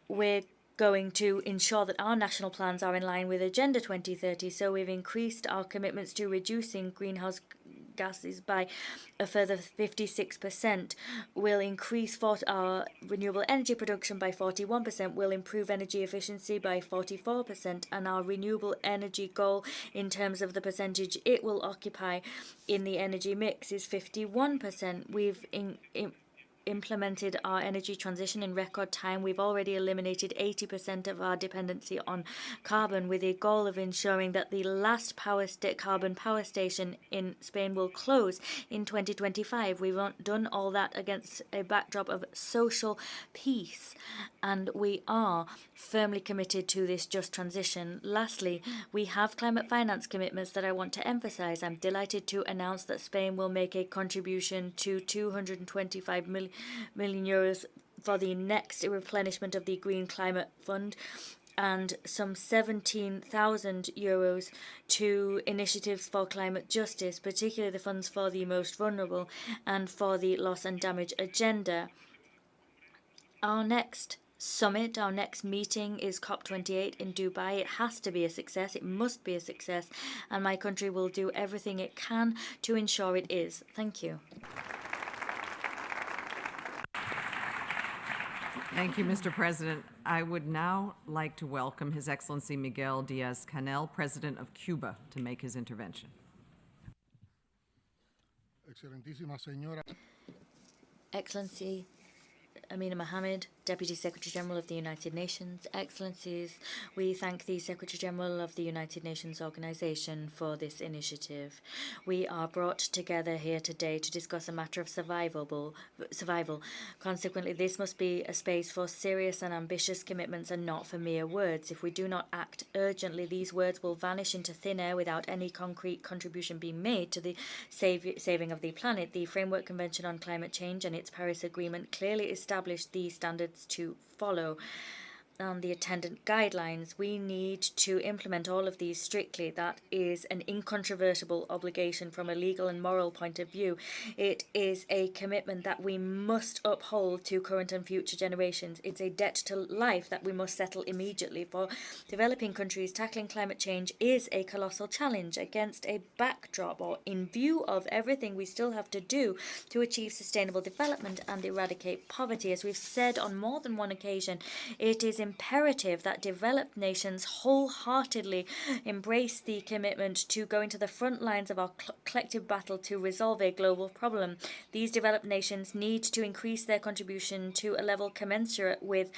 we're going to ensure that our national plans are in line with Agenda 2030. So we've increased our commitments to reducing greenhouse gases by a further 56%. We'll increase our renewable energy production by 41%. We'll improve energy efficiency by 44%. And our renewable energy goal in terms of the percentage it will occupy in the energy mix is 51%. We've implemented our energy transition in record time. We've already eliminated 80% of our dependency on carbon, with a goal of ensuring that the last carbon power station in Spain will close in 2025. We've done all that against a backdrop of social peace, and we are firmly committed to this just transition. Lastly, we have climate finance commitments that I want to emphasize. I'm delighted to announce that Spain will make a contribution to 225 million euros for the next replenishment of the Green Climate Fund, and some 17,000 euros to initiatives for climate justice, particularly the funds for the most vulnerable and for the loss and damage agenda. Our next summit, our next meeting is COP28 in Dubai. It has to be a success. It must be a success. And my country will do everything it can to ensure it is. Thank you. Thank you, Mr. President. I would now like to welcome His Excellency Miguel Diaz-Canel, President of Cuba, to make his intervention. Excellency Amina Mohammed, Deputy Secretary General of the United Nations, Excellencies, we thank the Secretary General of the United Nations Organization for this initiative. We are brought together here today to discuss a matter of survival. Consequently, this must be a space for serious and ambitious commitments and not for mere words. If we do not act urgently, these words will vanish into thin air without any concrete contribution being made to the saving of the planet. The Framework Convention on Climate Change and its Paris Agreement clearly established the standards to follow. On the attendant guidelines, we need to implement all of these strictly. That is an incontrovertible obligation from a legal and moral point of view. It is a commitment that we must uphold to current and future generations. It's a debt to life that we must settle immediately. For developing countries, tackling climate change is a colossal challenge against a backdrop, or in view of everything we still have to do to achieve sustainable development and eradicate poverty. As we've said on more than one occasion, it is imperative that developed nations wholeheartedly embrace the commitment to go into the front lines of our collective battle to resolve a global problem. These developed nations need to increase their contribution to a level commensurate with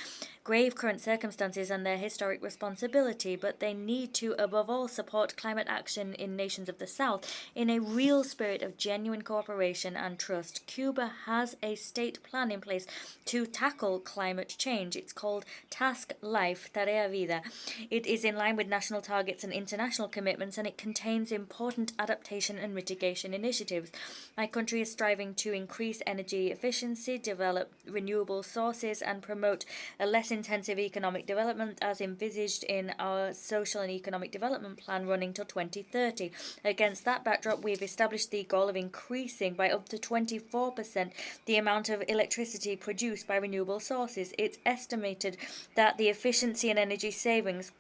grave current circumstances and their historic responsibility, but they need to, above all, support climate action in nations of the South in a real spirit of genuine cooperation and trust. Cuba has a state plan in place to tackle climate change. It's called Task Life, Tarea Vida. It is in line with national targets and international commitments, and it contains important adaptation and mitigation initiatives. My country is striving to increase energy efficiency, develop renewable sources, and promote a less intensive economic development as envisaged in our social and economic development plan running till 2030. Against that backdrop, we've established the goal of increasing by up to 24% the amount of electricity produced by renewable sources. It's estimated that the efficiency and energy savings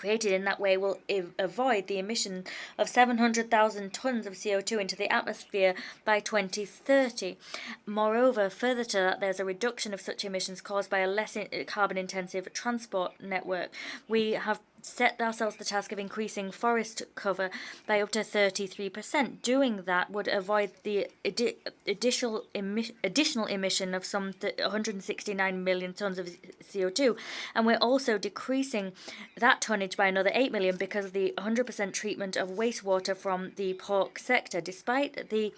created in that way will avoid the emission of 700,000 tons of CO2 into the atmosphere by 2030. Moreover, further to that, there's a reduction of such emissions caused by a less carbon-intensive transport network. We have set ourselves the task of increasing forest cover by up to 33%. Doing that would avoid the additional emission of some 169 million tons of CO2, and we're also decreasing that tonnage by another 8 million because of the 100% treatment of wastewater from the pork sector. Despite the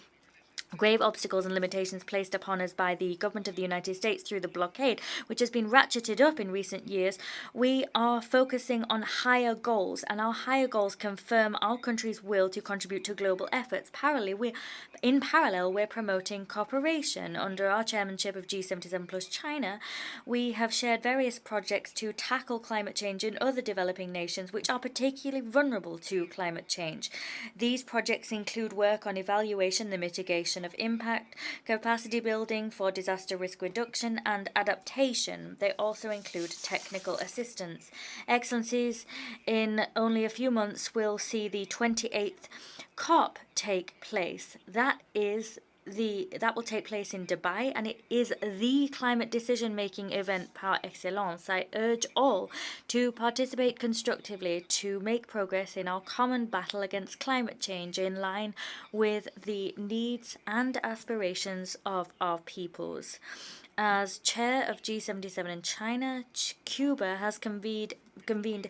grave obstacles and limitations placed upon us by the government of the United States through the blockade, which has been ratcheted up in recent years, we are focusing on higher goals, and our higher goals confirm our country's will to contribute to global efforts. In parallel, we're promoting cooperation. Under our chairmanship of G77 plus China, we have shared various projects to tackle climate change in other developing nations which are particularly vulnerable to climate change. These projects include work on evaluation, the mitigation of impact, capacity building for disaster risk reduction and adaptation. They also include technical assistance. Excellencies, in only a few months we'll see the 28th COP take place. That will take place in Dubai, and it is the climate decision-making event par excellence. I urge all to participate constructively to make progress in our common battle against climate change in line with the needs and aspirations of our peoples. As chair of G77 in China, Cuba has convened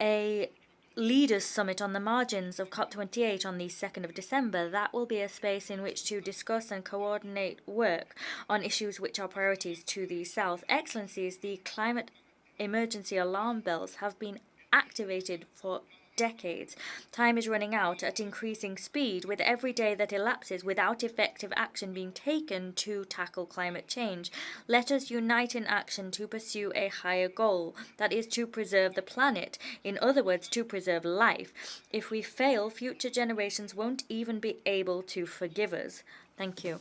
a Leaders Summit on the margins of COP28 on the 2nd of December. That will be a space in which to discuss and coordinate work on issues which are priorities to the South. Excellencies, the climate emergency alarm bells have been activated for decades. Time is running out at increasing speed, with every day that elapses without effective action being taken to tackle climate change. Let us unite in action to pursue a higher goal, that is to preserve the planet, in other words, to preserve life. If we fail, future generations won't even be able to forgive us. Thank you.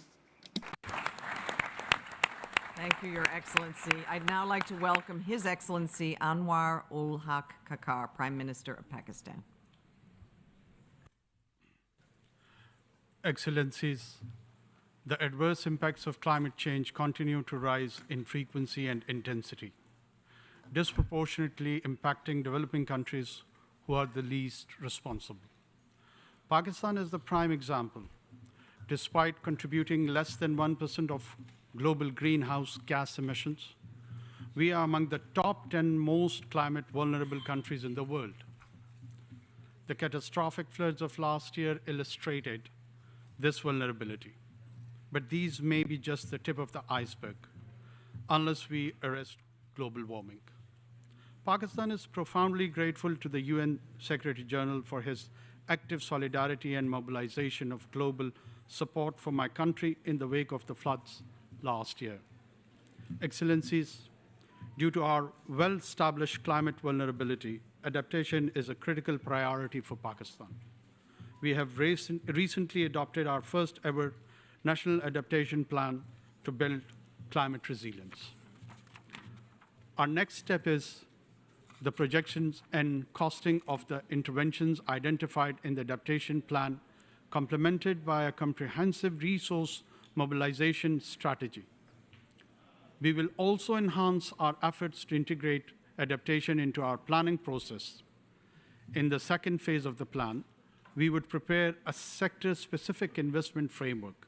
Thank you, Your Excellency. I'd now like to welcome His Excellency Anwar ul Haq Kakar, Prime Minister of Pakistan. Excellencies, the adverse impacts of climate change continue to rise in frequency and intensity, disproportionately impacting developing countries who are the least responsible. Pakistan is the prime example. Despite contributing less than 1% of global greenhouse gas emissions, we are among the top 10 most climate vulnerable countries in the world. The catastrophic floods of last year illustrated this vulnerability, but these may be just the tip of the iceberg unless we arrest global warming. Pakistan is profoundly grateful to the UN Secretary General for his active solidarity and mobilization of global support for my country in the wake of the floods last year. Excellencies, due to our well-established climate vulnerability, adaptation is a critical priority for Pakistan. We have recently adopted our first ever National Adaptation Plan to build climate resilience. Our next step is the projections and costing of the interventions identified in the adaptation plan, complemented by a comprehensive resource mobilization strategy. We will also enhance our efforts to integrate adaptation into our planning process. In the second phase of the plan, we would prepare a sector-specific investment framework,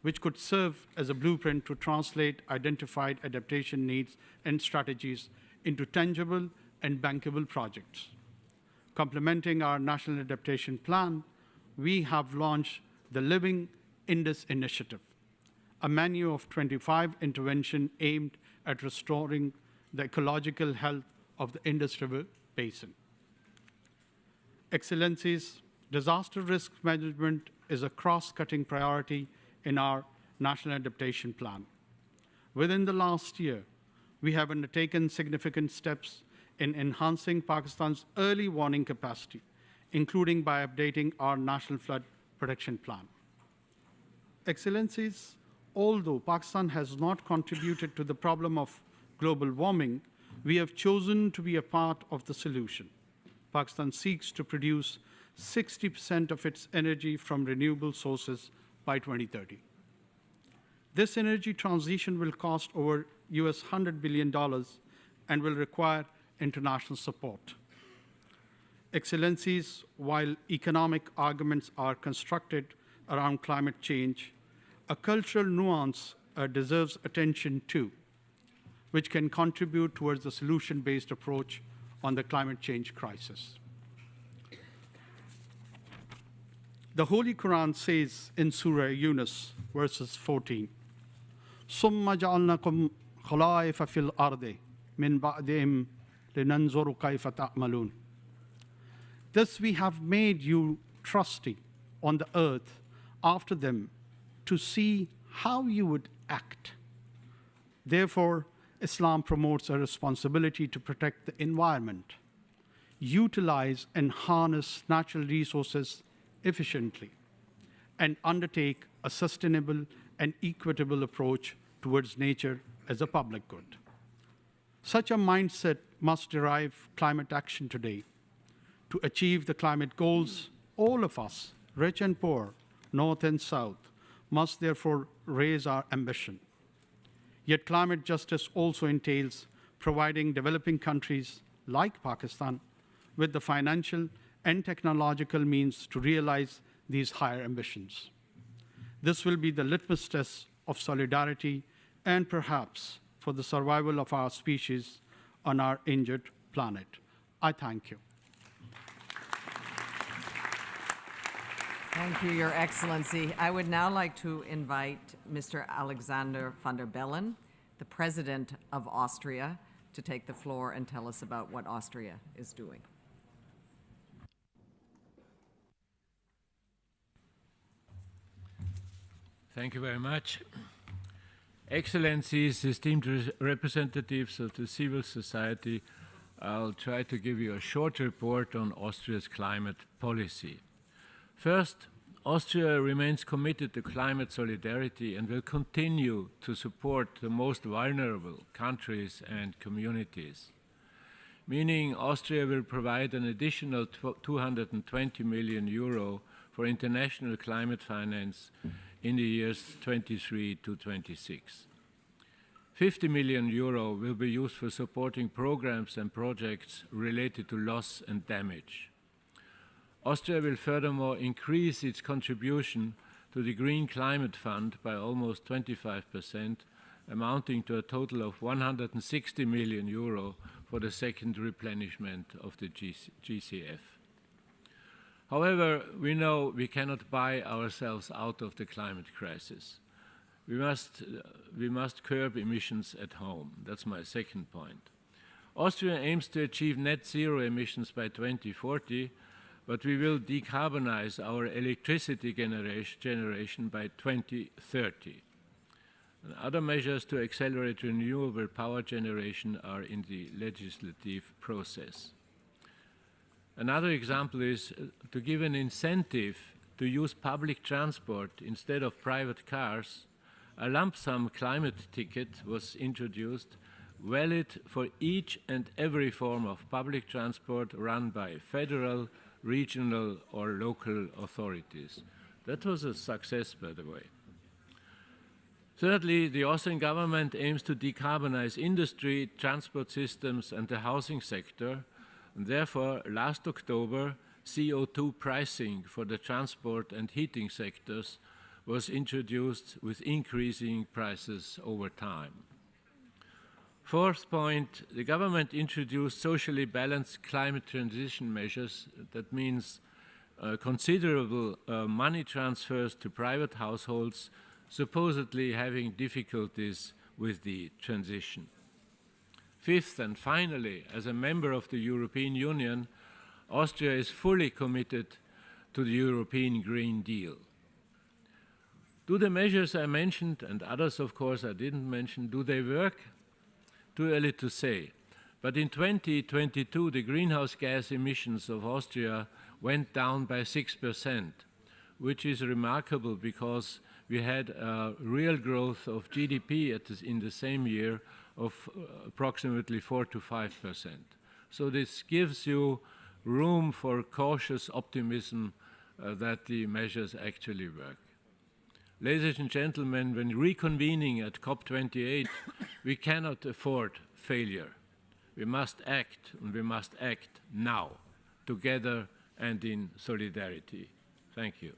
which could serve as a blueprint to translate identified adaptation needs and strategies into tangible and bankable projects. Complementing our National Adaptation Plan, we have launched the Living Indus Initiative, a menu of 25 interventions aimed at restoring the ecological health of the Indus River Basin. Excellencies, disaster risk management is a cross-cutting priority in our National Adaptation Plan. Within the last year, we have undertaken significant steps in enhancing Pakistan's early warning capacity, including by updating our National Flood Protection Plan. Excellencies, although Pakistan has not contributed to the problem of global warming, we have chosen to be a part of the solution. Pakistan seeks to produce 60% of its energy from renewable sources by 2030. This energy transition will cost over US $100 billion and will require international support. Excellencies, while economic arguments are constructed around climate change, a cultural nuance deserves attention too, which can contribute towards the solution-based approach on the climate change crisis. The Holy Quran says in Surah Yunus, verses 14, ثُمَّ جَعَلْنَاكُمْ خَلَائِفَ فِي الْأَرْضِ مِنْ بَعْدِهِمْ لِنَنْظُرَ كَيْفَ تَعْمَلُونَ. Thus we have made you trusty on the earth after them to see how you would act. Therefore, Islam promotes a responsibility to protect the environment, utilize and harness natural resources efficiently, and undertake a sustainable and equitable approach towards nature as a public good. Such a mindset must derive climate action today. To achieve the climate goals, all of us, rich and poor, north and south, must therefore raise our ambition. Yet climate justice also entails providing developing countries like Pakistan with the financial and technological means to realize these higher ambitions. This will be the litmus test of solidarity and perhaps for the survival of our species on our injured planet. I thank you. Thank you, Your Excellency. I would now like to invite Mr. Alexander van der Bellen, the President of Austria, to take the floor and tell us about what Austria is doing. Thank you very much. Excellencies, esteemed representatives of the civil society, I'll try to give you a short report on Austria's climate policy. First, Austria remains committed to climate solidarity and will continue to support the most vulnerable countries and communities, meaning Austria will provide an additional 220 million euro for international climate finance in the years 23 to 26. 50 million euro will be used for supporting programs and projects related to loss and damage. Austria will furthermore increase its contribution to the Green Climate Fund by almost 25%, amounting to a total of 160 million euro for the second replenishment of the GCF. However, we know we cannot buy ourselves out of the climate crisis. We must curb emissions at home. That's my second point. Austria aims to achieve net zero emissions by 2040, but we will decarbonize our electricity generation by 2030. And other measures to accelerate renewable power generation are in the legislative process. Another example is to give an incentive to use public transport instead of private cars. A lump sum climate ticket was introduced, valid for each and every form of public transport run by federal, regional or local authorities. That was a success, by the way. Thirdly, the Austrian government aims to decarbonize industry, transport systems and the housing sector, and therefore last October CO2 pricing for the transport and heating sectors was introduced with increasing prices over time. Fourth point, the government introduced socially balanced climate transition measures. That means considerable money transfers to private households supposedly having difficulties with the transition. Fifth and finally, as a member of the European Union, Austria is fully committed to the European Green Deal. Do the measures I mentioned, and others of course I didn't mention, do they work? Too early to say. But in 2022, the greenhouse gas emissions of Austria went down by 6%, which is remarkable because we had a real growth of GDP in the same year of approximately 4 to 5%. So this gives you room for cautious optimism that the measures actually work. Ladies and gentlemen, when reconvening at COP28, we cannot afford failure. We must act, and we must act now, together and in solidarity. Thank you.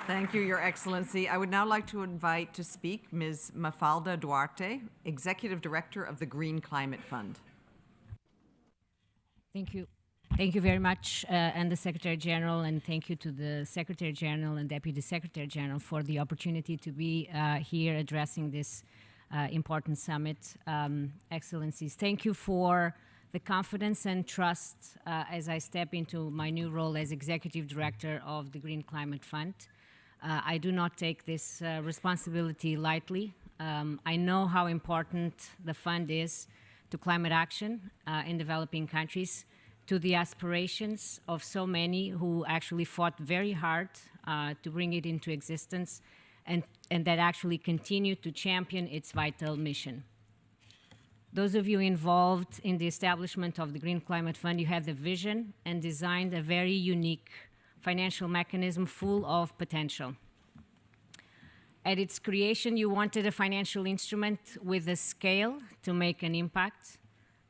Thank you, Your Excellency. I would now like to invite to speak Ms. Mafalda Duarte, Executive Director of the Green Climate Fund. Thank you. Thank you very much, and the Secretary General, and thank you to the Secretary General and Deputy Secretary General for the opportunity to be here addressing this important summit. Excellencies, thank you for the confidence and trust as I step into my new role as Executive Director of the Green Climate Fund. I do not take this responsibility lightly. I know how important the fund is to climate action in developing countries, to the aspirations of so many who actually fought very hard to bring it into existence and that actually continue to champion its vital mission. Those of you involved in the establishment of the Green Climate Fund, you have the vision and designed a very unique financial mechanism full of potential. At its creation, you wanted a financial instrument with the scale to make an impact,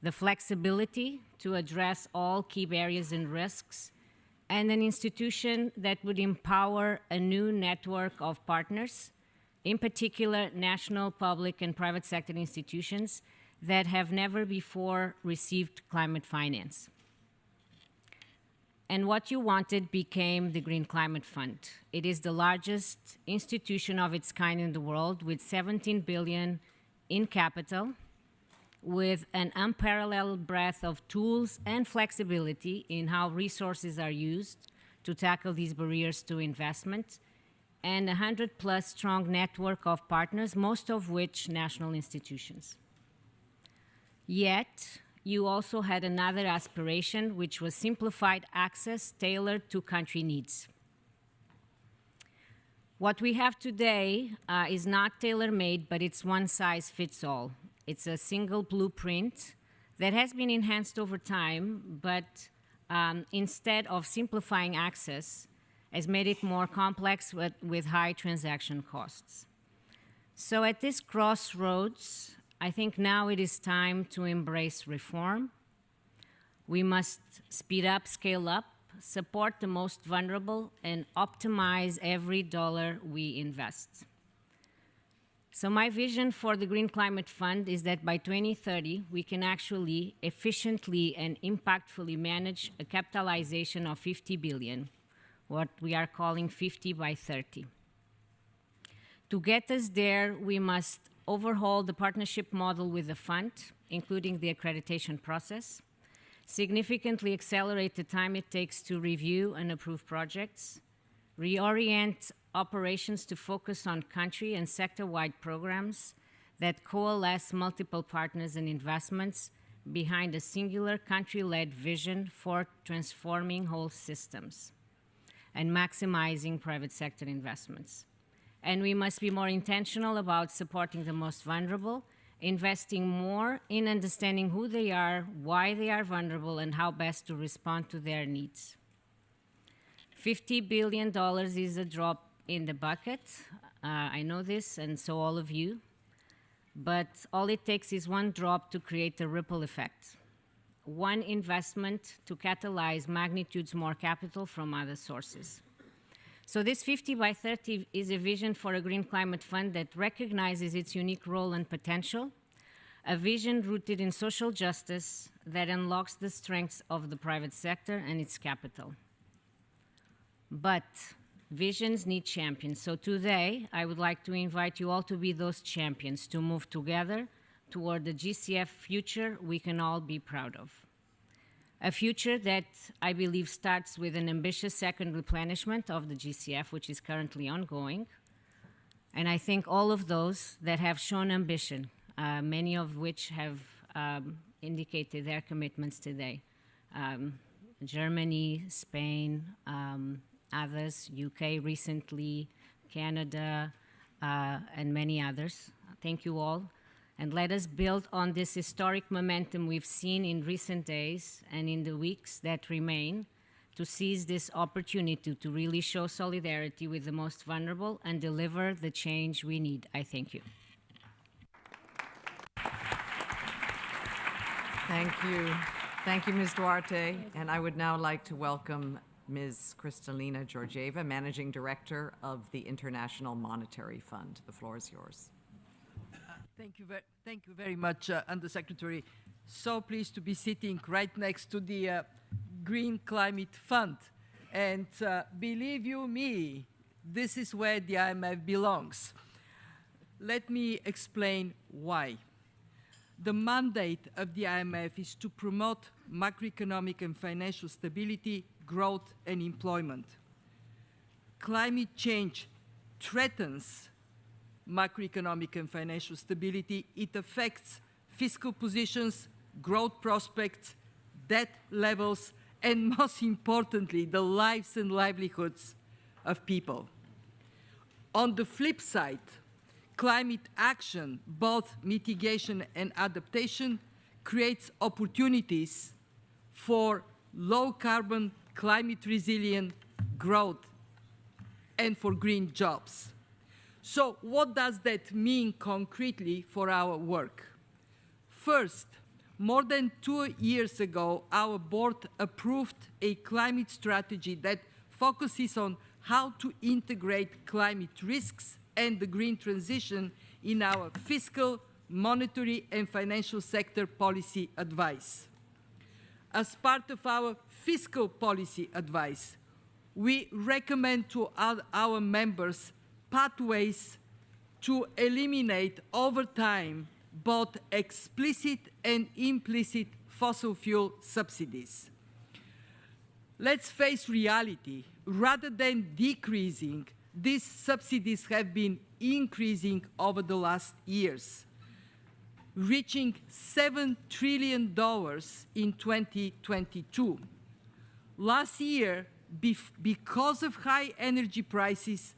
the flexibility to address all key barriers and risks, and an institution that would empower a new network of partners, in particular national, public, and private sector institutions that have never before received climate finance. And what you wanted became the Green Climate Fund. It is the largest institution of its kind in the world, with 17 billion in capital, with an unparalleled breadth of tools and flexibility in how resources are used to tackle these barriers to investment, and a 100+ strong network of partners, most of which national institutions. Yet, you also had another aspiration, which was simplified access tailored to country needs. What we have today is not tailor-made, but it's one size fits all. It's a single blueprint that has been enhanced over time, but instead of simplifying access, has made it more complex with high transaction costs. So at this crossroads, I think now it is time to embrace reform. We must speed up, scale up, support the most vulnerable, and optimize every dollar we invest. So my vision for the Green Climate Fund is that by 2030, we can actually efficiently and impactfully manage a capitalization of 50 billion, what we are calling 50 by 30. To get us there, we must overhaul the partnership model with the fund, including the accreditation process, significantly accelerate the time it takes to review and approve projects, reorient operations to focus on country and sector-wide programs that coalesce multiple partners and investments behind a singular country-led vision for transforming whole systems and maximizing private sector investments. And we must be more intentional about supporting the most vulnerable, investing more in understanding who they are, why they are vulnerable, and how best to respond to their needs. $50 billion is a drop in the bucket. I know this, and so all of you. But all it takes is one drop to create a ripple effect. One investment to catalyze magnitudes more capital from other sources. So this 50 by 30 is a vision for a Green Climate Fund that recognizes its unique role and potential, a vision rooted in social justice that unlocks the strengths of the private sector and its capital. But visions need champions. So today, I would like to invite you all to be those champions, to move together toward the GCF future we can all be proud of. A future that I believe starts with an ambitious second replenishment of the GCF, which is currently ongoing. And I think all of those that have shown ambition, many of which have indicated their commitments today. Germany, Spain, others, UK recently, Canada, and many others. Thank you all. And let us build on this historic momentum we've seen in recent days and in the weeks that remain to seize this opportunity to really show solidarity with the most vulnerable and deliver the change we need. I thank you. Thank you. Thank you, Ms. Duarte. And I would now like to welcome Ms. Kristalina Georgieva, Managing Director of the International Monetary Fund. The floor is yours. Thank you very much, Undersecretary. So pleased to be sitting right next to the Green Climate Fund. And believe you me, this is where the IMF belongs. Let me explain why. The mandate of the IMF is to promote macroeconomic and financial stability, growth, and employment. Climate change threatens macroeconomic and financial stability. It affects fiscal positions, growth prospects, debt levels, and most importantly, the lives and livelihoods of people. On the flip side, climate action, both mitigation and adaptation, creates opportunities for low-carbon, climate-resilient growth and for green jobs. So what does that mean concretely for our work? First, more than 2 years ago, our board approved a climate strategy that focuses on how to integrate climate risks and the green transition in our fiscal, monetary, and financial sector policy advice. As part of our fiscal policy advice, we recommend to our members pathways to eliminate over time both explicit and implicit fossil fuel subsidies. Let's face reality. Rather than decreasing, these subsidies have been increasing over the last years, reaching $7 trillion in 2022. Last year, because of high energy prices,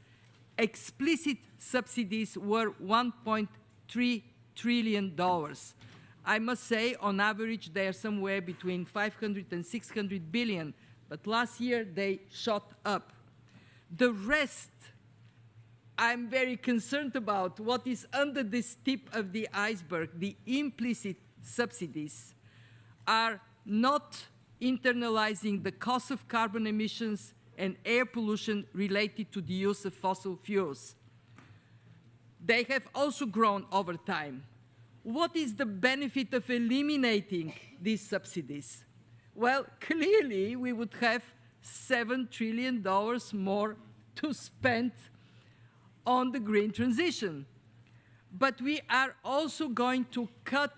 explicit subsidies were $1.3 trillion. I must say, on average, they are somewhere between 500 and 600 billion, but last year they shot up. The rest, I'm very concerned about what is under this tip of the iceberg. The implicit subsidies are not internalizing the cost of carbon emissions and air pollution related to the use of fossil fuels. They have also grown over time. What is the benefit of eliminating these subsidies? Well, clearly we would have $7 trillion more to spend on the green transition. But we are also going to cut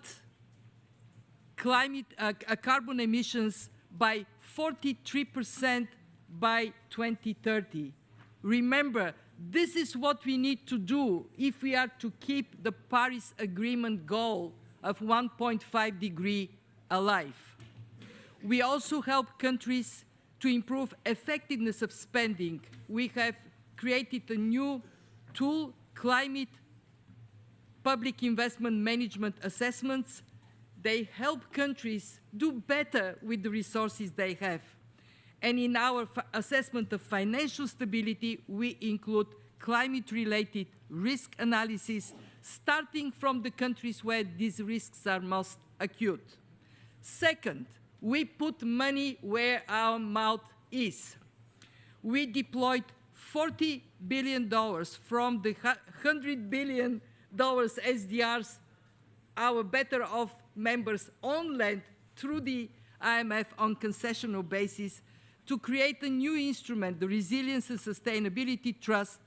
carbon emissions by 43% by 2030. Remember, this is what we need to do if we are to keep the Paris Agreement goal of 1.5 degrees alive. We also help countries to improve effectiveness of spending. We have created a new tool, climate public investment management assessments. They help countries do better with the resources they have. And in our assessment of financial stability, we include climate-related risk analysis, starting from the countries where these risks are most acute. Second, we put money where our mouth is. We deployed $40 billion from the $100 billion SDRs, our better off members on lend through the IMF on concessional basis, to create a new instrument, the Resilience and Sustainability Trust,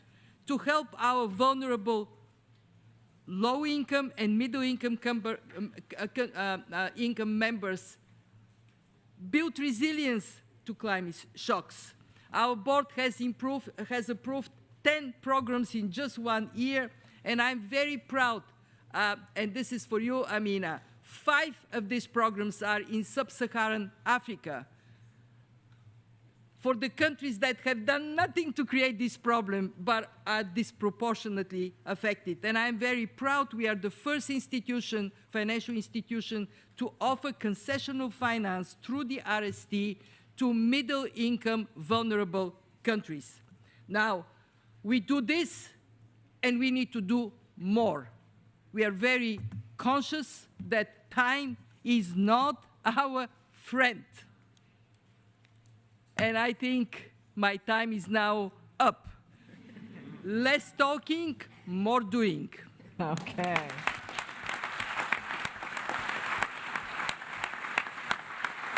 to help our vulnerable low-income and middle-income income members build resilience to climate shocks. Our board has approved 10 programs in just 1 year, and I'm very proud, and this is for you, Amina. 5 of these programs are in sub-Saharan Africa. for the countries that have done nothing to create this problem but are disproportionately affected. And I'm very proud we are the first institution, financial institution, to offer concessional finance through the RST to middle-income vulnerable countries. Now, we do this and we need to do more. We are very conscious that time is not our friend. And I think my time is now up. Less talking, more doing. Okay.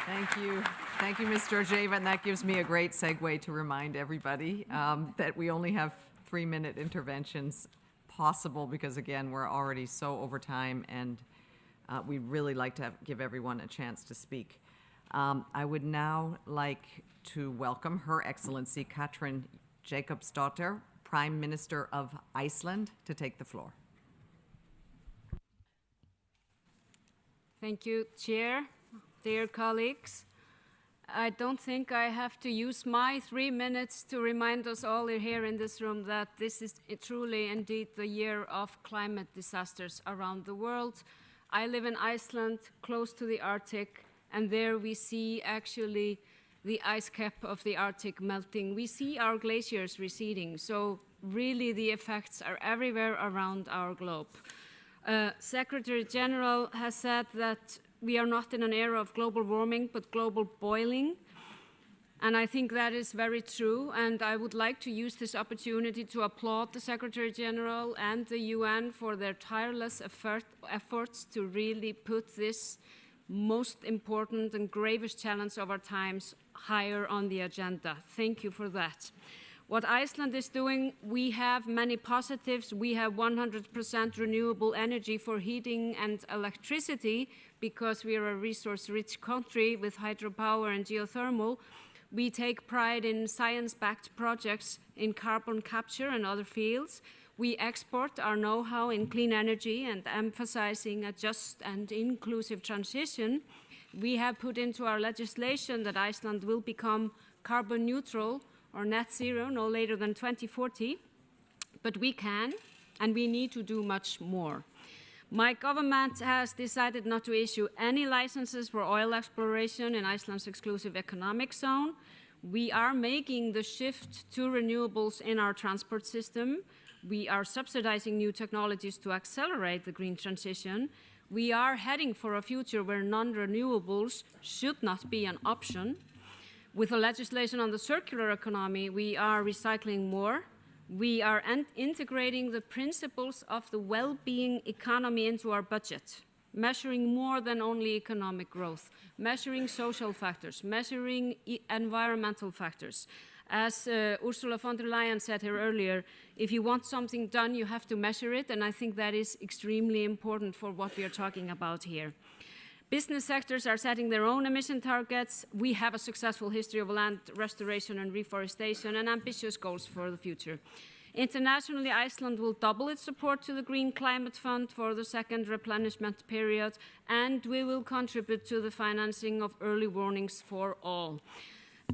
Thank you. Thank you, Ms. Georgieva, and that gives me a great segue to remind everybody that we only have 3-minute interventions possible because, again, we're already so over time, and we'd really like to give everyone a chance to speak. I would now like to welcome Her Excellency Katrin Jakobsdottir, Prime Minister of Iceland, to take the floor. Thank you, Chair. Dear colleagues, I don't think I have to use my 3 minutes to remind us all here in this room that this is truly indeed the year of climate disasters around the world. I live in Iceland, close to the Arctic, and there we see actually the ice cap of the Arctic melting. We see our glaciers receding, so really the effects are everywhere around our globe. Secretary General has said that we are not in an era of global warming, but global boiling. And I think that is very true. And I would like to use this opportunity to applaud the Secretary General and the UN for their tireless efforts to really put this most important and gravest challenge of our times higher on the agenda. Thank you for that. What Iceland is doing, we have many positives. We have 100% renewable energy for heating and electricity because we are a resource-rich country with hydropower and geothermal. We take pride in science-backed projects in carbon capture and other fields. We export our know-how in clean energy and emphasizing a just and inclusive transition. We have put into our legislation that Iceland will become carbon neutral or net zero no later than 2040, but we can and we need to do much more. My government has decided not to issue any licenses for oil exploration in Iceland's exclusive economic zone. We are making the shift to renewables in our transport system. We are subsidizing new technologies to accelerate the green transition. We are heading for a future where non-renewables should not be an option. With the legislation on the circular economy, we are recycling more. We are integrating the principles of the well-being economy into our budget, measuring more than only economic growth, measuring social factors, measuring environmental factors. As Ursula von der Leyen said here earlier, if you want something done, you have to measure it, and I think that is extremely important for what we are talking about here. Business sectors are setting their own emission targets. We have a successful history of land restoration and reforestation and ambitious goals for the future. Internationally, Iceland will double its support to the Green Climate Fund for the second replenishment period, and we will contribute to the financing of early warnings for all.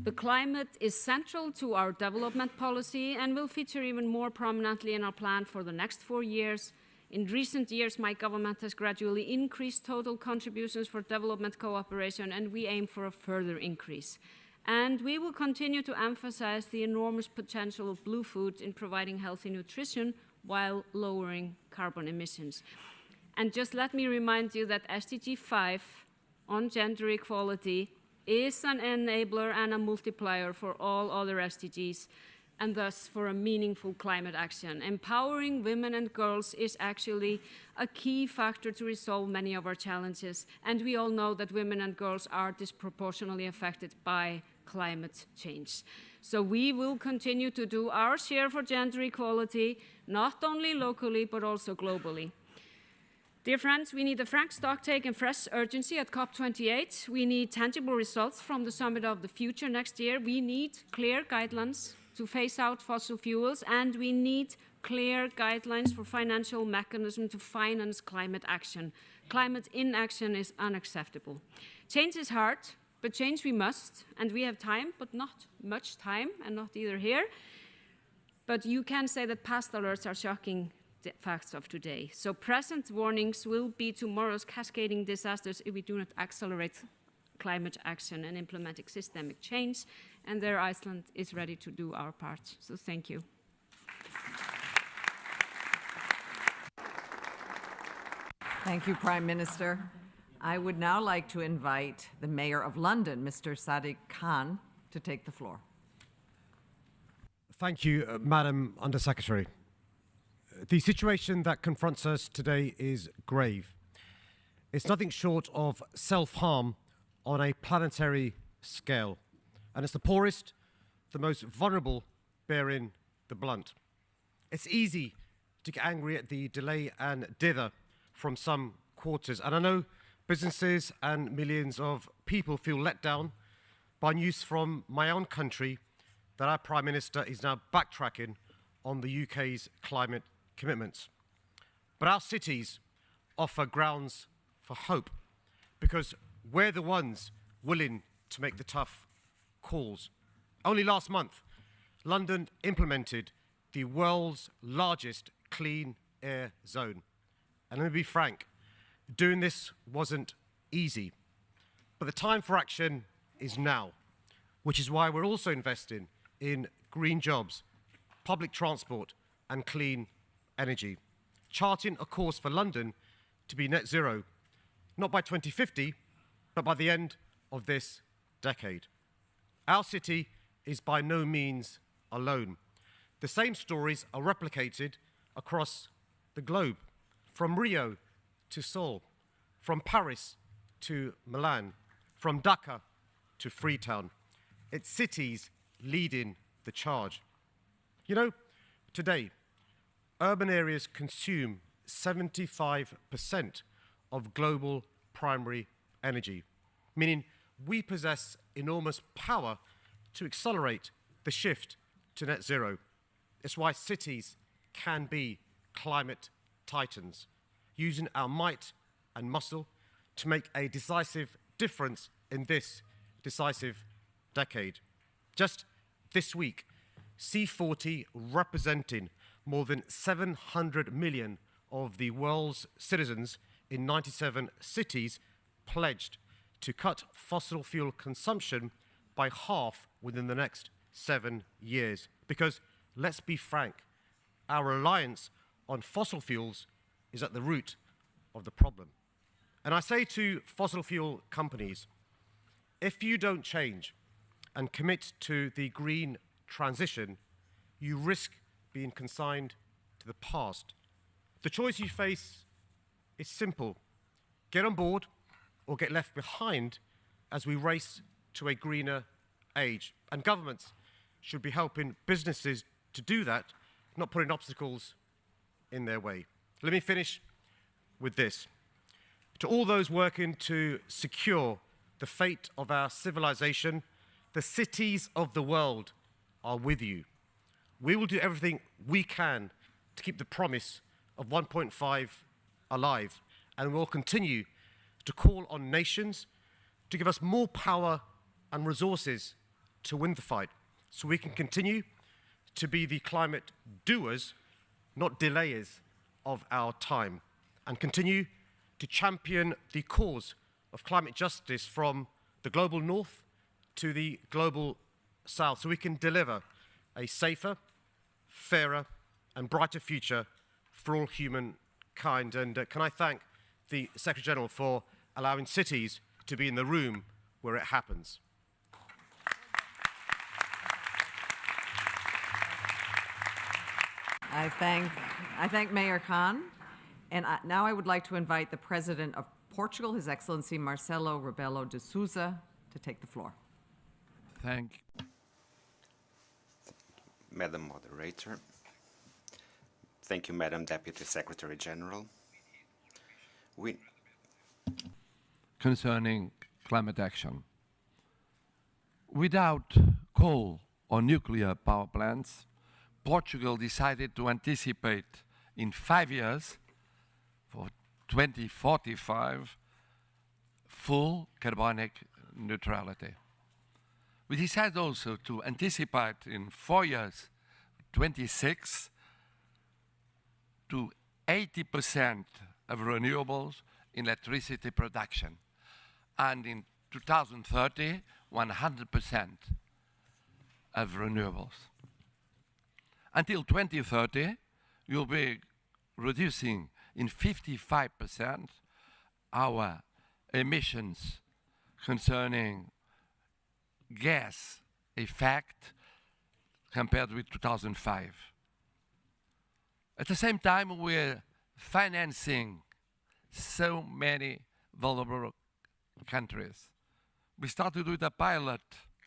The climate is central to our development policy and will feature even more prominently in our plan for the next 4 years. In recent years, my government has gradually increased total contributions for development cooperation, and we aim for a further increase. And we will continue to emphasize the enormous potential of blue food in providing healthy nutrition while lowering carbon emissions. And just let me remind you that SDG 5 on gender equality is an enabler and a multiplier for all other SDGs, and thus for a meaningful climate action. Empowering women and girls is actually a key factor to resolve many of our challenges, and we all know that women and girls are disproportionately affected by climate change. So we will continue to do our share for gender equality, not only locally, but also globally. Dear friends, we need a frank stocktake and fresh urgency at COP28. We need tangible results from the Summit of the Future next year. We need clear guidelines to phase out fossil fuels, and we need clear guidelines for financial mechanism to finance climate action. Climate inaction is unacceptable. Change is hard, But change we must, and we have time, but not much time, and not either here. But you can say that past alerts are shocking facts of today. So present warnings will be tomorrow's cascading disasters if we do not accelerate climate action and implementing systemic change. And there Iceland is ready to do our part. So thank you. Thank you, Prime Minister. I would now like to invite the Mayor of London, Mr. Sadiq Khan, to take the floor. Thank you, Madam Undersecretary. The situation that confronts us today is grave. It's nothing short of self-harm on a planetary scale. And it's the poorest, the most vulnerable, bearing the blunt. It's easy to get angry at the delay and dither from some quarters. And I know businesses and millions of people feel let down by news from my own country that our Prime Minister is now backtracking on the UK's climate commitments. But our cities offer grounds for hope because we're the ones willing to make the tough calls. Only last month, London implemented the world's largest clean air zone. And let me be frank, doing this wasn't easy. But the time for action is now, which is why we're also investing in green jobs, public transport, and clean energy, charting a course for London to be net zero, not by 2050, but by the end of this decade. Our city is by no means alone. The same stories are replicated across the globe, from Rio to Seoul, from Paris to Milan, from Dhaka to Freetown. It's cities leading the charge. You know, today, urban areas consume 75% of global primary energy, meaning we possess enormous power to accelerate the shift to net zero. It's why cities can be climate titans, using our might and muscle to make a decisive difference in this decisive decade. Just this week, C40, representing more than 700 million of the world's citizens in 97 cities, pledged to cut fossil fuel consumption by half within the next 7 years. Because, let's be frank, our reliance on fossil fuels is at the root of the problem. And I say to fossil fuel companies, if you don't change and commit to the green transition, you risk being consigned to the past. The choice you face is simple. Get on board or get left behind as we race to a greener age. And governments should be helping businesses to do that, not putting obstacles in their way. Let me finish with this. To all those working to secure the fate of our civilization, the cities of the world are with you. We will do everything we can to keep the promise of 1.5 alive, and we'll continue to call on nations to give us more power and resources to win the fight, so we can continue to be the climate doers, not delayers of our time, and continue to champion the cause of climate justice from the global north to the global south, so we can deliver a safer, fairer, and brighter future for all humankind. And can I thank the Secretary-General for allowing cities to be in the room where it happens. I thank Mayor Khan. And now I would like to invite the President of Portugal, His Excellency Marcelo Rebelo de Sousa, to take the floor. Thank you. Madam Moderator. Thank you, Madam Deputy Secretary General. Concerning climate action. Without coal or nuclear power plants, Portugal decided to anticipate in 5 years, for 2045, full carbonic neutrality. We decided also to anticipate in 4 years, 26 to 80% of renewables in electricity production, and in 2030, 100% of renewables. Until 2030, you'll be reducing in 55% our emissions concerning gas effect compared with 2005. At the same time, we're financing so many vulnerable countries. We started with a pilot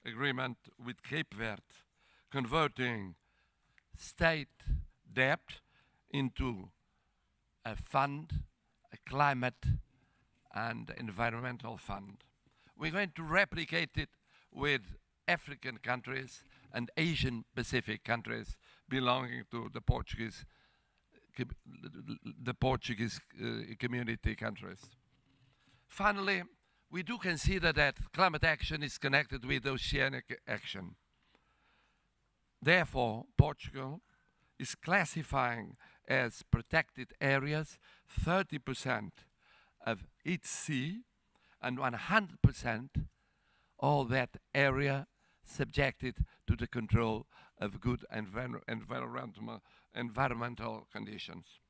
agreement with Cape Verde, converting state debt into a fund, a climate and environmental fund. We're going to replicate it with African countries and Asian Pacific countries belonging to the Portuguese community countries. Finally, we do consider that climate action is connected with oceanic action. Therefore, Portugal is classifying as protected areas 30% of its sea and 100% all that area subjected to the control of good environmental conditions.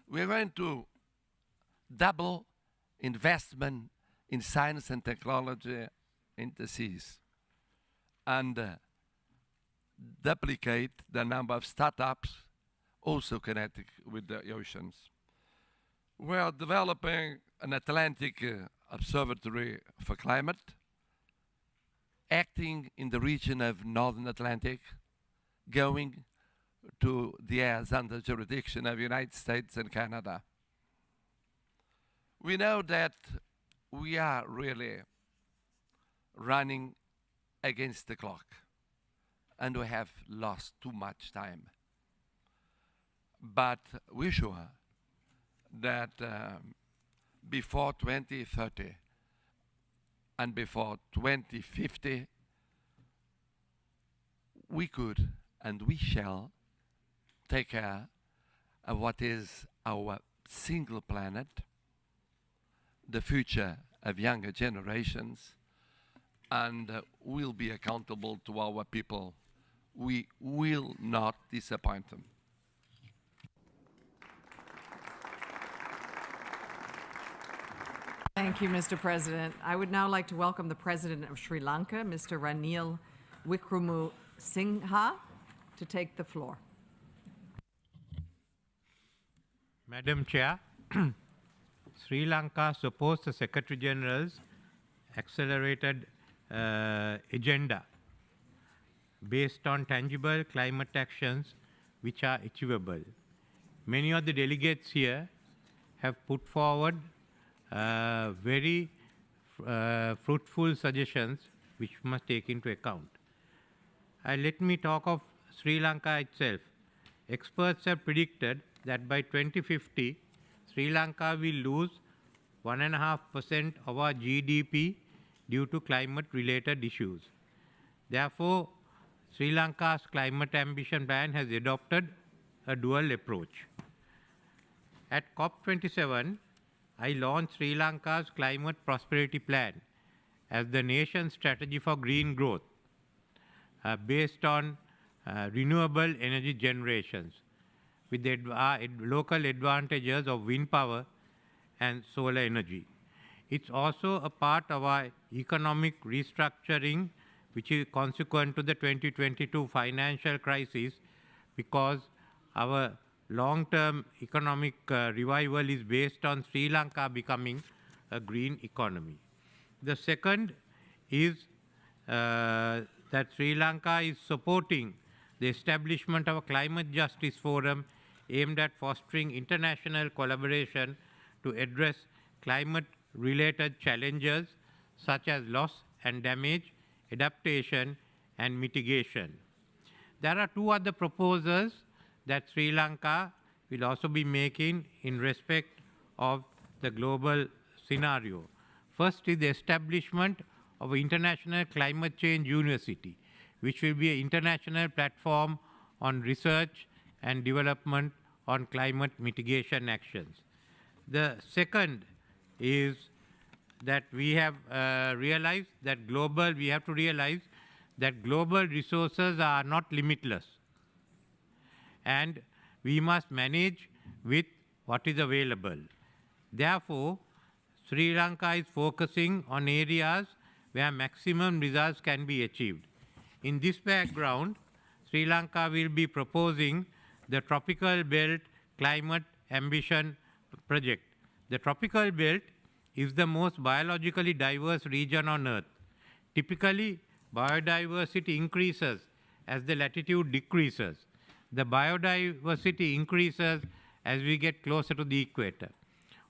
We're going to double investment in science and technology in the seas and duplicate the number of startups also connected with the oceans. We are developing an Atlantic Observatory for Climate, acting in the region of Northern Atlantic, going to the areas under jurisdiction of the United States and Canada. We know that we are really running against the clock, and we have lost too much time. But we're sure that before 2030 and before 2050, we could and we shall take care of what is our single planet, the future of younger generations, and we'll be accountable to our people. We will not disappoint them. Thank you, Mr. President. I would now like to welcome the President of Sri Lanka, Mr. Ranil Wickremesinghe, to take the floor. Madam Chair, Sri Lanka supports the Secretary General's accelerated agenda based on tangible climate actions which are achievable. Many of the delegates here have put forward very fruitful suggestions which we must take into account. Let me talk of Sri Lanka itself. Experts have predicted that by 2050, Sri Lanka will lose 1.5% of our GDP due to climate-related issues. Therefore, Sri Lanka's climate ambition plan has adopted a dual approach. At COP27, I launched Sri Lanka's Climate Prosperity Plan as the nation's strategy for green growth based on renewable energy generations with the local advantages of wind power and solar energy. It's also a part of our economic restructuring, which is consequent to the 2022 financial crisis, because our long-term economic revival is based on Sri Lanka becoming a green economy. The second is that Sri Lanka is supporting the establishment of a climate justice forum aimed at fostering international collaboration to address climate-related challenges such as loss and damage, adaptation, and mitigation. There are two other proposals that Sri Lanka will also be making in respect of the global scenario. First is the establishment of an International Climate Change University, which will be an international platform on research and development on climate mitigation actions. The second is that we have realized that we have to realize that global resources are not limitless, and we must manage with what is available. Therefore, Sri Lanka is focusing on areas where maximum results can be achieved. In this background, Sri Lanka will be proposing the Tropical Belt Climate Ambition Project. The Tropical Belt is the most biologically diverse region on Earth. Typically, biodiversity increases as the latitude decreases. The biodiversity increases as we get closer to the equator.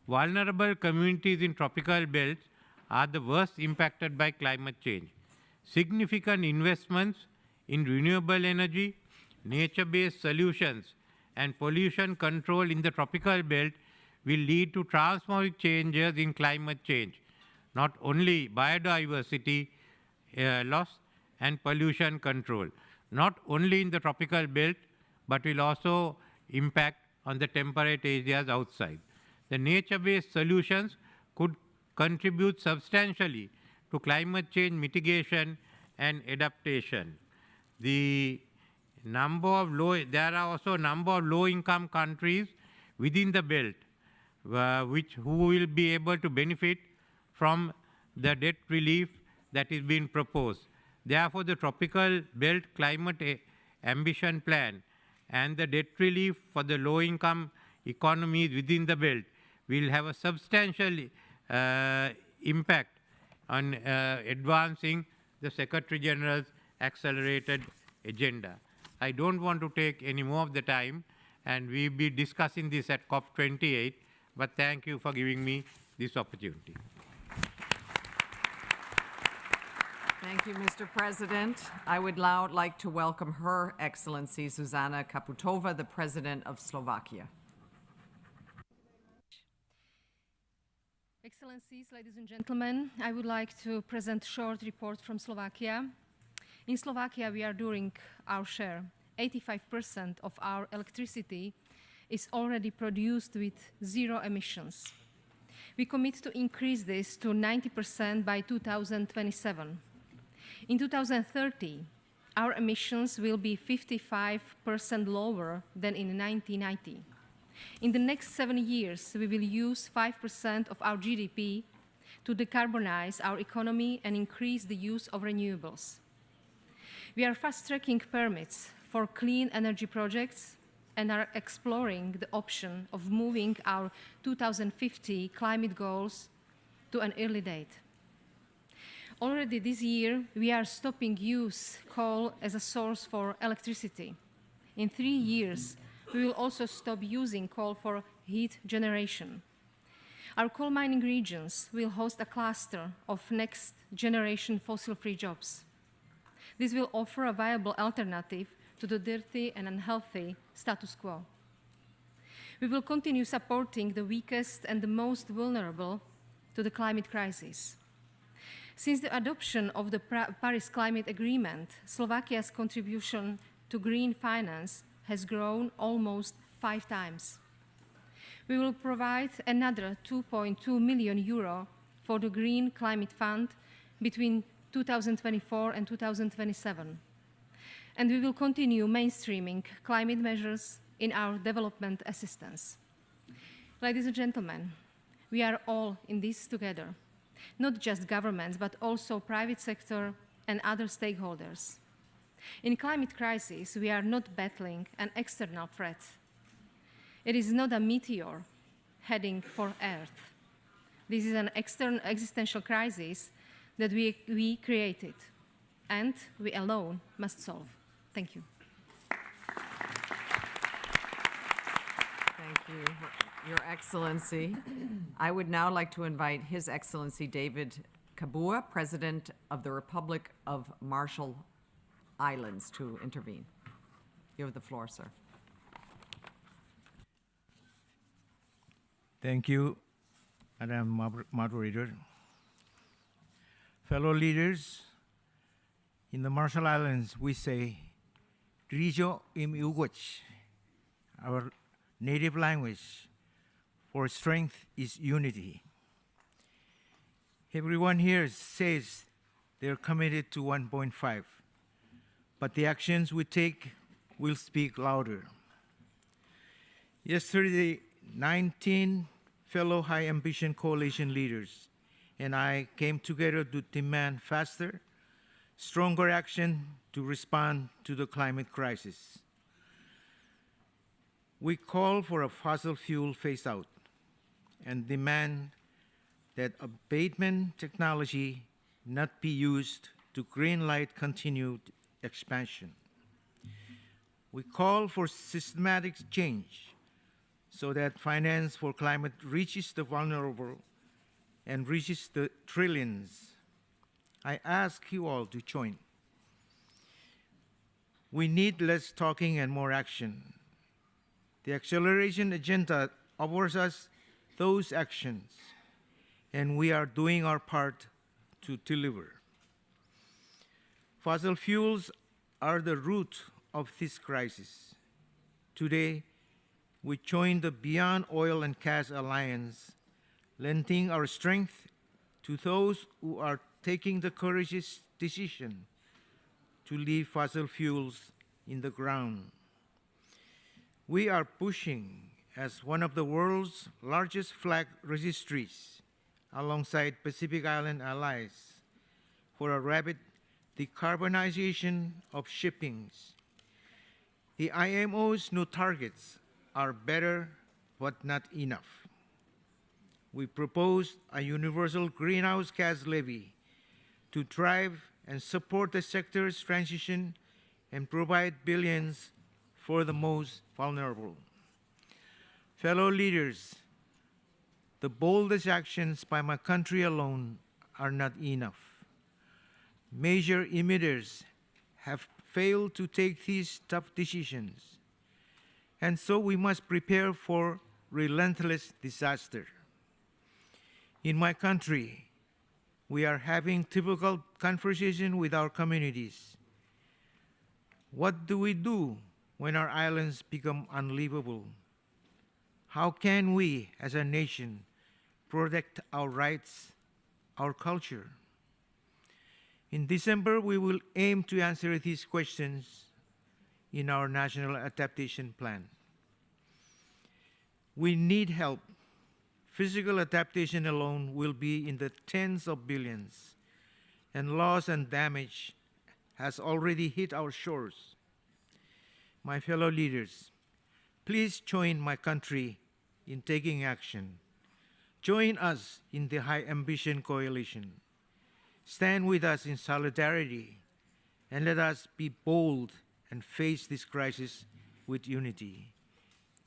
Vulnerable communities in tropical belts are the worst impacted by climate change. Significant investments in renewable energy, nature-based solutions, and pollution control in the tropical belt will lead to transformative changes in climate change, not only biodiversity loss and pollution control, not only in the tropical belt, but will also impact on the temperate areas outside. The nature-based solutions could contribute substantially to climate change mitigation and adaptation. There are also a number of low-income countries within the belt who will be able to benefit from the debt relief that is being proposed. Therefore, the Tropical Belt Climate Ambition Plan and the debt relief for the low-income economies within the belt will have a substantial impact on advancing the Secretary General's accelerated agenda. I don't want to take any more of the time, and we'll be discussing this at COP28, but thank you for giving me this opportunity. Thank you, Mr. President. I would now like to welcome Her Excellency Zuzana Kaputova, the President of Slovakia. Excellencies, ladies and gentlemen, I would like to present a short report from Slovakia. In Slovakia, we are doing our share. 85% of our electricity is already produced with zero emissions. We commit to increase this to 90% by 2027. In 2030, our emissions will be 55% lower than in 1990. In the next 7 years, we will use 5% of our GDP to decarbonize our economy and increase the use of renewables. We are fast-tracking permits for clean energy projects and are exploring the option of moving our 2050 climate goals to an early date. Already this year, we are stopping use coal as a source for electricity. In 3 years, we will also stop using coal for heat generation. Our coal mining regions will host a cluster of next-generation fossil-free jobs. This will offer a viable alternative to the dirty and unhealthy status quo. We will continue supporting the weakest and the most vulnerable to the climate crisis. Since the adoption of the Paris Climate Agreement, Slovakia's contribution to green finance has grown almost 5 times. We will provide another 2.2 million euro for the Green Climate Fund between 2024 and 2027. And we will continue mainstreaming climate measures in our development assistance. Ladies and gentlemen, we are all in this together, not just governments, but also private sector and other stakeholders. In climate crisis, we are not battling an external threat. It is not a meteor heading for Earth. This is an existential crisis that we created, and we alone must solve. Thank you. Thank you, Your Excellency. I would now like to invite His Excellency David Kabua, President of the Republic of Marshall Islands, to intervene. You have the floor, sir. Thank you, Madam Moderator. Fellow leaders, in the Marshall Islands, we say, Rijo im Uguch, our native language, for strength is unity. Everyone here says they're committed to 1.5, but the actions we take will speak louder. Yesterday, 19 fellow High Ambition Coalition leaders and I came together to demand faster, stronger action to respond to the climate crisis. We call for a fossil fuel phase out and demand that abatement technology not be used to greenlight continued expansion. We call for systematic change so that finance for climate reaches the vulnerable and reaches the trillions. I ask you all to join. We need less talking and more action. The acceleration agenda offers us those actions, and we are doing our part to deliver. Fossil fuels are the root of this crisis. Today, we join the Beyond Oil and Gas Alliance, lending our strength to those who are taking the courageous decision to leave fossil fuels in the ground. We are pushing as one of the world's largest flag registries, alongside Pacific Island allies, for a rapid decarbonization of shippings. The IMO's new targets are better but not enough. We propose a universal greenhouse gas levy to drive and support the sector's transition and provide billions for the most vulnerable. Fellow leaders, the boldest actions by my country alone are not enough. Major emitters have failed to take these tough decisions, and so we must prepare for relentless disaster. In my country, we are having difficult conversation with our communities. What do we do when our islands become unlivable? How can we, as a nation, protect our rights, our culture? In December, we will aim to answer these questions in our National Adaptation Plan. We need help. Physical adaptation alone will be in the tens of billions, and loss and damage has already hit our shores. My fellow leaders, please join my country in taking action. Join us in the High Ambition Coalition. Stand with us in solidarity, and let us be bold and face this crisis with unity.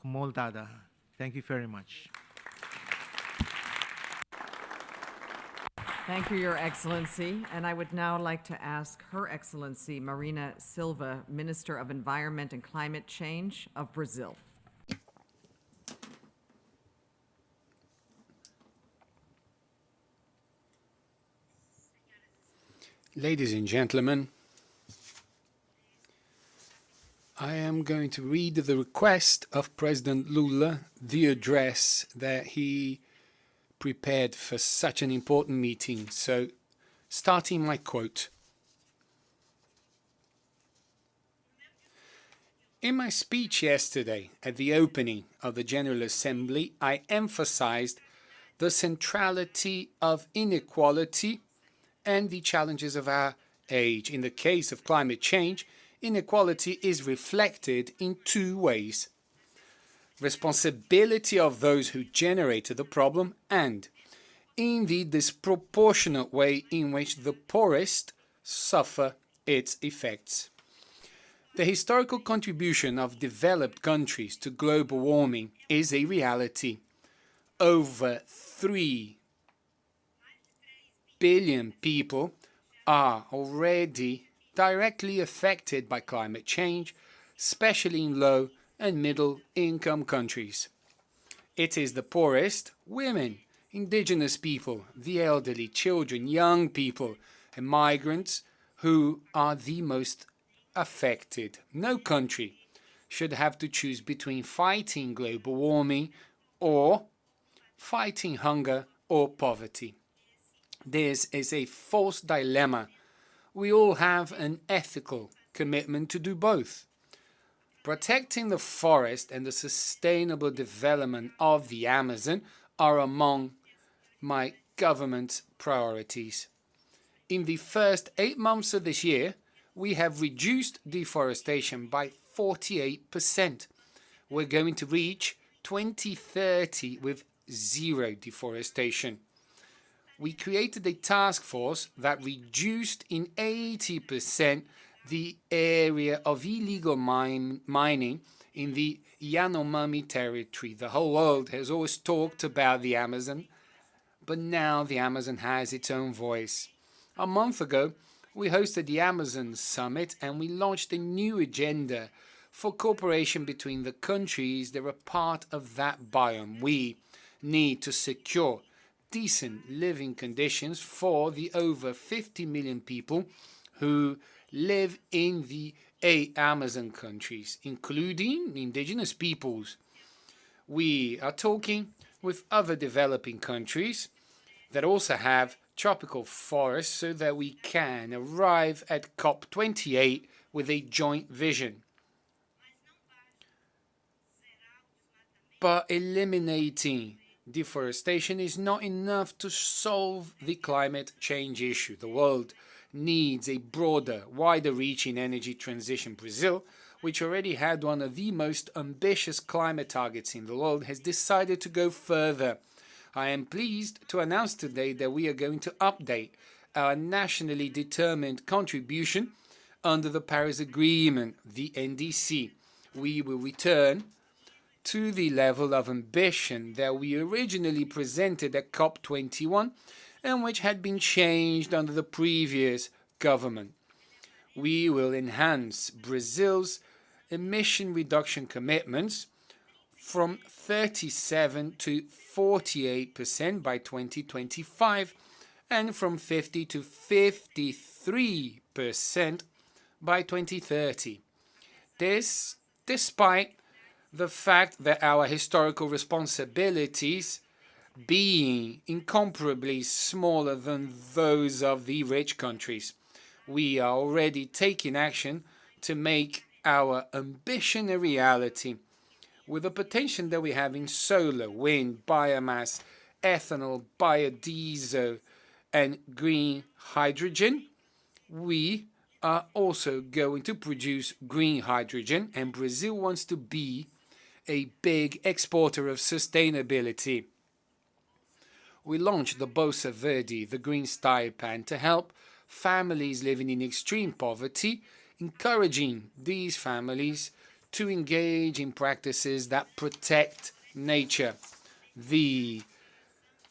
Kumol Dada. Thank you very much. Thank you, Your Excellency. And I would now like to ask Her Excellency Marina Silva, Minister of Environment and Climate Change of Brazil. Ladies and gentlemen, I am going to read the request of President Lula, the address that he prepared for such an important meeting. So, starting my quote. In my speech yesterday at the opening of the General Assembly, I emphasized the centrality of inequality and the challenges of our age. In the case of climate change, inequality is reflected in two ways: responsibility of those who generated the problem and in the disproportionate way in which the poorest suffer its effects. The historical contribution of developed countries to global warming is a reality. Over 3 billion people are already directly affected by climate change, especially in low and middle-income countries. It is the poorest, women, indigenous people, the elderly, children, young people, and migrants who are the most affected. No country should have to choose between fighting global warming or fighting hunger or poverty. This is a false dilemma. We all have an ethical commitment to do both. Protecting the forest and the sustainable development of the Amazon are among my government's priorities. In the first 8 months of this year, we have reduced deforestation by 48%. We're going to reach 2030 with zero deforestation. We created a task force that reduced in 80% the area of illegal mining in the Yanomami territory. The whole world has always talked about the Amazon, but now the Amazon has its own voice. A month ago, we hosted the Amazon Summit and we launched a new agenda for cooperation between the countries that are part of that biome. We need to secure decent living conditions for the over 50 million people who live in the 8 Amazon countries, including indigenous peoples. We are talking with other developing countries that also have tropical forests so that we can arrive at COP28 with a joint vision. But eliminating deforestation is not enough to solve the climate change issue. The world needs a broader, wider-reaching energy transition. Brazil, which already had one of the most ambitious climate targets in the world, has decided to go further. I am pleased to announce today that we are going to update our nationally determined contribution under the Paris Agreement, the NDC. We will return to the level of ambition that we originally presented at COP21 and which had been changed under the previous government. We will enhance Brazil's emission reduction commitments from 37 to 48% by 2025 and from 50 to 53% by 2030. This despite the fact that our historical responsibilities being incomparably smaller than those of the rich countries. We are already taking action to make our ambition a reality. With the potential that we have in solar, wind, biomass, ethanol, biodiesel, and green hydrogen, we are also going to produce green hydrogen, and Brazil wants to be a big exporter of sustainability. We launched the Bolsa Verde, the Green Stipend, to help families living in extreme poverty, encouraging these families to engage in practices that protect nature. The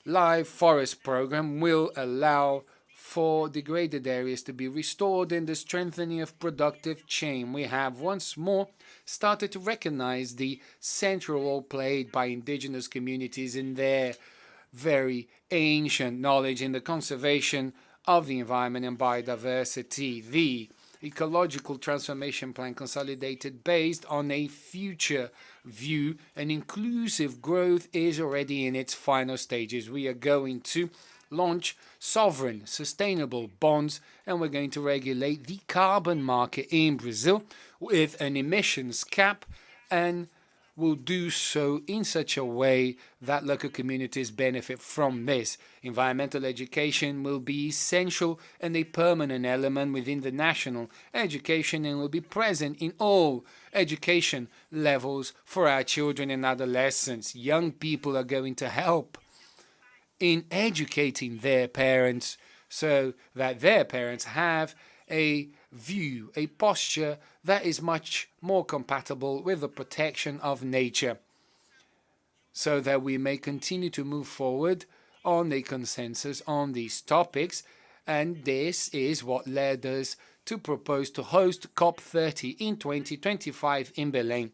Live Forest program will allow for degraded areas to be restored and the strengthening of productive chain. We have once more started to recognize the central role played by indigenous communities in their very ancient knowledge in the conservation of the environment and biodiversity. The ecological transformation plan consolidated based on a future view and inclusive growth is already in its final stages. We are going to launch sovereign sustainable bonds and we're going to regulate the carbon market in Brazil with an emissions cap and will do so in such a way that local communities benefit from this. Environmental education will be essential and a permanent element within the national education and will be present in all education levels for our children and adolescents. Young people are going to help in educating their parents so that their parents have a view, a posture that is much more compatible with the protection of nature, so that we may continue to move forward on a consensus on these topics. And this is what led us to propose to host COP30 in 2025 in Belém.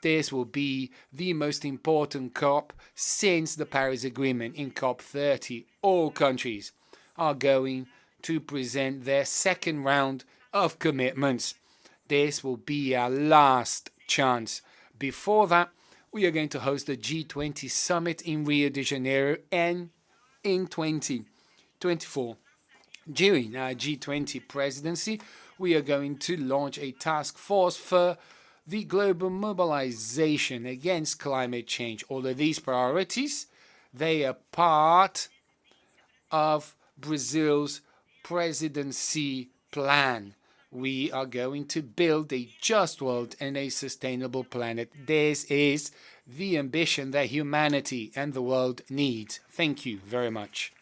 this will be the most important COP since the Paris Agreement. In COP30, all countries are going to present their second round of commitments. This will be our last chance. Before that, we are going to host the G20 summit in Rio de Janeiro and in 2024. During our G20 presidency, we are going to launch a task force for the global mobilization against climate change. All of these priorities, they are part of Brazil's presidency plan. We are going to build a just world and a sustainable planet. This is the ambition that humanity and the world need. Thank you very much.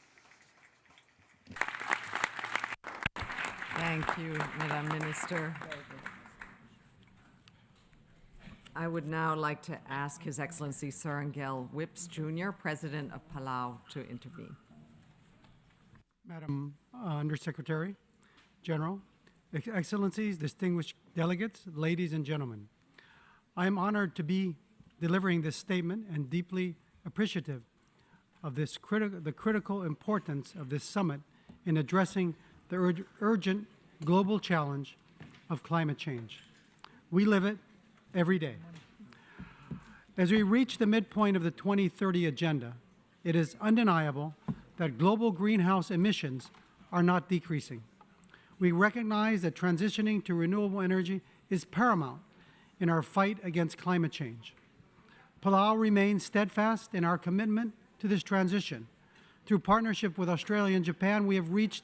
Thank you, Madam Minister. I would now like to ask His Excellency Sir Angel Whips Jr., President of Palau, to intervene. Madam Undersecretary General, Excellencies, distinguished delegates, ladies and gentlemen, I am honored to be delivering this statement and deeply appreciative of the critical importance of this summit in addressing the urgent global challenge of climate change. We live it every day. As we reach the midpoint of the 2030 agenda, it is undeniable that global greenhouse emissions are not decreasing. We recognize that transitioning to renewable energy is paramount in our fight against climate change. Palau remains steadfast in our commitment to this transition. Through partnership with Australia and Japan, we have reached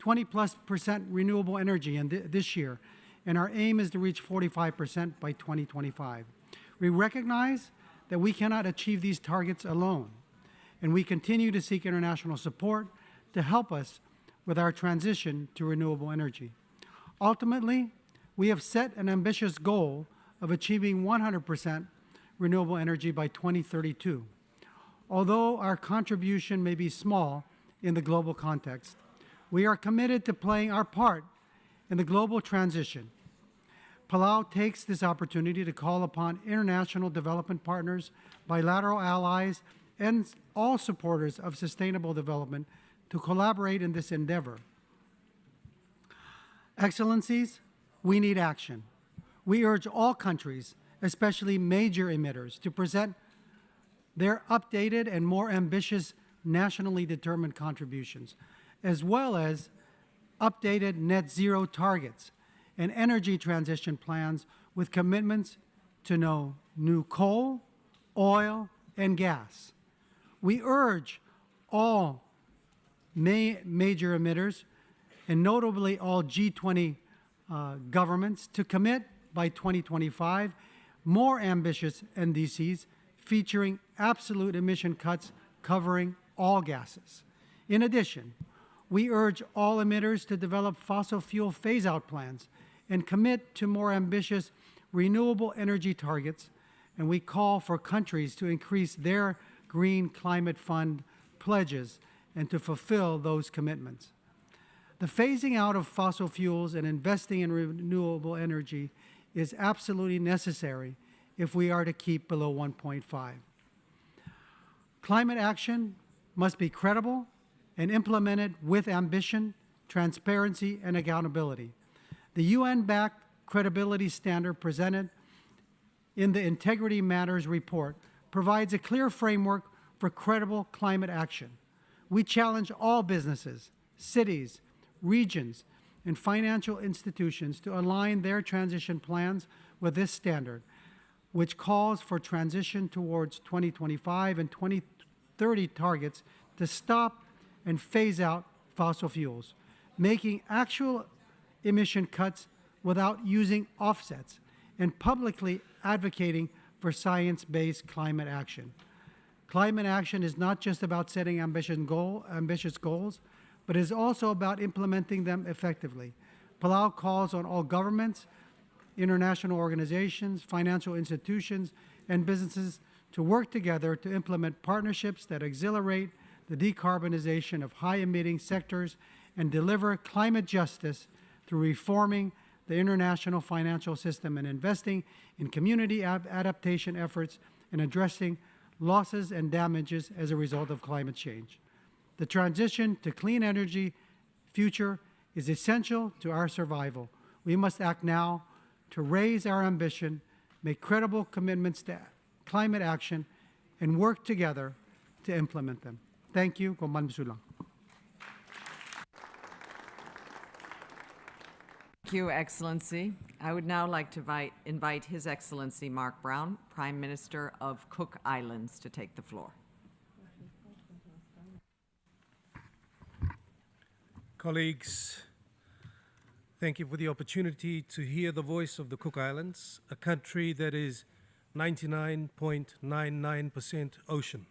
20+% renewable energy this year, and our aim is to reach 45% by 2025. We recognize that we cannot achieve these targets alone, and we continue to seek international support to help us with our transition to renewable energy. Ultimately, we have set an ambitious goal of achieving 100% renewable energy by 2032. Although our contribution may be small in the global context, we are committed to playing our part in the global transition. Palau takes this opportunity to call upon international development partners, bilateral allies, and all supporters of sustainable development to collaborate in this endeavor. Excellencies, we need action. We urge all countries, especially major emitters, to present their updated and more ambitious nationally determined contributions, as well as updated net zero targets and energy transition plans with commitments to no new coal, oil, and gas. We urge all major emitters, and notably all G20 governments, to commit by 2025 more ambitious NDCs featuring absolute emission cuts covering all gases. In addition, we urge all emitters to develop fossil fuel phase-out plans and commit to more ambitious renewable energy targets, and we call for countries to increase their Green Climate Fund pledges and to fulfill those commitments. The phasing out of fossil fuels and investing in renewable energy is absolutely necessary if we are to keep below 1.5. Climate action must be credible and implemented with ambition, transparency, and accountability. The UN-backed credibility standard presented in the Integrity Matters report provides a clear framework for credible climate action. We challenge all businesses, cities, regions, and financial institutions to align their transition plans with this standard, which calls for transition towards 2025 and 2030 targets to stop and phase out fossil fuels, making actual emission cuts without using offsets, and publicly advocating for science-based climate action. Climate action is not just about setting ambitious goals, but is also about implementing them effectively. Palau calls on all governments, international organizations, financial institutions, and businesses to work together to implement partnerships that accelerate the decarbonization of high-emitting sectors and deliver climate justice through reforming the international financial system and investing in community adaptation efforts and addressing losses and damages as a result of climate change. The transition to clean energy future is essential to our survival. We must act now to raise our ambition, make credible commitments to climate action, and work together to implement them. Thank you. Thank you, Excellency. I would now like to invite His Excellency Mark Brown, Prime Minister of Cook Islands, to take the floor. Colleagues, thank you for the opportunity to hear the voice of the Cook Islands, a country that is 99.99% ocean.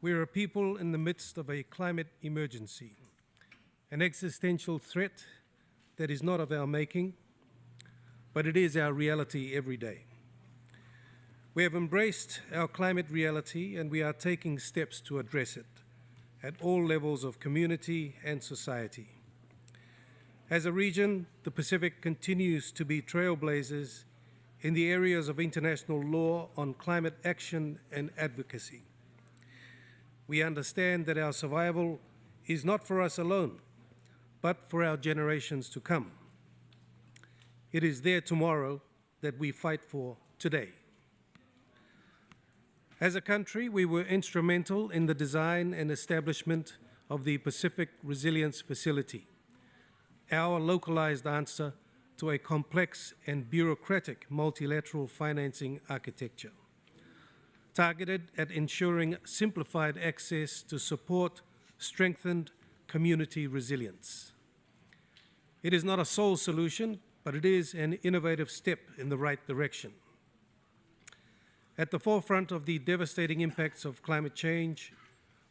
We are a people in the midst of a climate emergency, an existential threat that is not of our making, but it is our reality every day. We have embraced our climate reality and we are taking steps to address it at all levels of community and society. As a region, the Pacific continues to be trailblazers in the areas of international law on climate action and advocacy. We understand that our survival is not for us alone, but for our generations to come. It is their tomorrow that we fight for today. As a country, we were instrumental in the design and establishment of the Pacific Resilience Facility, our localized answer to a complex and bureaucratic multilateral financing architecture, targeted at ensuring simplified access to support strengthened community resilience. It is not a sole solution, but it is an innovative step in the right direction. At the forefront of the devastating impacts of climate change,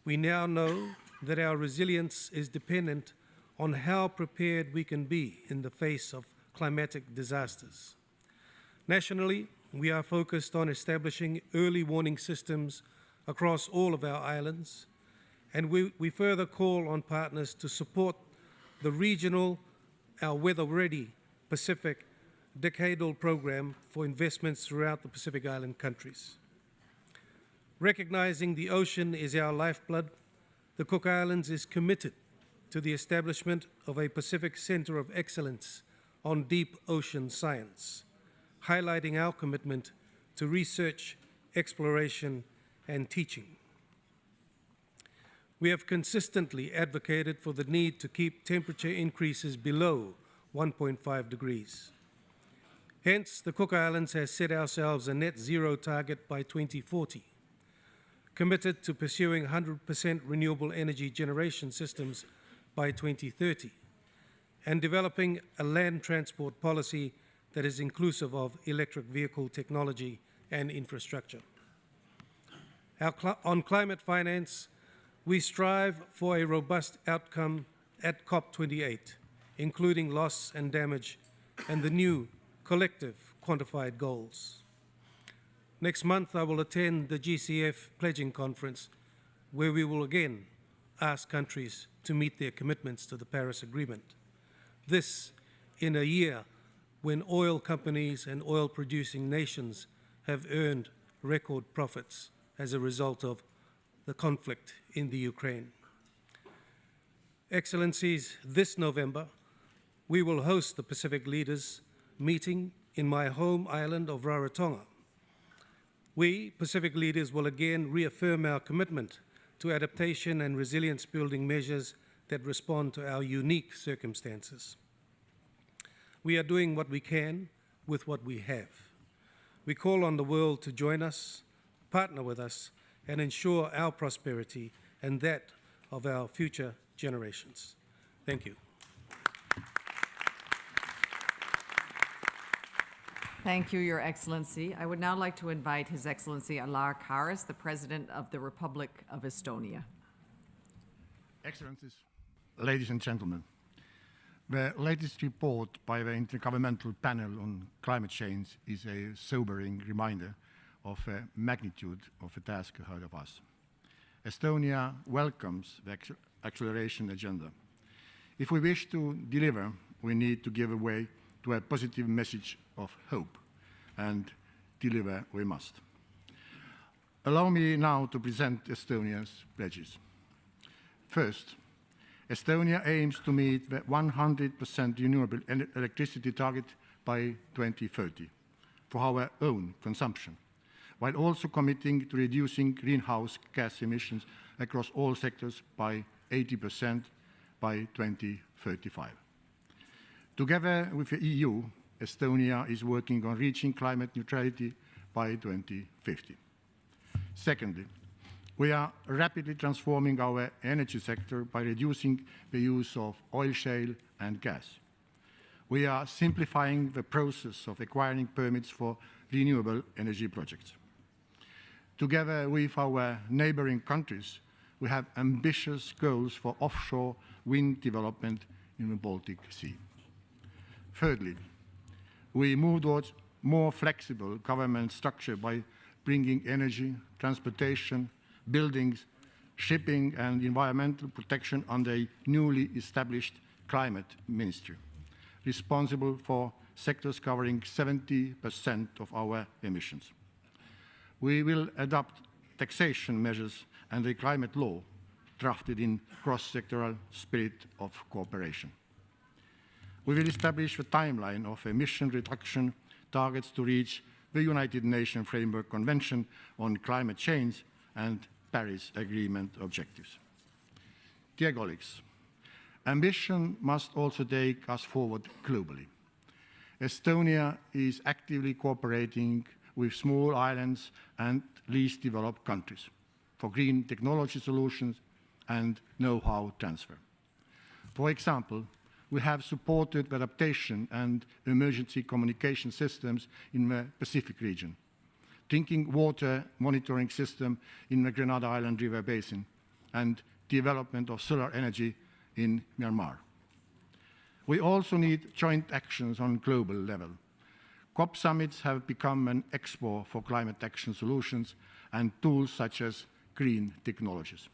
we now know that our resilience is dependent on how prepared we can be in the face of climatic disasters. Nationally, we are focused on establishing early warning systems across all of our islands, and we further call on partners to support the regional, our weather-ready Pacific decadal program for investments throughout the Pacific Island countries. Recognizing the ocean is our lifeblood, the Cook Islands is committed to the establishment of a Pacific Center of Excellence on deep ocean science, highlighting our commitment to research, exploration, and teaching. We have consistently advocated for the need to keep temperature increases below 1.5 degrees. Hence, the Cook Islands has set ourselves a net zero target by 2040, committed to pursuing 100% renewable energy generation systems by 2030, and developing a land transport policy that is inclusive of electric vehicle technology and infrastructure. On climate finance, we strive for a robust outcome at COP28, including loss and damage and the new collective quantified goals. Next month, I will attend the GCF Pledging Conference, where we will again ask countries to meet their commitments to the Paris Agreement. This in a year when oil companies and oil-producing nations have earned record profits as a result of the conflict in the Ukraine. Excellencies, this November, we will host the Pacific Leaders meeting in my home island of Rarotonga. We, Pacific leaders, will again reaffirm our commitment to adaptation and resilience building measures that respond to our unique circumstances. We are doing what we can with what we have. We call on the world to join us, partner with us, and ensure our prosperity and that of our future generations. Thank you. Thank you, Your Excellency. I would now like to invite His Excellency Alar Karas, the President of the Republic of Estonia. Excellencies, ladies and gentlemen, the latest report by the Intergovernmental Panel on Climate Change is a sobering reminder of the magnitude of the task ahead of us. Estonia welcomes the acceleration agenda. If we wish to deliver we need to give way to a positive message of hope, and deliver we must. Allow me now to present Estonia's pledges. First, Estonia aims to meet the 100% renewable electricity target by 2030 for our own consumption, while also committing to reducing greenhouse gas emissions across all sectors by 80% by 2035. Together with the EU, Estonia is working on reaching climate neutrality by 2050. Secondly, we are rapidly transforming our energy sector by reducing the use of oil shale and gas. We are simplifying the process of acquiring permits for renewable energy projects. Together with our neighboring countries, we have ambitious goals for offshore wind development in the Baltic Sea. Thirdly, we move towards more flexible government structure by bringing energy, transportation, buildings, shipping and environmental protection under a newly established climate ministry, responsible for sectors covering 70% of our emissions. We will adopt taxation measures and a climate law drafted in cross-sectoral spirit of cooperation. We will establish a timeline of emission reduction targets to reach the United Nations Framework Convention on Climate Change and Paris Agreement objectives. Dear colleagues, ambition must also take us forward globally. Estonia is actively cooperating with small islands and least developed countries for green technology solutions and know-how transfer. For example, we have supported the adaptation and emergency communication systems in the Pacific region, drinking water monitoring system in the Grenada Island River Basin, and development of solar energy in Myanmar. We also need joint actions on global level. COP summits have become an expo for climate action solutions and tools such as green technologies.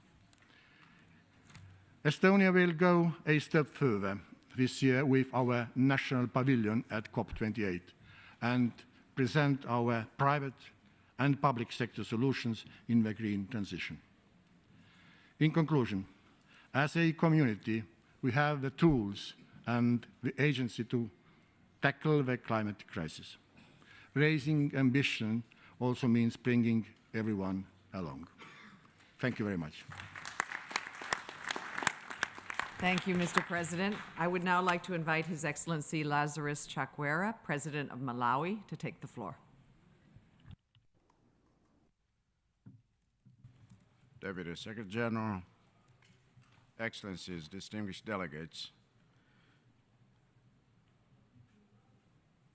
Estonia will go a step further this year with our national pavilion at COP28 and present our private and public sector solutions in the green transition. In conclusion, as a community, we have the tools and the agency to tackle the climate crisis. Raising ambition also means bringing everyone along. Thank you very much. Thank you, Mr. President. I would now like to invite His Excellency Lazarus Chakwera, President of Malawi, to take the floor. Deputy Secretary General, Excellencies, distinguished delegates,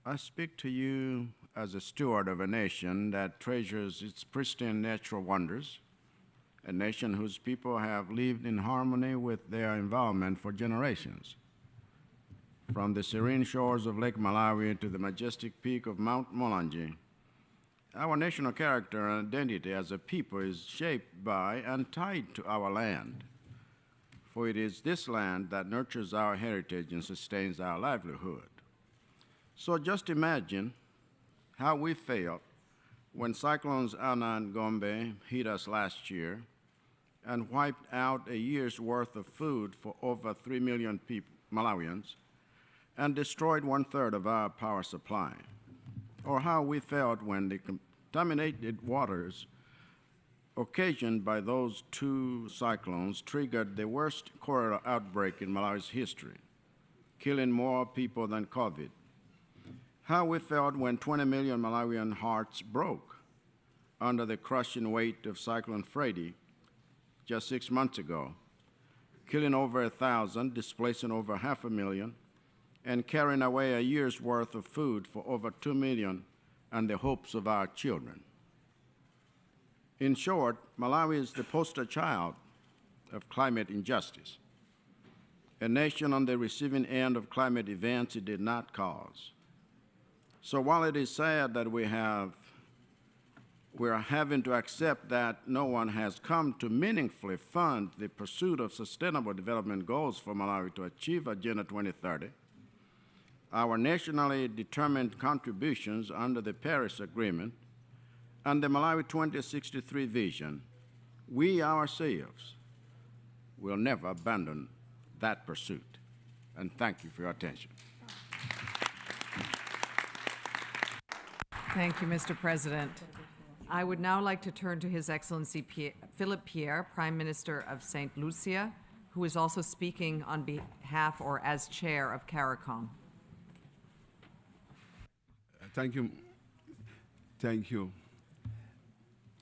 I speak to you as a steward of a nation that treasures its pristine natural wonders, a nation whose people have lived in harmony with their environment for generations. From the serene shores of Lake Malawi to the majestic peak of Mount Mulanje, our national character and identity as a people is shaped by and tied to our land. For it is this land that nurtures our heritage and sustains our livelihood. So just imagine how we felt when cyclones Ana and Gombe hit us last year and wiped out a year's worth of food for over 3 million Malawians and destroyed 1/3 of our power supply. Or how we felt when the contaminated waters occasioned by those two cyclones triggered the worst cholera outbreak in Malawi's history, killing more people than COVID. How we felt when 20 million Malawian hearts broke under the crushing weight of Cyclone Freddy just 6 months ago, killing over 1,000, displacing over 500,000, and carrying away a year's worth of food for over 2 million and the hopes of our children. In short, Malawi is the poster child of climate injustice, a nation on the receiving end of climate events it did not cause. So while it is sad that we are having to accept that no one has come to meaningfully fund the pursuit of sustainable development goals for Malawi to achieve Agenda 2030, our nationally determined contributions under the Paris Agreement and the Malawi 2063 vision, we ourselves will never abandon that pursuit. And thank you for your attention. Thank you, Mr. President. I would now like to turn to His Excellency Philip Pierre, Prime Minister of St. Lucia, who is also speaking on behalf or as chair of CARICOM. Thank you. Thank you.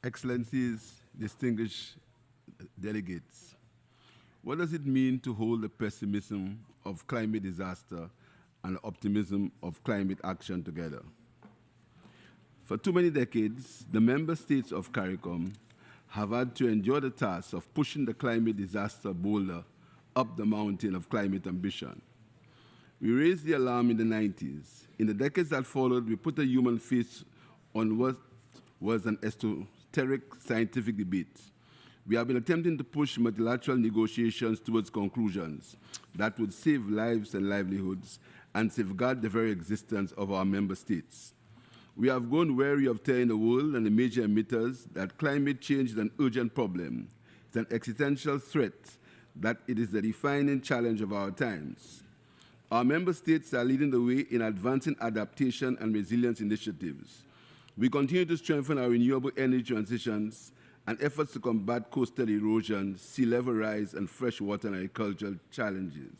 Excellencies, distinguished delegates, what does it mean to hold the pessimism of climate disaster and the optimism of climate action together? For too many decades, the member states of CARICOM have had to endure the task of pushing the climate disaster boulder up the mountain of climate ambition. We raised the alarm in the 90s. In the decades that followed, we put a human face on what was an esoteric scientific debate. We have been attempting to push multilateral negotiations towards conclusions that would save lives and livelihoods and safeguard the very existence of our member states. We have grown weary of telling the world and the major emitters that climate change is an urgent problem. It's an existential threat, that it is the defining challenge of our times. Our member states are leading the way in advancing adaptation and resilience initiatives. We continue to strengthen our renewable energy transitions and efforts to combat coastal erosion, sea level rise, and freshwater and agricultural challenges.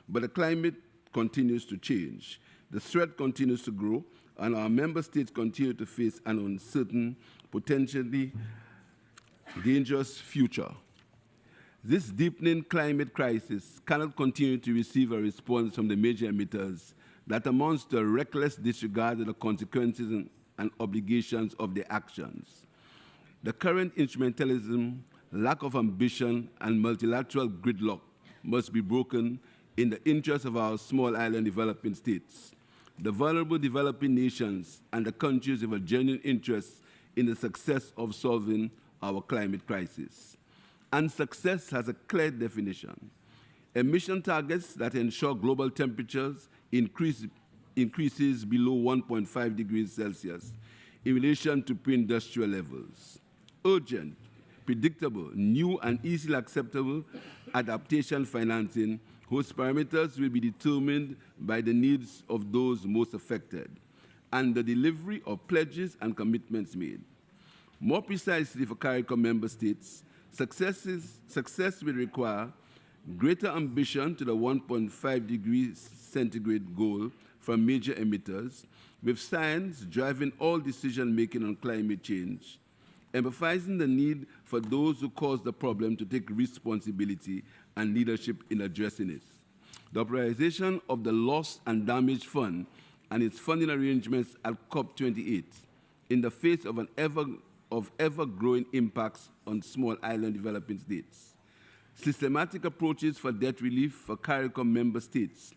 But the climate continues to change. The threat continues to grow, and our member states continue to face an uncertain, potentially dangerous future. This deepening climate crisis cannot continue to receive a response from the major emitters that amounts to a reckless disregard of the consequences and obligations of their actions. The current instrumentalism, lack of ambition, and multilateral gridlock must be broken in the interest of our small island developing states, the vulnerable developing nations, and the countries with a genuine interest in the success of solving our climate crisis. And success has a clear definition. Emission targets that ensure global temperatures increases below 1.5 degrees Celsius in relation to pre-industrial levels. Urgent, predictable, new and easily acceptable adaptation financing whose parameters will be determined by the needs of those most affected, and the delivery of pledges and commitments made. More precisely for CARICOM member states, success will require greater ambition to the 1.5 degrees centigrade goal from major emitters, with science driving all decision-making on climate change, emphasizing the need for those who cause the problem to take responsibility and leadership in addressing it. The authorization of the Loss and Damage Fund and its funding arrangements at COP28 in the face of ever-growing impacts on small island developing states. Systematic approaches for debt relief for CARICOM member states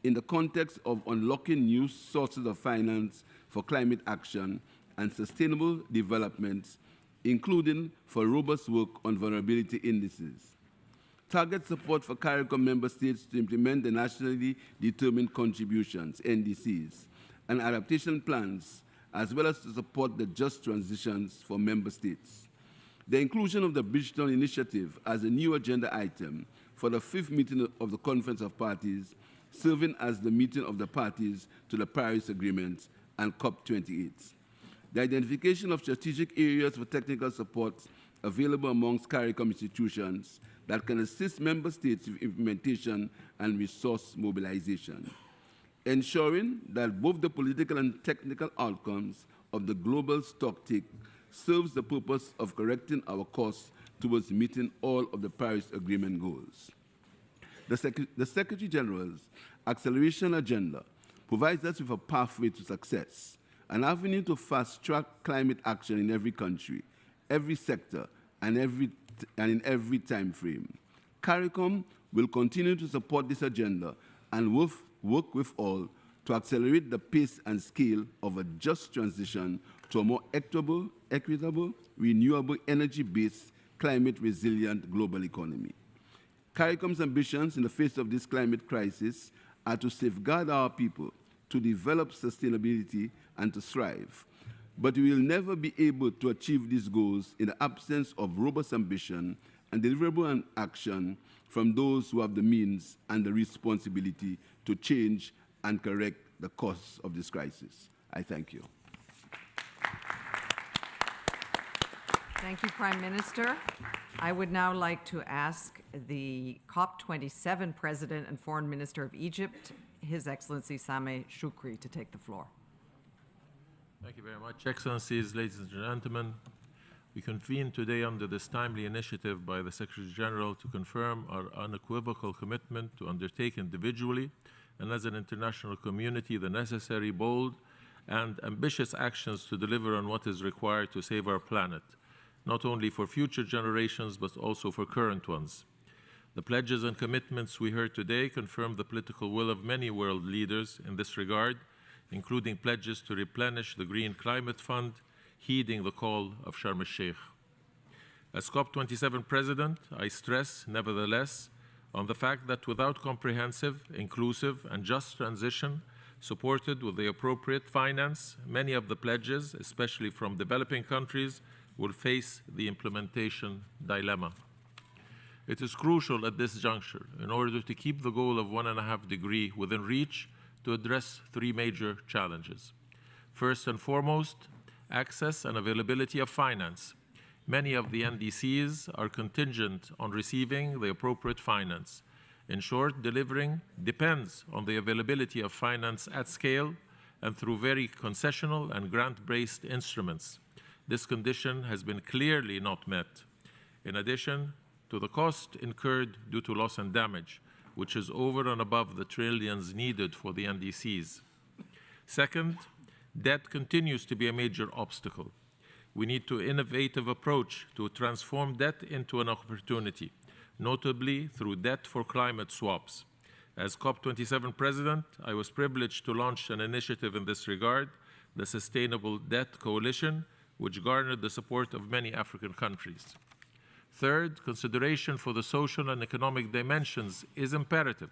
in the context of unlocking new sources of finance for climate action and sustainable development, including for robust work on vulnerability indices. Target support for CARICOM member states to implement the nationally determined contributions, NDCs, and adaptation plans, as well as to support the just transitions for member states. The inclusion of the Bridgetown Initiative as a new agenda item for the 5th meeting of the Conference of Parties, serving as the meeting of the parties to the Paris Agreement and COP28. The identification of strategic areas for technical support available amongst CARICOM institutions that can assist member states with implementation and resource mobilization. Ensuring that both the political and technical outcomes of the global stocktake serves the purpose of correcting our course towards meeting all of the Paris Agreement goals. The Secretary General's acceleration agenda provides us with a pathway to success, an avenue to fast-track climate action in every country, every sector, and in every time frame. CARICOM will continue to support this agenda and work with all to accelerate the pace and scale of a just transition to a more equitable, renewable energy-based, climate-resilient global economy. CARICOM's ambitions in the face of this climate crisis are to safeguard our people, to develop sustainability, and to thrive. But we will never be able to achieve these goals in the absence of robust ambition and deliverable action from those who have the means and the responsibility to change and correct the cause of this crisis. I thank you. Thank you, Prime Minister. I would now like to ask the COP27 President and Foreign Minister of Egypt, His Excellency Sameh Shoukry, to take the floor. Thank you very much. Excellencies, ladies and gentlemen, we convene today under this timely initiative by the Secretary General to confirm our unequivocal commitment to undertake individually and as an international community the necessary, bold, and ambitious actions to deliver on what is required to save our planet, not only for future generations, but also for current ones. The pledges and commitments we heard today confirm the political will of many world leaders in this regard, including pledges to replenish the Green Climate Fund, heeding the call of Sharm el-Sheikh. As COP27 President, I stress, nevertheless, on the fact that without comprehensive, inclusive, and just transition, supported with the appropriate finance, many of the pledges, especially from developing countries, will face the implementation dilemma. It is crucial at this juncture, in order to keep the goal of 1.5 degrees within reach, to address three major challenges. First and foremost, access and availability of finance. Many of the NDCs are contingent on receiving the appropriate finance. In short, delivering depends on the availability of finance at scale and through very concessional and grant-based instruments. This condition has been clearly not met. In addition to the cost incurred due to loss and damage, which is over and above the trillions needed for the NDCs. Second, debt continues to be a major obstacle. We need an innovative approach to transform debt into an opportunity, notably through debt for climate swaps. As COP27 President, I was privileged to launch an initiative in this regard, the Sustainable Debt Coalition, which garnered the support of many African countries. Third, consideration for the social and economic dimensions is imperative.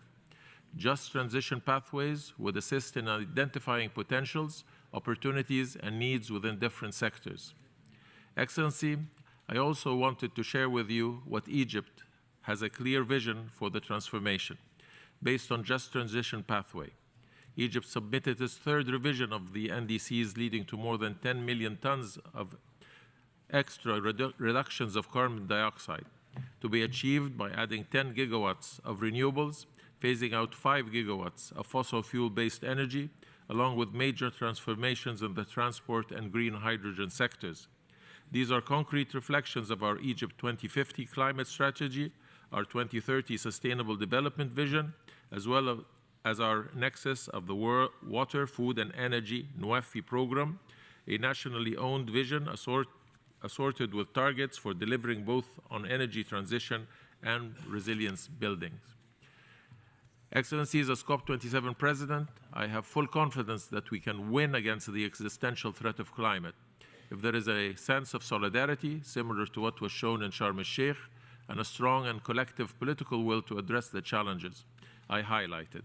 Just transition pathways would assist in identifying potentials, opportunities, and needs within different sectors. Excellency, I also wanted to share with you what Egypt has a clear vision for the transformation, based on just transition pathway. Egypt submitted its third revision of the NDCs, leading to more than 10 million tons of extra reductions of carbon dioxide, to be achieved by adding 10 gigawatts of renewables, phasing out 5 gigawatts of fossil fuel-based energy, along with major transformations in the transport and green hydrogen sectors. These are concrete reflections of our Egypt 2050 climate strategy, our 2030 sustainable development vision, as well as our nexus of the Water, Food and Energy NWEFI program, a nationally owned vision assorted with targets for delivering both on energy transition and resilience buildings. Excellencies, as COP27 President, I have full confidence that we can win against the existential threat of climate if there is a sense of solidarity, similar to what was shown in Sharm el-Sheikh, and a strong and collective political will to address the challenges I highlighted.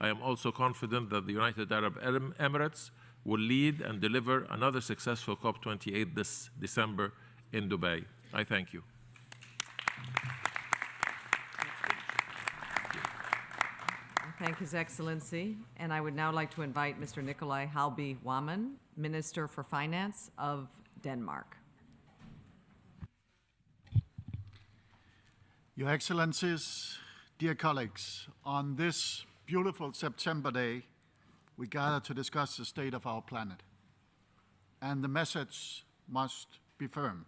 I am also confident that the United Arab Emirates will lead and deliver another successful COP28 this December in Dubai. I thank you. Thank His Excellency. And I would now like to invite Mr. Nikolai Halby-Wammen, Minister for Finance of Denmark. Your Excellencies, dear colleagues, on this beautiful September day, we gather to discuss the state of our planet. And the message must be firm.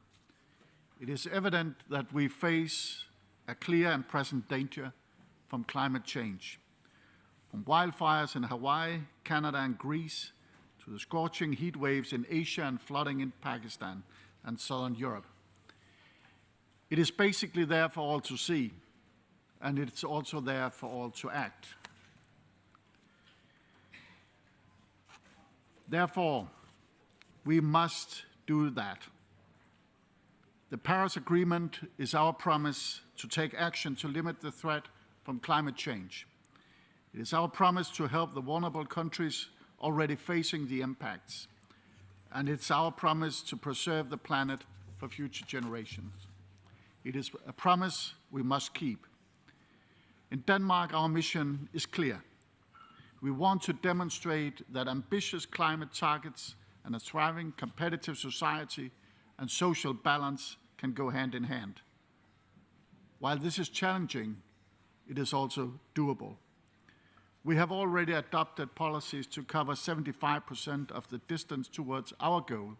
It is evident that we face a clear and present danger from climate change. From wildfires in Hawaii, Canada, and Greece, to the scorching heat waves in Asia and flooding in Pakistan and southern Europe. It is basically there for all to see, and it's also there for all to act. Therefore, we must do that. The Paris Agreement is our promise to take action to limit the threat from climate change. It is our promise to help the vulnerable countries already facing the impacts. And it's our promise to preserve the planet for future generations. It is a promise we must keep. In Denmark, our mission is clear. We want to demonstrate that ambitious climate targets and a thriving, competitive society and social balance can go hand in hand. While this is challenging, it is also doable. We have already adopted policies to cover 75% of the distance towards our goal,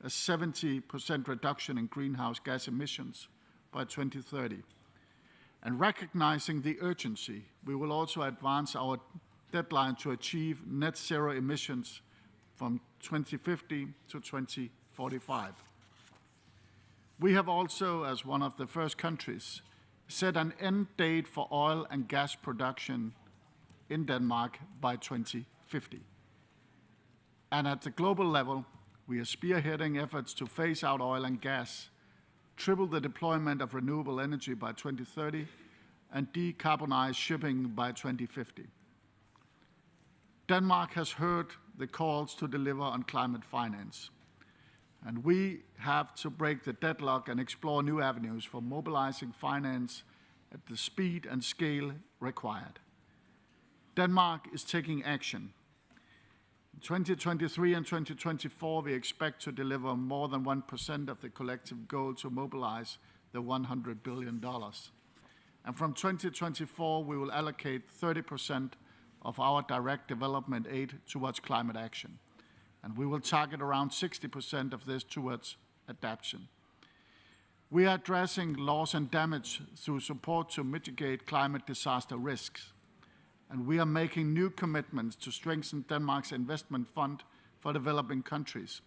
a 70% reduction in greenhouse gas emissions by 2030. And recognizing the urgency, we will also advance our deadline to achieve net zero emissions from 2050 to 2045. We have also, as one of the first countries, set an end date for oil and gas production in Denmark by 2050. And at the global level, we are spearheading efforts to phase out oil and gas, triple the deployment of renewable energy by 2030, and decarbonize shipping by 2050. Denmark has heard the calls to deliver on climate finance, and we have to break the deadlock and explore new avenues for mobilizing finance at the speed and scale required. Denmark is taking action. In 2023 and 2024, we expect to deliver more than 1% of the collective goal to mobilize the $100 billion. And from 2024, we will allocate 30% of our direct development aid towards climate action. And we will target around 60% of this towards adaptation. We are addressing loss and damage through support to mitigate climate disaster risks. And we are making new commitments to strengthen Denmark's investment fund for developing countries.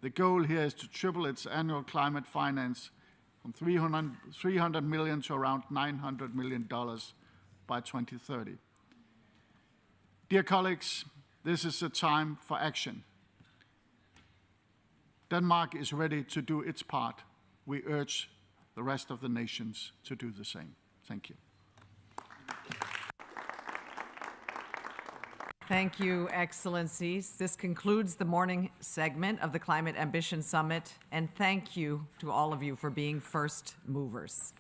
The goal here is to triple its annual climate finance from $300 million to around $900 million by 2030. Dear colleagues, this is a time for action. Denmark is ready to do its part. We urge the rest of the nations to do the same. Thank you. Thank you, Excellencies. This concludes the morning segment of the Climate Ambition Summit, and thank you to all of you for being first movers.